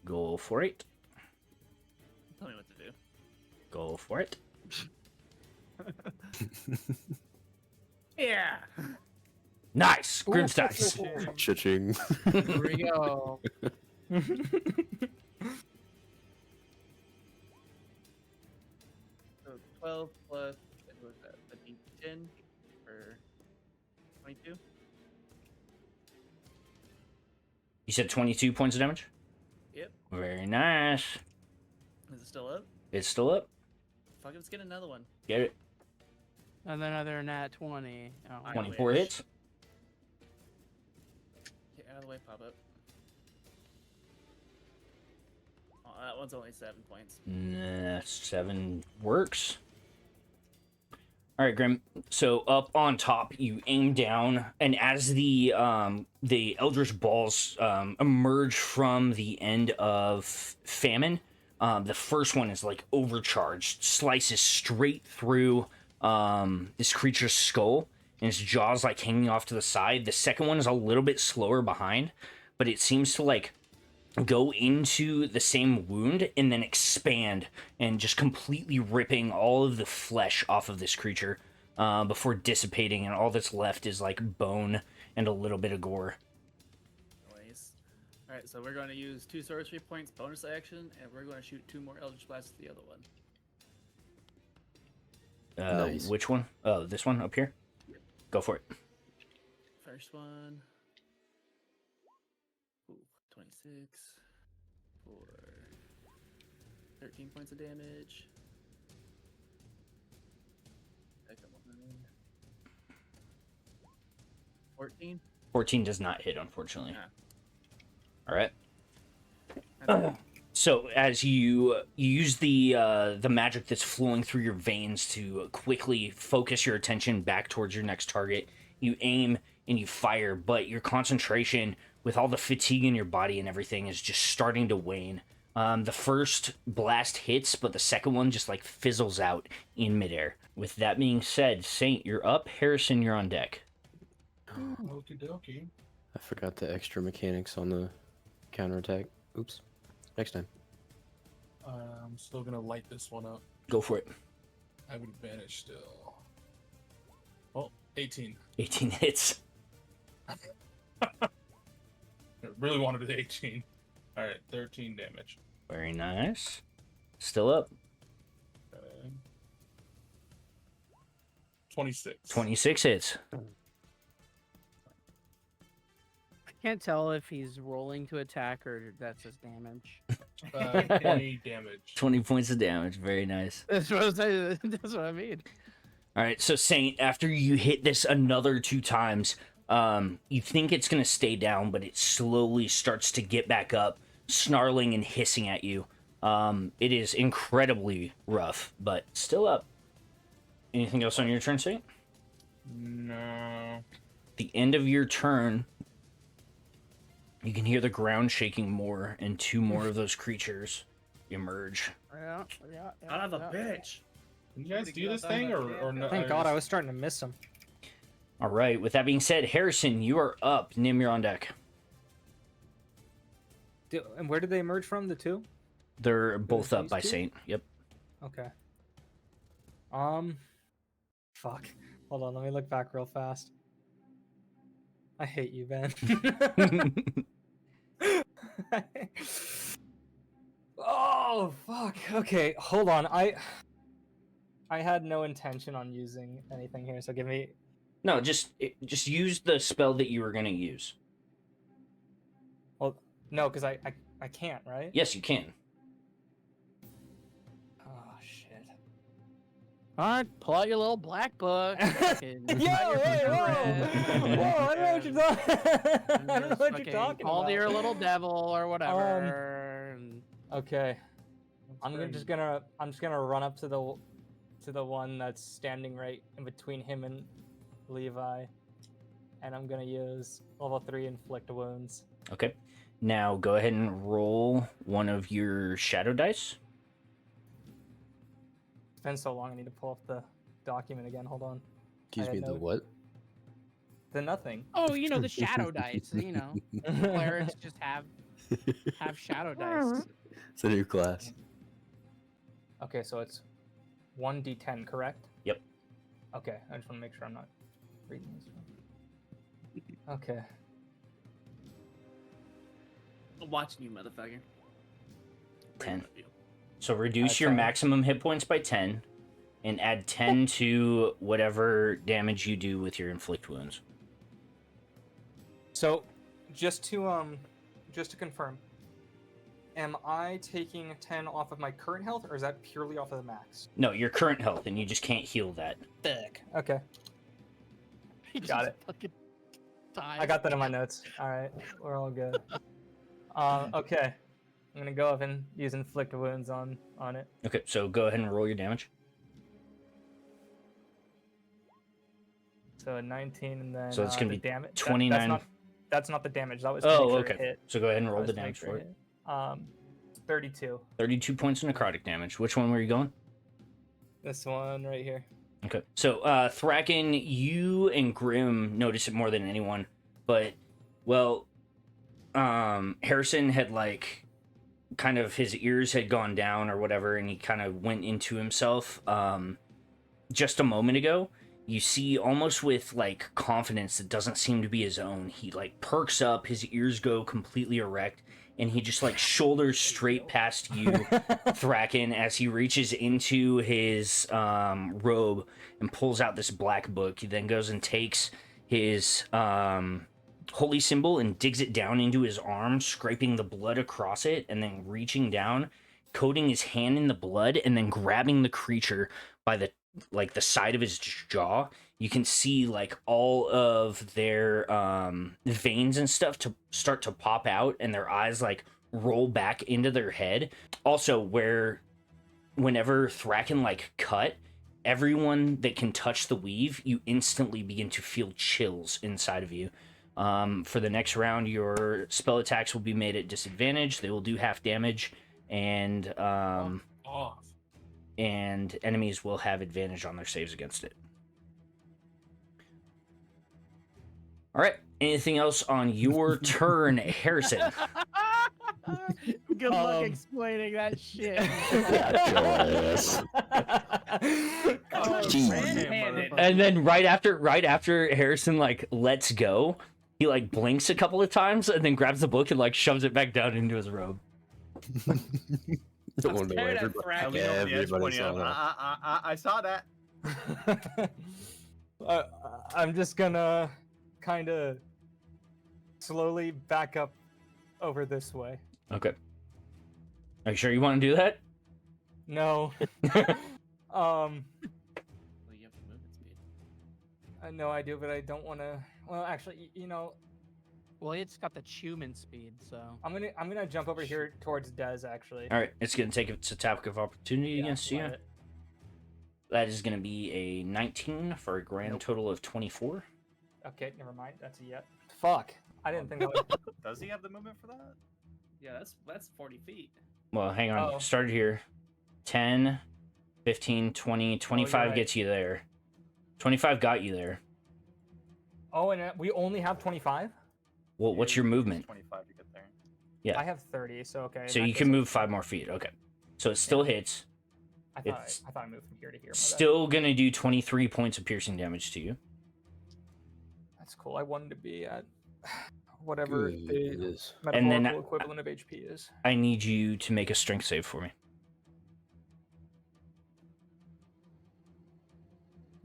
Go for it. Tell me what to do. Go for it. Yeah. Nice. Grimm's dice. Cha-ching. Here we go. So 12 plus, what was that? A D10 for 22? You said 22 points of damage? Yep. Very nice. Is it still up? It's still up. Fuck, let's get another one. Get it. And then another nat 20. Oh, I 24 wish. hits. Get out of the way, pop up. Oh, that one's only 7 points. Nah, 7 works. All right, Grimm. So up on top, you aim down, and as the Eldritch balls emerge from the end of Famine, the first one is like overcharged, slices straight through this creature's skull, and its jaw's like hanging off to the side. The second one is a little bit slower behind, but it seems to like go into the same wound and then expand and just completely ripping all of the flesh off of this creature before dissipating, and all that's left is like bone and a little bit of gore. Nice. Alright, so we're going to use 2 sorcery points bonus action, and we're going to shoot 2 more Eldritch Blasts at the other one. Nice. Which one? Oh, this one up here? Yep. Go for it. First one. Ooh, 26 for 13 points of damage. Second one. 14. 14 does not hit, unfortunately. Ah. All right. That's it. So as you use the magic that's flowing through your veins to quickly focus your attention back towards your next target, you aim and you fire, but your concentration with all the fatigue in your body and everything is just starting to wane. The first blast hits, but the second one just like fizzles out in midair. With that being said, Saint, you're up. Hareson, you're on deck. Okie dokie. I forgot the extra mechanics on the counterattack. Oops. Next time. I'm still gonna light this one up. Go for it. I have advantage still. Well, 18. 18 hits. I really wanted an 18. Alright, 13 damage. Very nice. Still up. 26. 26 hits. I can't tell if he's rolling to attack or that's his damage. 20 damage. 20 points of damage. Very nice. That's what I mean. All right, so Saint, after you hit this another 2 times, you think it's going to stay down, but it slowly starts to get back up, snarling and hissing at you. It is incredibly rough, but still up. Anything else on your turn, Saint? No. The end of your turn, you can hear the ground shaking more, and 2 more of those creatures emerge. Yeah. Son of a bitch. Can you guys do this thing or no? Thank God I was starting to miss him. All right. With that being said, Hareson, you are up. Nim, you're on deck. And where did they emerge from? The 2? They're both up these by 2? Saint. Yep. Okay. Fuck. Hold on, let me look back real fast. I hate you, Ben. Oh, fuck. Okay, hold on. I had no intention on using anything here, so give me... No, just use the spell that you were going to use. Well, no, because I can't, right? Yes, you can. Oh, shit. All right, pull out your little black book. Yo, hey, whoa! Whoa, I don't know what you're talking. I don't know what you're talking Call about. your little devil or whatever. and- Okay. I'm just gonna run up to the one that's standing right in between him and Levi, and I'm gonna use level 3 inflict wounds. Okay. Now go ahead and roll one of your shadow dice. It's been so long, I need to pull up the document again. Hold on. Excuse I me, had the no- what? The nothing. Oh, you know the shadow dice. You know, clerics just have shadow dice. It's a new class. Okay, so it's 1d10, correct? Yep. Okay, I just want to make sure I'm not reading this wrong. Okay. I'm watching you, motherfucker. 10. So reduce your 10. maximum hit points by 10, and add 10 to whatever damage you do with your inflict wounds. So, just to confirm, am I taking 10 off of my current health, or is that purely off of the max? No, your current health, and you just can't heal that. Fuck. Okay, He Got just it. fucking dies. I got that in my notes. All right, we're all good. Okay, I'm gonna go up and use inflict wounds on it. Okay, so go ahead and roll your damage. So a 19, and then So it's gonna the be damage. 29. That's not the damage. That was Oh, to make sure it okay. hit. So go ahead and That roll was the to make damage sure for it it. hit. 32. 32 points of necrotic damage. Which one were you going? This one right here. Okay. So, Thracken, you and Grimm notice it more than anyone, but, well, Hareson had, like, kind of his ears had gone down or whatever, and he kind of went into himself. Just a moment ago, you see almost with, like, confidence that doesn't seem to be his own. He, like, perks up, his ears go completely erect, and he just, like, shoulders straight past you, Thracken, as he reaches into his robe and pulls out this black book. He then goes and takes his holy symbol and digs it down into his arm, scraping the blood across it, and then reaching down, coating his hand in the blood, and then grabbing the creature by the side of his jaw. You can see, like, all of their veins and stuff to start to pop out, and their eyes, like, roll back into their head. Also, whenever Thracken, like, cut, everyone that can touch the weave, you instantly begin to feel chills inside of you. For the next round, your spell attacks will be made at disadvantage. They will do half damage, and Off. and enemies will have advantage on their saves against it. All right. Anything else on your turn, Hareson? Good luck explaining that shit. And then right after Hareson, like, lets go, he, like, blinks a couple of times and then grabs the book and, like, shoves it back down into his robe. Don't want to know Stare at everybody. Thracken. I lean over the edge, Everybody pointing saw out, that. I saw that. I'm just gonna kind of slowly back up over this way. Okay. Are you sure you want to do that? No. Well, you have movement speed. I know I do, but I don't want to. Well, actually, you know, Well, it's got the human speed, so. I'm gonna jump over here towards Dez. Actually. All right. It's going to take its attack of opportunity Yeah, against you. let it. That is going to be a 19 for a grand total of 24. Okay, never mind. That's a yet. Fuck. I didn't think that was... Does he have the movement for that? Yeah, that's 40 feet. Well, hang on. Oh. Started here. 10, 15, 20, 25 right. gets you there. 25 got you there. Oh, and we only have 25? Well, what's your movement? 25 to get there. Yeah. I have 30, so okay. in So that you case, can move 5 more feet. Okay. So it still hits. I thought it's I moved from here to here. My bad. Still going to do 23 points of piercing damage to you. That's cool. I wanted to be at whatever Good. the It is. And then metaphorical equivalent of HP is. I need you to make a strength save for me.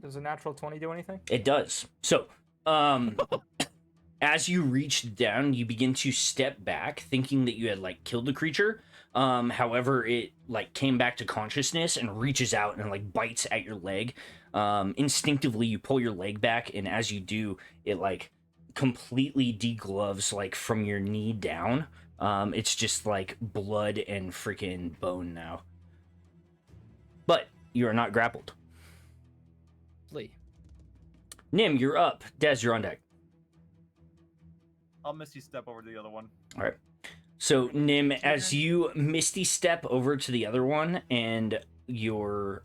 Does a natural 20 do anything? It does. So, as you reach down, you begin to step back, thinking that you had like killed the creature. However, it like came back to consciousness and reaches out and like bites at your leg. Instinctively, you pull your leg back, and as you do, it like completely degloves like from your knee down. It's just like blood and freaking bone now. But you are not grappled. Flee. Nim, you're up. Dez, you're on deck. I'll Misty Step over to the other one. All right. So, Nim, as you Misty Step over to the other one and your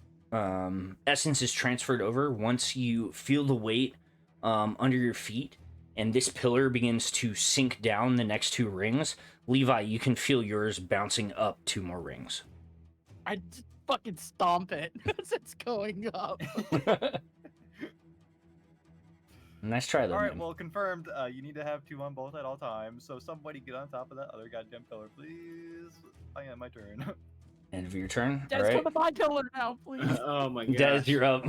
essence is transferred over, once you feel the weight under your feet and this pillar begins to sink down the next 2 rings, Levi, you can feel yours bouncing up 2 more rings. I just fucking stomp it as it's going up. Nice try, though. All right, Nim. well, confirmed. You need to have 2 on both at all times. So somebody get on top of that other goddamn pillar, please. I am my turn. End of your turn. Des, All right. come to my pillar now, please. Oh my god. Dez, you're up.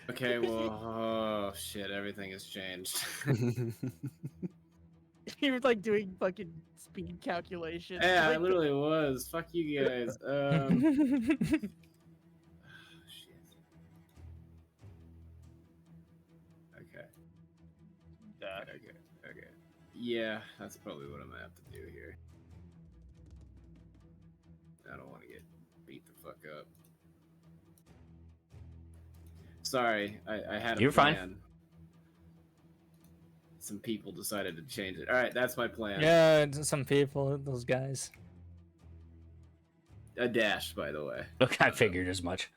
Okay, well, oh shit, everything has changed. He was like doing fucking speed calculations. Yeah, I Like, literally was. Fuck you guys. Shit. Okay. Yeah. Okay. Yeah, that's probably what I'm gonna have to do here. I don't want to get beat the fuck up. Sorry, I had a You're fine. plan. Some people decided to change it. All right, that's my plan. Yeah, it's some people, those guys. A dash, by the way. Okay, I figured as much.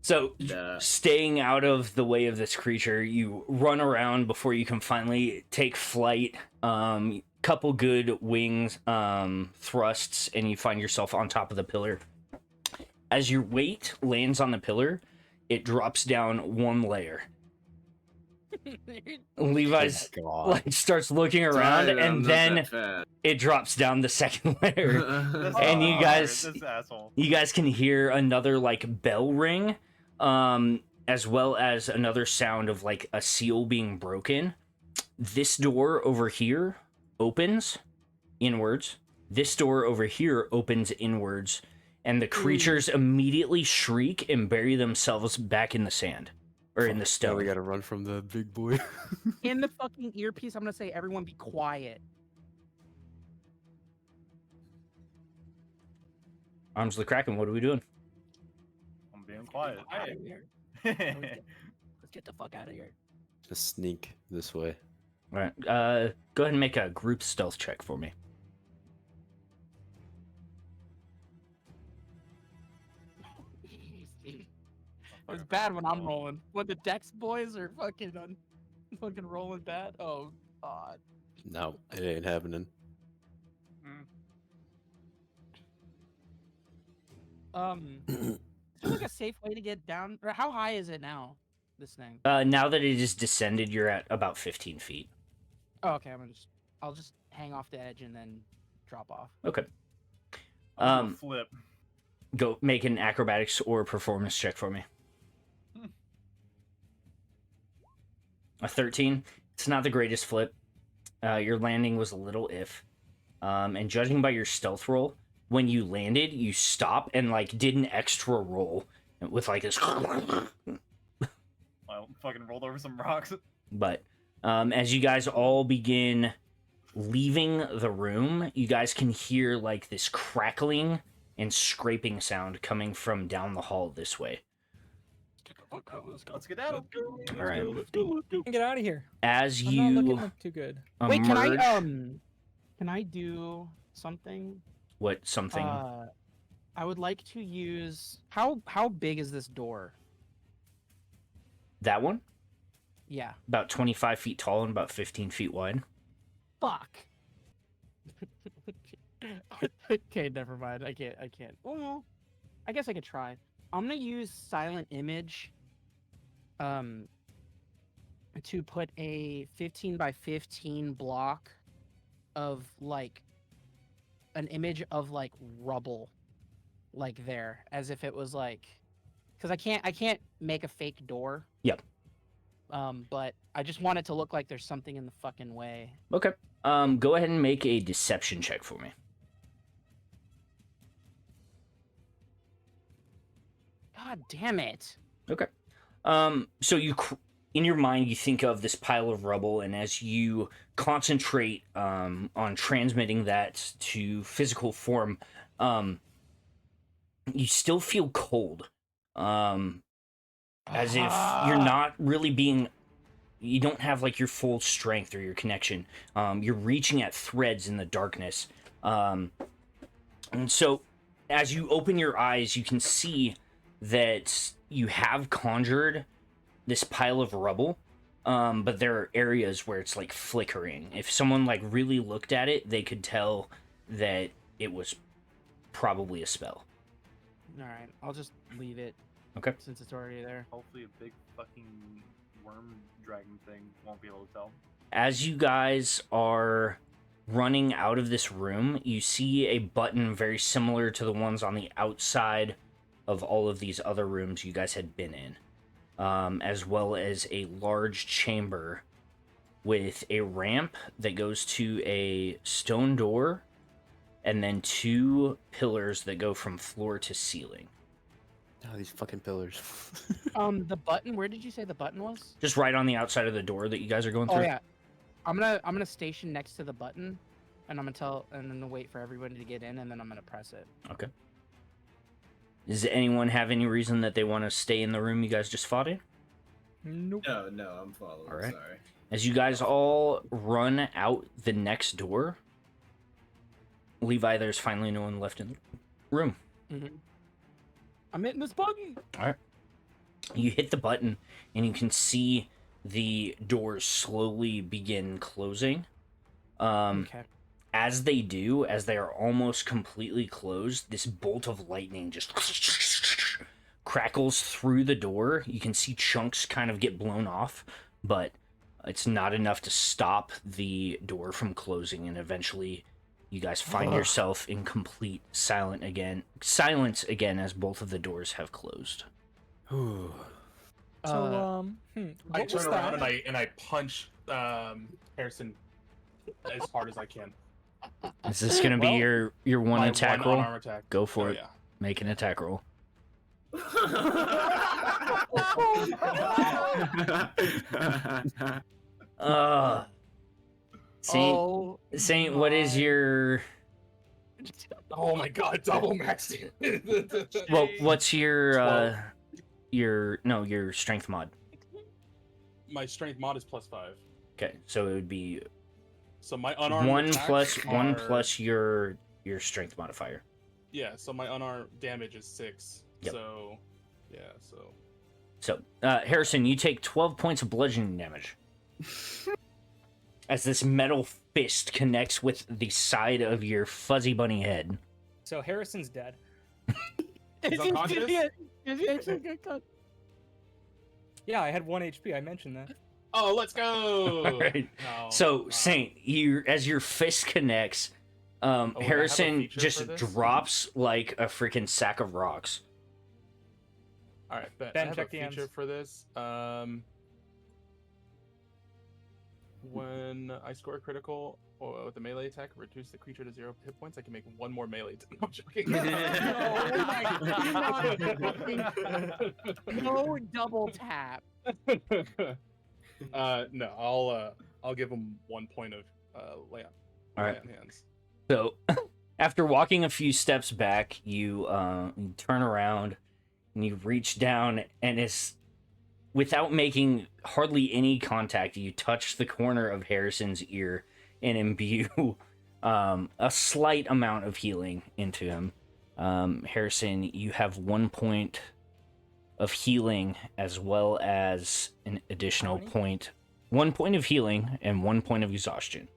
So, Duh. staying out of the way of this creature, you run around before you can finally take flight. Couple good wings thrusts, and you find yourself on top of the pillar. As your weight lands on the pillar, it drops down 1 layer. Levi's God. like starts looking around, Sorry, I'm and not then that fat. it drops down the second layer. This And you asshole, guys- This asshole. You guys can hear another like bell ring, as well as another sound of like a seal being broken. This door over here opens inwards. This door over here opens inwards, and the creatures immediately shriek and bury themselves back in the sand or in the Now stone. we gotta run from the big boy. in the fucking earpiece, I'm gonna say, everyone be quiet. Arms of the Kraken, what are we doing? I'm being quiet. Out of here. Let's get the fuck out of here. Just sneak this way. All right, go ahead and make a group stealth check for me. It was bad when I'm rolling. When the Dex boys are fucking fucking rolling bad. Oh god. No, it ain't happening. Is there like a safe way to get down? Or how high is it now? This thing. Now that it is descended, you're at about 15 feet. Oh, okay. I'll just hang off the edge and then drop off. Okay. I'm gonna flip. Go make an acrobatics or performance check for me. A 13. It's not the greatest flip. Your landing was a little if. And judging by your stealth roll, when you landed, you stopped and like did an extra roll with like this. I fucking rolled over some rocks. But as you guys all begin leaving the room, you guys can hear like this crackling and scraping sound coming from down the hall this way. Let's get out. All right. Get out of here. As I'm not looking you like too good. Wait, emerge, can I do something? what something? I would like to use how big is this door? That one? Yeah. About 25 feet tall and about 15 feet wide. Fuck. Okay, never mind. I can't. Well, I guess I could try. I'm gonna use silent image. To put a 15 by 15 block of like an image of like rubble, like there, as if it was like, because I can't make a fake door. Yep. But I just want it to look like there's something in the fucking way. Okay. Go ahead and make a deception check for me. God damn it. Okay. So in your mind, you think of this pile of rubble, and as you concentrate on transmitting that to physical form, you still feel cold. As if you're not really being... You don't have, like, your full strength or your connection. You're reaching at threads in the darkness. And so, as you open your eyes, you can see that you have conjured this pile of rubble, but there are areas where it's, like, flickering. If someone, like, really looked at it, they could tell that it was probably a spell. Alright, I'll just leave it. Okay. Since it's already there. Hopefully a big fucking worm dragon thing won't be able to tell. As you guys are running out of this room, you see a button very similar to the ones on the outside of all of these other rooms you guys had been in, as well as a large chamber with a ramp that goes to a stone door and then 2 pillars that go from floor to ceiling. Oh, these fucking pillars. The button, where did you say the button was? Just right on the outside of the door that you guys are going through. Oh yeah. I'm gonna station next to the button, and I'm gonna wait for everybody to get in, and then I'm gonna press it. Okay. Does anyone have any reason that they want to stay in the room you guys just fought in? Nope. No, I'm following. All right. Sorry. As you guys all run out the next door, Levi, there's finally no one left in the room. Mm-hmm. I'm hitting this button. All right. You hit the button, and you can see the doors slowly begin closing. Okay. As they do, as they are almost completely closed, this bolt of lightning just crackles through the door. You can see chunks kind of get blown off, but it's not enough to stop the door from closing, and eventually you guys find yourself in complete silence again as both of the doors have closed. So, I what was turn around that? and I punch Hareson as hard as I can. Is this going to be Well, your one My attack one roll? unarmed attack. Go for Oh, it. yeah. Make an attack roll. Saint, what is your... Oh my god, double maxed it. Well, what's your strength mod? My strength mod is +5. Okay, so it would be So my unarmed one attacks plus your strength modifier. Yeah, so my unarmed damage is 6. Yep. So yeah, So, Harrison, you take 12 points of bludgeoning damage. As this metal fist connects with the side of your fuzzy bunny head. So Harrison's dead. He's unconscious? Yeah, I had 1 HP. I mentioned that. Oh, let's go. All right. No, So, Saint, as your fist connects, would I have a Harrison feature just for this? drops like a freaking sack of rocks. All right, bet. Ben, I have check a the feature ends. for this. When I score a critical or with a melee attack, reduce the creature to 0 hit points. I can make 1 more melee attack. No, I'm joking. No double tap. No, I'll give him 1 point of lay on All right. hands. So, after walking a few steps back, you turn around and you reach down, and as without making hardly any contact, you touch the corner of Hareson's ear and imbue a slight amount of healing into him. Hareson, you have 1 point of healing as well as an additional point. 1 point of healing and 1 point of exhaustion.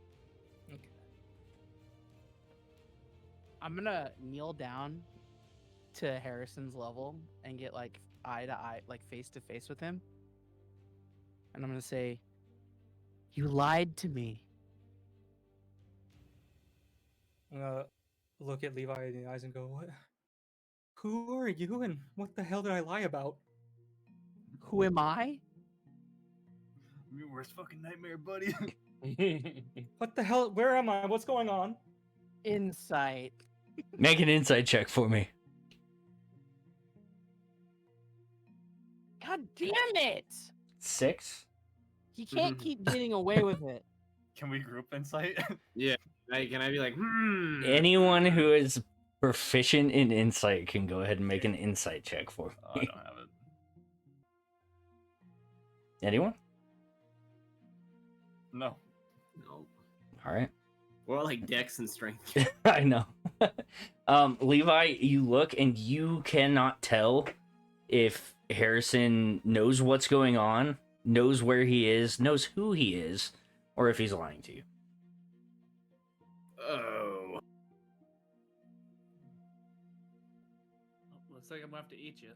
I'm gonna kneel down to Hareson's level and get like eye to eye, like face to face with him. And I'm gonna say, "You lied to me." I'm gonna look at Levi in the eyes and go, "What? Who are you, and what the hell did I lie about?" Who am I? Your worst fucking nightmare, buddy. What the hell? Where am I? What's going on? Insight. Make an insight check for me. God damn it! 6. He can't keep getting away with it. Can we group insight? Yeah. Can I be like, Anyone who is proficient in insight can go ahead and make an insight check for Oh, I me. don't have it. Anyone? No. No. All right. Or like dex and strength. I know. Levi, you look and you cannot tell if Hareson knows what's going on, knows where he is, knows who he is, or if he's lying to you. Oh. Looks like I'm gonna have to eat you.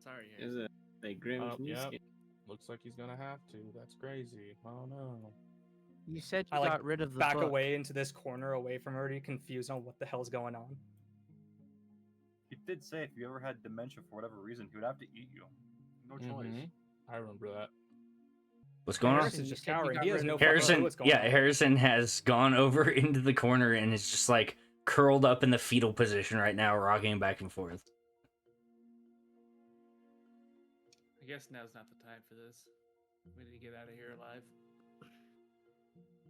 Sorry. Is it like Grimm? Can you Yep. skip? Looks like he's gonna have to. That's crazy. Oh no. You said I you like got rid of the back book. away into this corner away from her, already confused on what the hell's going on. He did say if you ever had dementia for whatever reason, he would have to eat you. No choice. Mhm. I remember that. What's going on? Hareson's you just said you cowering. got He has rid no of- fucking clue Harrison, what's going yeah, on. Harrison has gone over into the corner and is just like curled up in the fetal position right now, rocking back and forth. I guess now's not the time for this. We need to get out of here alive.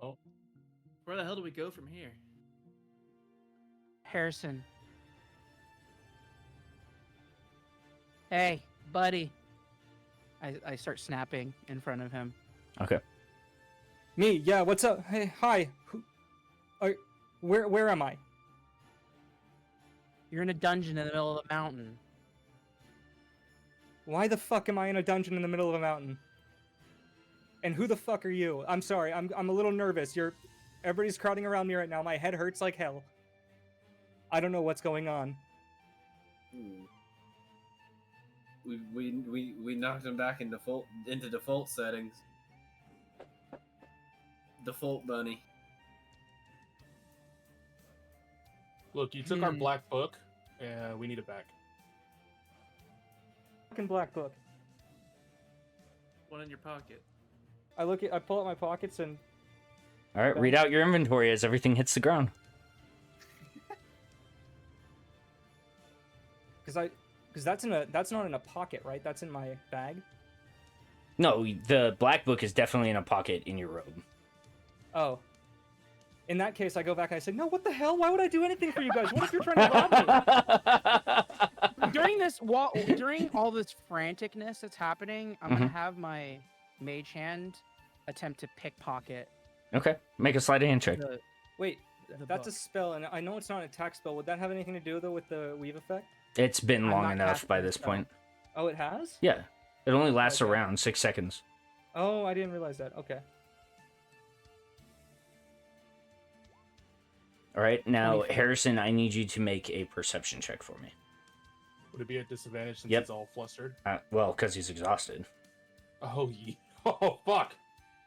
Oh. Where the hell do we go from here? Harrison. Hey, buddy. I start snapping in front of him. Okay. Me, yeah, what's up? Hey, hi. Where am I? You're in a dungeon in the middle of a mountain. Why the fuck am I in a dungeon in the middle of a mountain? And who the fuck are you? I'm sorry, I'm a little nervous. Everybody's crowding around me right now. My head hurts like hell. I don't know what's going on. We knocked him back into default settings. Default bunny. Look, you took our black book, and we need it back. Fucking black book. One in your pocket. I pull out my pockets and All right, read out your inventory as everything hits the ground. because that's not in a pocket, right? That's in my bag. No, the black book is definitely in a pocket in your robe. Oh. In that case, I go back and I say, no, what the hell? Why would I do anything for you guys? What if you're trying to rob me? During all this franticness that's happening, I'm gonna have my mage hand attempt to pickpocket Okay, make a sleight of hand check. Wait, the that's a book. spell, and I know it's not an attack spell. Would that have anything to do, though, with the weave effect? It's been I'm long not enough casting by the this spell. point. Oh, it has? Yeah, it only lasts Okay. around 6 seconds. Oh, I didn't realize that. Okay. All right, now 24. Harrison, I need you to make a perception check for me. Would it be a disadvantage since Yep. he's all flustered? Well, because he's exhausted. Oh, oh, fuck.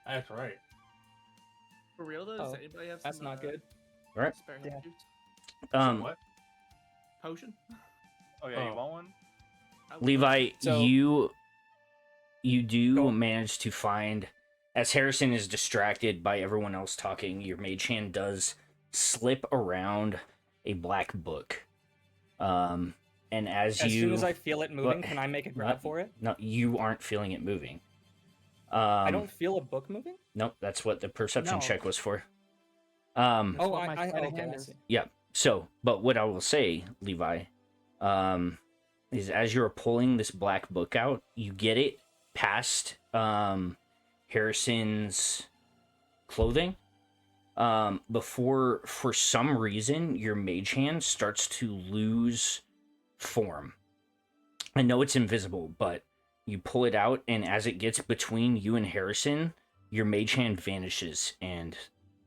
That's right. For real though, does Oh, anybody have That's some, not good. All right. spare Yeah. health juice? What? Potion? Oh yeah, you Oh. want one? I would Levi, So- you do Go. manage to find, as Harrison is distracted by everyone else talking, your mage hand does slip around a black book. And as As you, soon as I feel it moving, What? can I make a grab Not- for it? no, you aren't feeling it moving. I don't feel a book moving? Nope, that's what the perception No. check was for. That's Oh, what my sleight of okay, hand I is. see. Yeah. So, but what I will say, Levi, is as you're pulling this black book out, you get it past Hareson's clothing, before, for some reason, your mage hand starts to lose form. I know it's invisible, but you pull it out, and as it gets between you and Hareson, your mage hand vanishes, and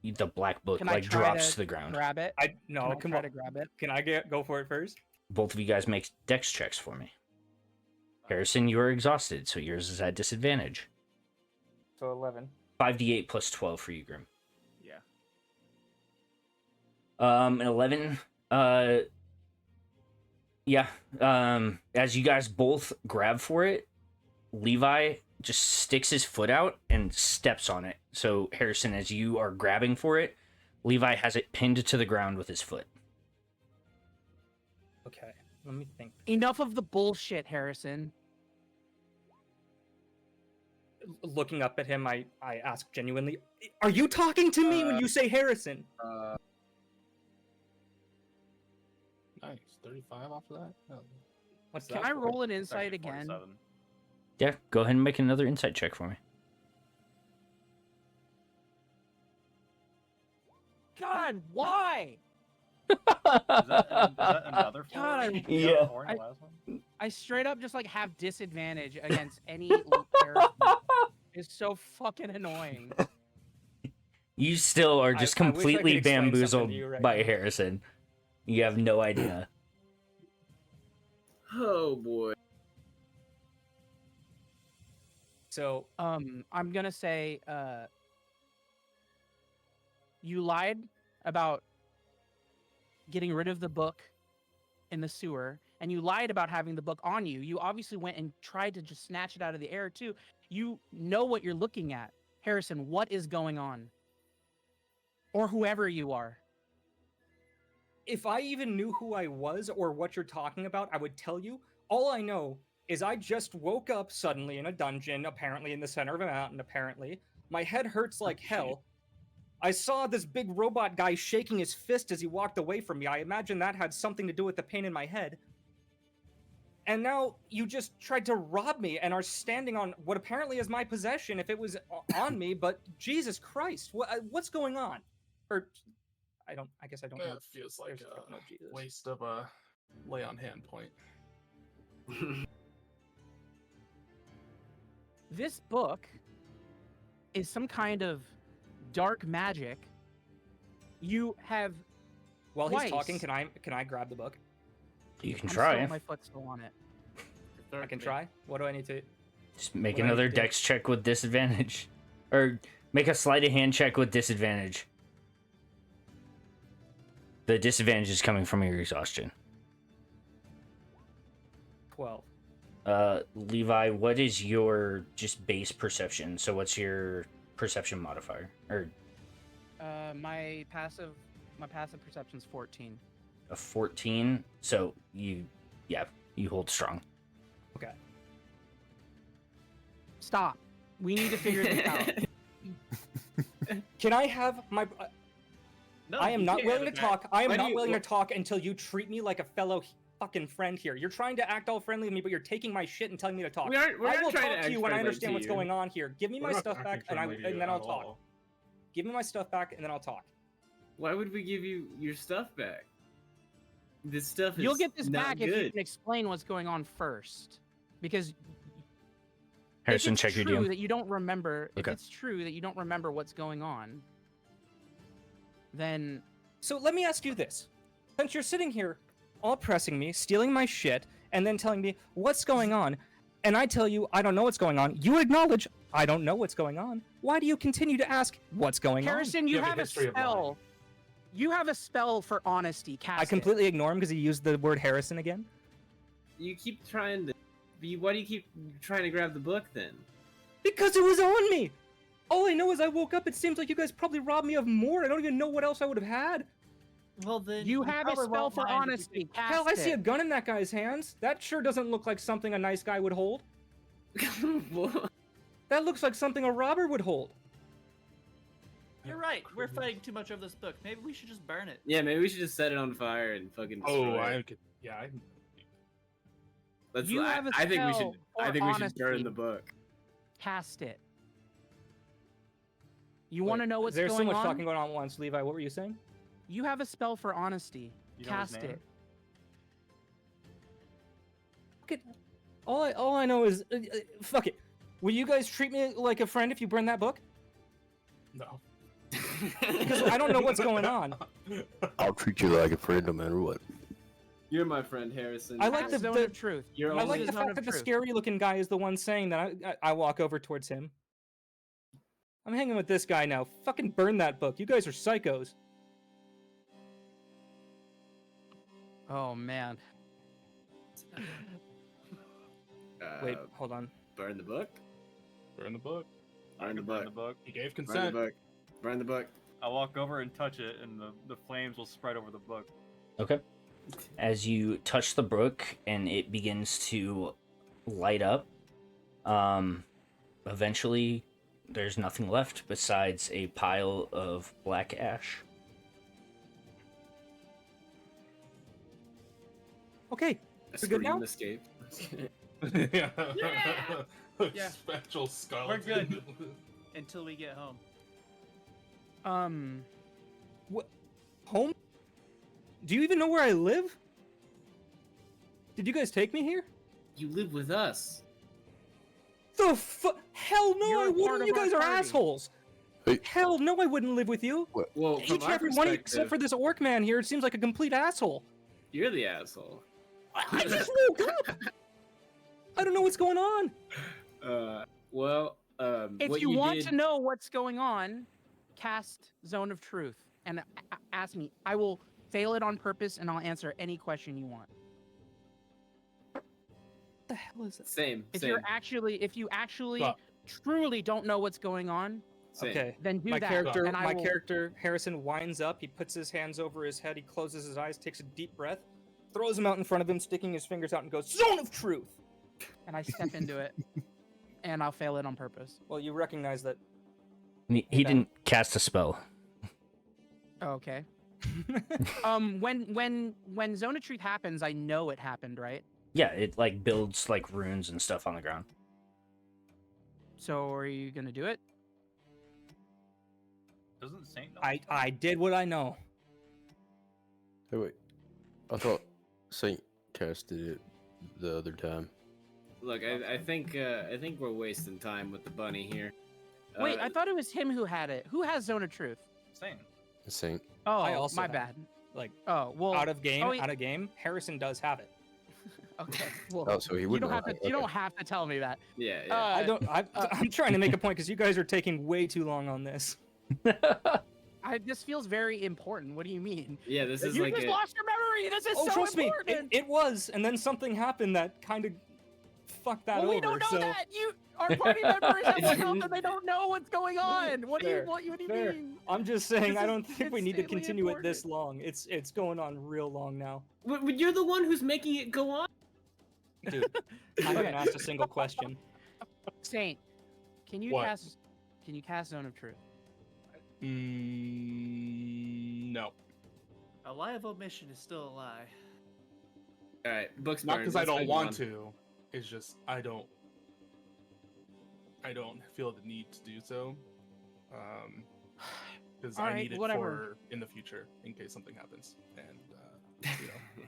the black book Can I like try drops to to the ground. Grab it. I no, Can I come try on. to grab it? Can I go for it first? Both of you guys make dex checks for me. Hareson, you are exhausted, so yours is at disadvantage. So 11. 5d8 plus 12 for you, Grimm. Yeah. An 11. Yeah. As you guys both grab for it, Levi just sticks his foot out and steps on it. So, Hareson, as you are grabbing for it, Levi has it pinned to the ground with his foot. Okay, let me think. Enough of the bullshit, Hareson. Looking up at him, I ask genuinely, "Are you talking to me when you say Hareson?" Nice. 35 off of that? Oh. What's Can that I for? roll an It's insight actually again? 47. Yeah, go ahead and make another insight check for me. God, why? Is that another four? God, Was that Yeah. a four in the I- last one? I straight up just like have disadvantage against any Harrison. It's so fucking annoying. You still are I just wish I could completely explain something to bamboozled you right by now. Hareson. You have no idea. Oh boy. So, I'm gonna say, you lied about getting rid of the book in the sewer, and you lied about having the book on you. You obviously went and tried to just snatch it out of the air too. You know what you're looking at. Hareson, what is going on? Or whoever you are. if I even knew who I was or what you're talking about, I would tell you. All I know is I just woke up suddenly in a dungeon, apparently in the center of a mountain, apparently. My head hurts like hell. I saw this big robot guy shaking his fist as he walked away from me. I imagine that had something to do with the pain in my head. And now you just tried to rob me and are standing on what apparently is my possession if it was on me, but Jesus Christ, what's going on? Or, I guess I don't know. It feels like There's no Jesus. a waste of a lay on hand point. This book is some kind of dark magic. You have While he's talking, twice- can I grab the book? You can I'm try. Still, my foot's still on it. I can try. What do I need to? Just make What do I another need to do? dex check with disadvantage. Or make a sleight of hand check with disadvantage. The disadvantage is coming from your exhaustion. 12. Levi, what is your just base perception? So what's your perception modifier? Or My passive perception's 14. a 14? So you hold strong. Okay. Stop. We need to figure this out. Can I have my? No, I am you not can't willing to have that. talk. I am Why do not you- willing to talk until you treat me like a fellow fucking friend here. You're trying to act all friendly with me, but you're taking my shit and telling me to talk. We're I not will trying talk to to you when I act friendly understand to what's you. going on here. Give me We're my not stuff acting back, and friendly to you then I'll at talk. all. Give me my stuff back, and then I'll talk. Why would we give you your stuff back? This stuff is You'll get this not back good. if you can explain what's going on first. Because Harrison, if it's check your true DM. that you don't remember, Okay. if it's true that you don't remember what's going on, then So let me ask you this: since you're sitting here, all pressing me, stealing my shit, and then telling me what's going on, and I tell you I don't know what's going on, you acknowledge I don't know what's going on. Why do you continue to ask what's going on? Harrison, you You have a have a history of lying. spell. You have a spell for honesty. Cast I completely ignore him because he used the word Harrison again. You keep trying to. Why do you keep trying to grab the book then? Because it was on me! All I know is I woke up, it seems like you guys probably robbed me of more. I don't even know what else I would have had. Well, then You have a probably spell won't for mind if you honesty. take- Cast Hell, I see a it. gun in that guy's hands. That sure doesn't look like something a nice guy would hold. That looks like something a robber would hold. You're right. We're fighting too much over this book. Maybe we should just burn it. Yeah, maybe we should just set it on fire and fucking destroy Oh, it. I could. Yeah, I. Let's, You have a I think we should. spell I for think we should burn honesty. the book. cast it. You want to Wait, know what's there's going so much on? talking going on at once. Levi, what were you saying? You have a spell for honesty. You know his Cast name? it. All I know is, fuck it. Will you guys treat me like a friend if you burn that book? No. Because I don't know what's going on. I'll treat you like a friend no matter what. You're my friend, Harrison. I like Cast the- zone of truth. You're I only like the the zone fact of that the truth. scary-looking guy is the one saying that. I walk over towards him. I'm hanging with this guy now. Fucking burn that book. You guys are psychos. Oh man. Wait, hold on. Burn the book. Burn the book. I Burn the can burn book. the book. He gave Burn the consent. book. Burn the book. I walk over and touch it, and the flames will spread over the book. Okay. As you touch the book and it begins to light up, eventually there's nothing left besides a pile of black ash. Okay. A We good now? scream escape. Yeah. Yeah. Special skeleton. good. Until we get home. What? Home? Do you even know where I live? Did you guys take me here? You live with us. The fuck? Hell no, You're I a part wouldn't. of You our guys are party. assholes. Hey. Hell no, I wouldn't live with you. Well, from Each and our every one, perspective, except for this orc man here, it seems like a complete asshole. you're the asshole. I just woke up. I don't know what's going on. If what you want did... to know what's going on, cast Zone of Truth and ask me. I will fail it on purpose, and I'll answer any question you want. What the hell is this? Same. If same. you actually Well- truly don't know what's going on, Same. then do My that. character, and I my will... character Harrison winds up. He puts his hands over his head. He closes his eyes, takes a deep breath, throws them out in front of him, sticking his fingers out, and goes, "Zone of Truth." and I step into it, and I'll fail it on purpose. Well, you recognize that. He Okay. didn't cast a spell. Okay. When Zone of Truth happens, I know it happened, right? Yeah, it like builds like runes and stuff on the ground. So are you gonna do it? Doesn't Saint know? I did what I know. Hey, wait. I thought Saint casted it the other time. Look, I think we're wasting time with the bunny here. Wait, I thought it was him who had it. Who has Zone of Truth? Saint. Saint. Oh, I also my have bad. Like Oh, well. out of game, oh, out of game. Harrison does have it. Okay. Well, Oh, so he you would don't know. have to. You don't have to tell me that. Yeah. I don't. I'm trying to make a point because you guys are taking way too long on this. This feels very important. What do you mean? Yeah, this is You like just a... lost your memory. This is Oh, so trust me, important. it was, and then something happened that kind of fucked that well, over. we don't know so that. Our party members have looked up and they don't know what's going on. What do Fair, you fair. mean? I'm just saying, This I is don't think we need to insanely continue it this important. long. It's going on real long now, But you're the one who's making it go on. dude. I haven't asked a single question. Saint, can you What? cast Zone of Truth? No. A lie of omission is still a lie. All right, books Not burned. because I Let's don't move want on. to. It's just I don't feel the need to do so. Because I Alright, need it whatever. for in the future in case something happens. And you know.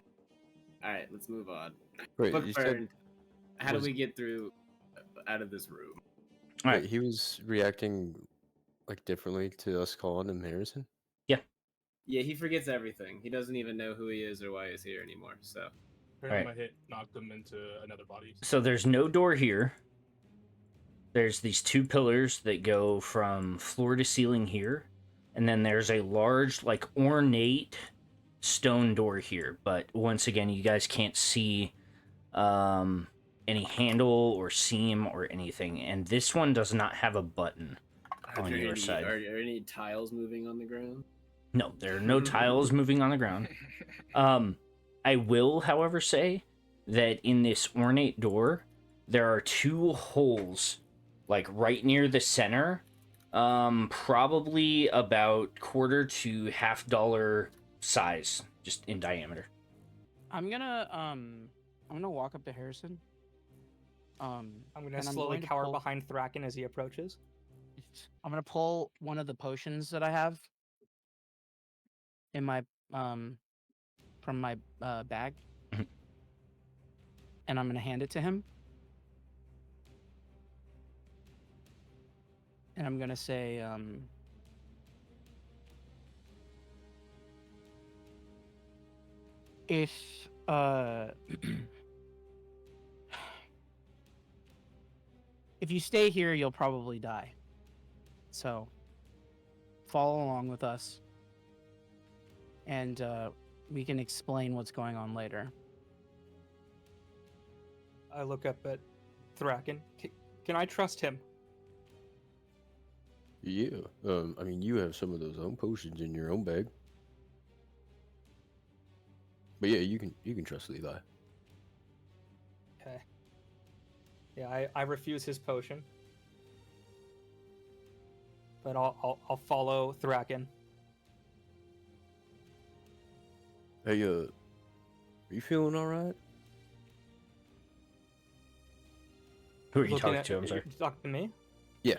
All right, let's move on. Wait, Book you burned. said How do was- we get through out of this room? All wait, right. he was reacting like differently to us calling him Harrison. Yeah, he forgets everything. He doesn't even know who he is or why he's here anymore. So Apparently Right. my hit knocked him into another body. So there's no door here. There's these two pillars that go from floor to ceiling here. And then there's a large, like, ornate stone door here. But once again, you guys can't see any handle or seam or anything. And this one does not have a button Are on there your any, side. Are there any tiles moving on the ground? No, there are no tiles moving on the ground. I will, however, say that in this ornate door, there are two holes, like right near the center, probably about $quarter to $half size, just in diameter. I'm gonna walk up to Harrison. I'm gonna and slowly to cower pull- behind Thracken as he approaches. I'm gonna pull one of the potions that I have in my from my bag, Mhm. and I'm gonna hand it to him, and I'm gonna say, if if you stay here, you'll probably die. So follow along with us, and we can explain what's going on later. I look up at Thracken. Can I trust him? Yeah. I mean, you have some of those own potions in your own bag. But yeah, you can trust Levi. Okay. Yeah, I refuse his potion. But I'll follow Thracken. Hey, are you feeling all right? Who are you Looking talking at- to? I'm sorry. You talking to me? Yeah.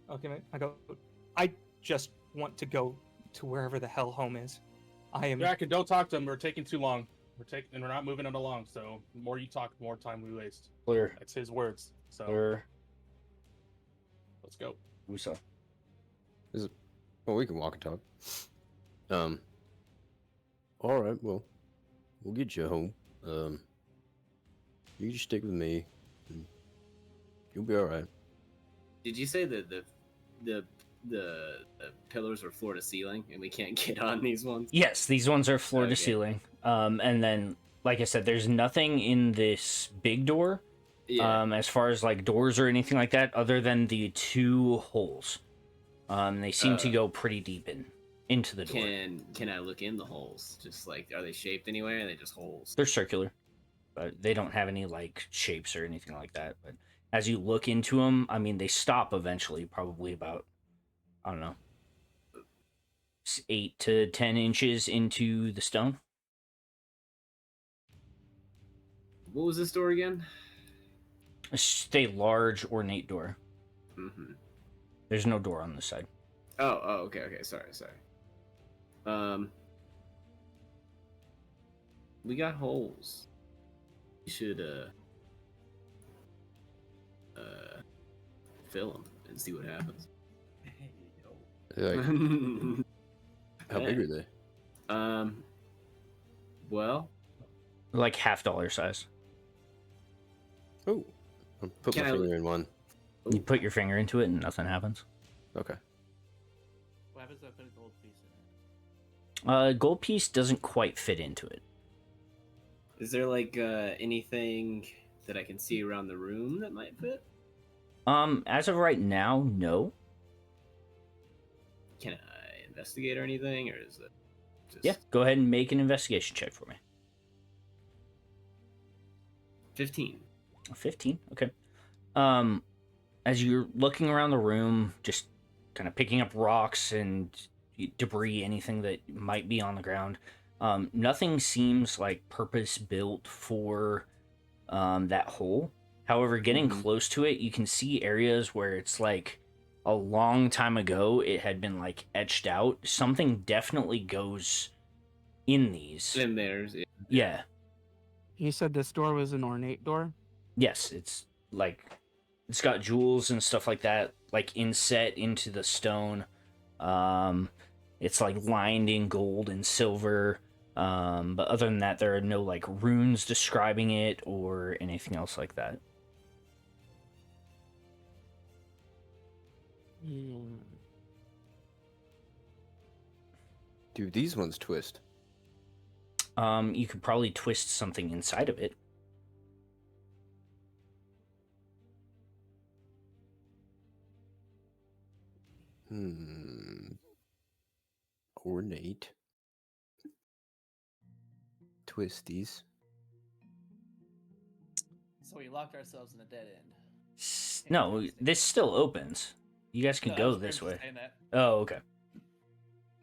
Okay, mate. I go. I just want to go to wherever the hell home is. I am. Kraken, don't talk to him. We're taking too long. We're not moving it along. So the more you talk, the more time we waste. Plur, That's his words. So Plur, let's go. Wusa. Well, we can walk and talk. All right. Well, we'll get you home. You just stick with me. And you'll be all right. Did you say that the pillars are floor to ceiling and we can't get on these ones? Yes, these ones are floor to Okay. ceiling. And then, like I said, there's nothing in this big door, Yeah. as far as like doors or anything like that, other than the 2 holes. They seem to go pretty deep into the door. Can I look in the holes? Just like, are they shaped anyway? Or are they just holes? They're circular, but they don't have any like shapes or anything like that. But as you look into them, I mean, they stop eventually, probably about, I don't know, 8 to 10 inches into the stone. What was this door again? It's a large, ornate door. Mm-hmm. There's no door on this side. Oh, okay. Sorry. We got holes. You should fill them and see what happens. Like, how big are they? Well, Like $50 size. Oh, I'll put Can my I- finger in one. You put your finger into it and nothing happens. Okay. What happens if I put a gold piece in it? Gold piece doesn't quite fit into it. is there like anything that I can see around the room that might fit? As of right now, no. Can I investigate or anything, or is it just Yeah, go ahead and make an investigation check for me. 15? 15, okay. As you're looking around the room, just kind of picking up rocks and debris, anything that might be on the ground, nothing seems like purpose built for that hole. However, getting close to it, you can see areas where it's like a long time ago it had been like etched out. Something definitely goes in these. In there's Yeah. You said this door was an ornate door? Yes, it's like it's got jewels and stuff like that, like inset into the stone. It's like lined in gold and silver. But other than that, there are no like runes describing it or anything else like that. Dude, these ones twist. You could probably twist something inside of it. Ornate. Twisties. So we locked ourselves in a dead end. No, this still opens. You guys can No, I go was this just way. saying that. Oh, okay.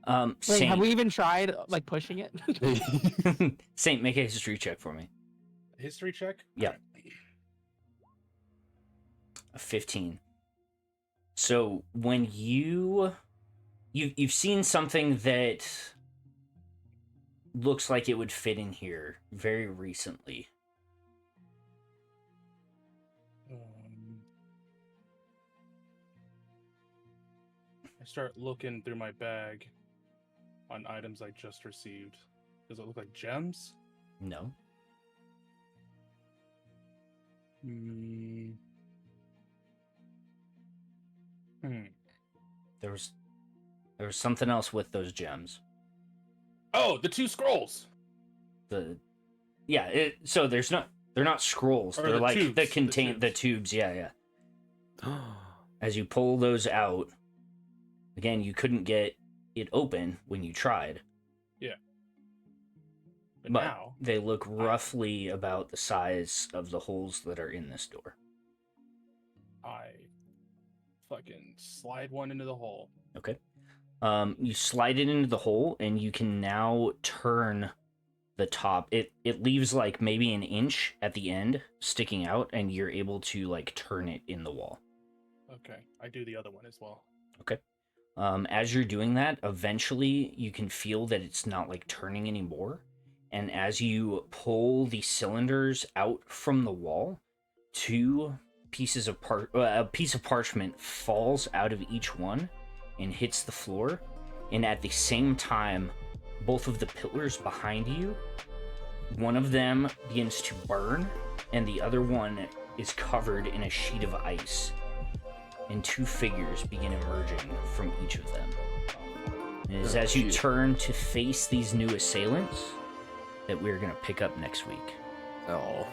Wait, Saint, have we even tried like pushing it? Saint, make a history check for me. History check. Yeah. Alright. A 15. So when you've seen something that looks like it would fit in here very recently. I start looking through my bag on items I just received. Does it look like gems? No. There was something else with those gems. Oh, the 2 scrolls. So they're not scrolls. Or They're the like tubes, the contain the tubes. Yeah. As you pull those out, again, you couldn't get it open when you tried. Yeah. But But now they look roughly about the size of the holes that are in this door. I fucking slide one into the hole. Okay. You slide it into the hole, and you can now turn the top. It leaves like maybe an inch at the end sticking out, and you're able to like turn it in the wall. Okay, I do the other one as well. Okay. As you're doing that, eventually you can feel that it's not like turning anymore. And as you pull the cylinders out from the wall, a piece of parchment falls out of each one and hits the floor. And at the same time, both of the pillars behind you, one of them begins to burn, and the other one is covered in a sheet of ice. And 2 figures begin emerging from each of them. And it is as you turn to face these new assailants that we're going to pick up next week. Oh.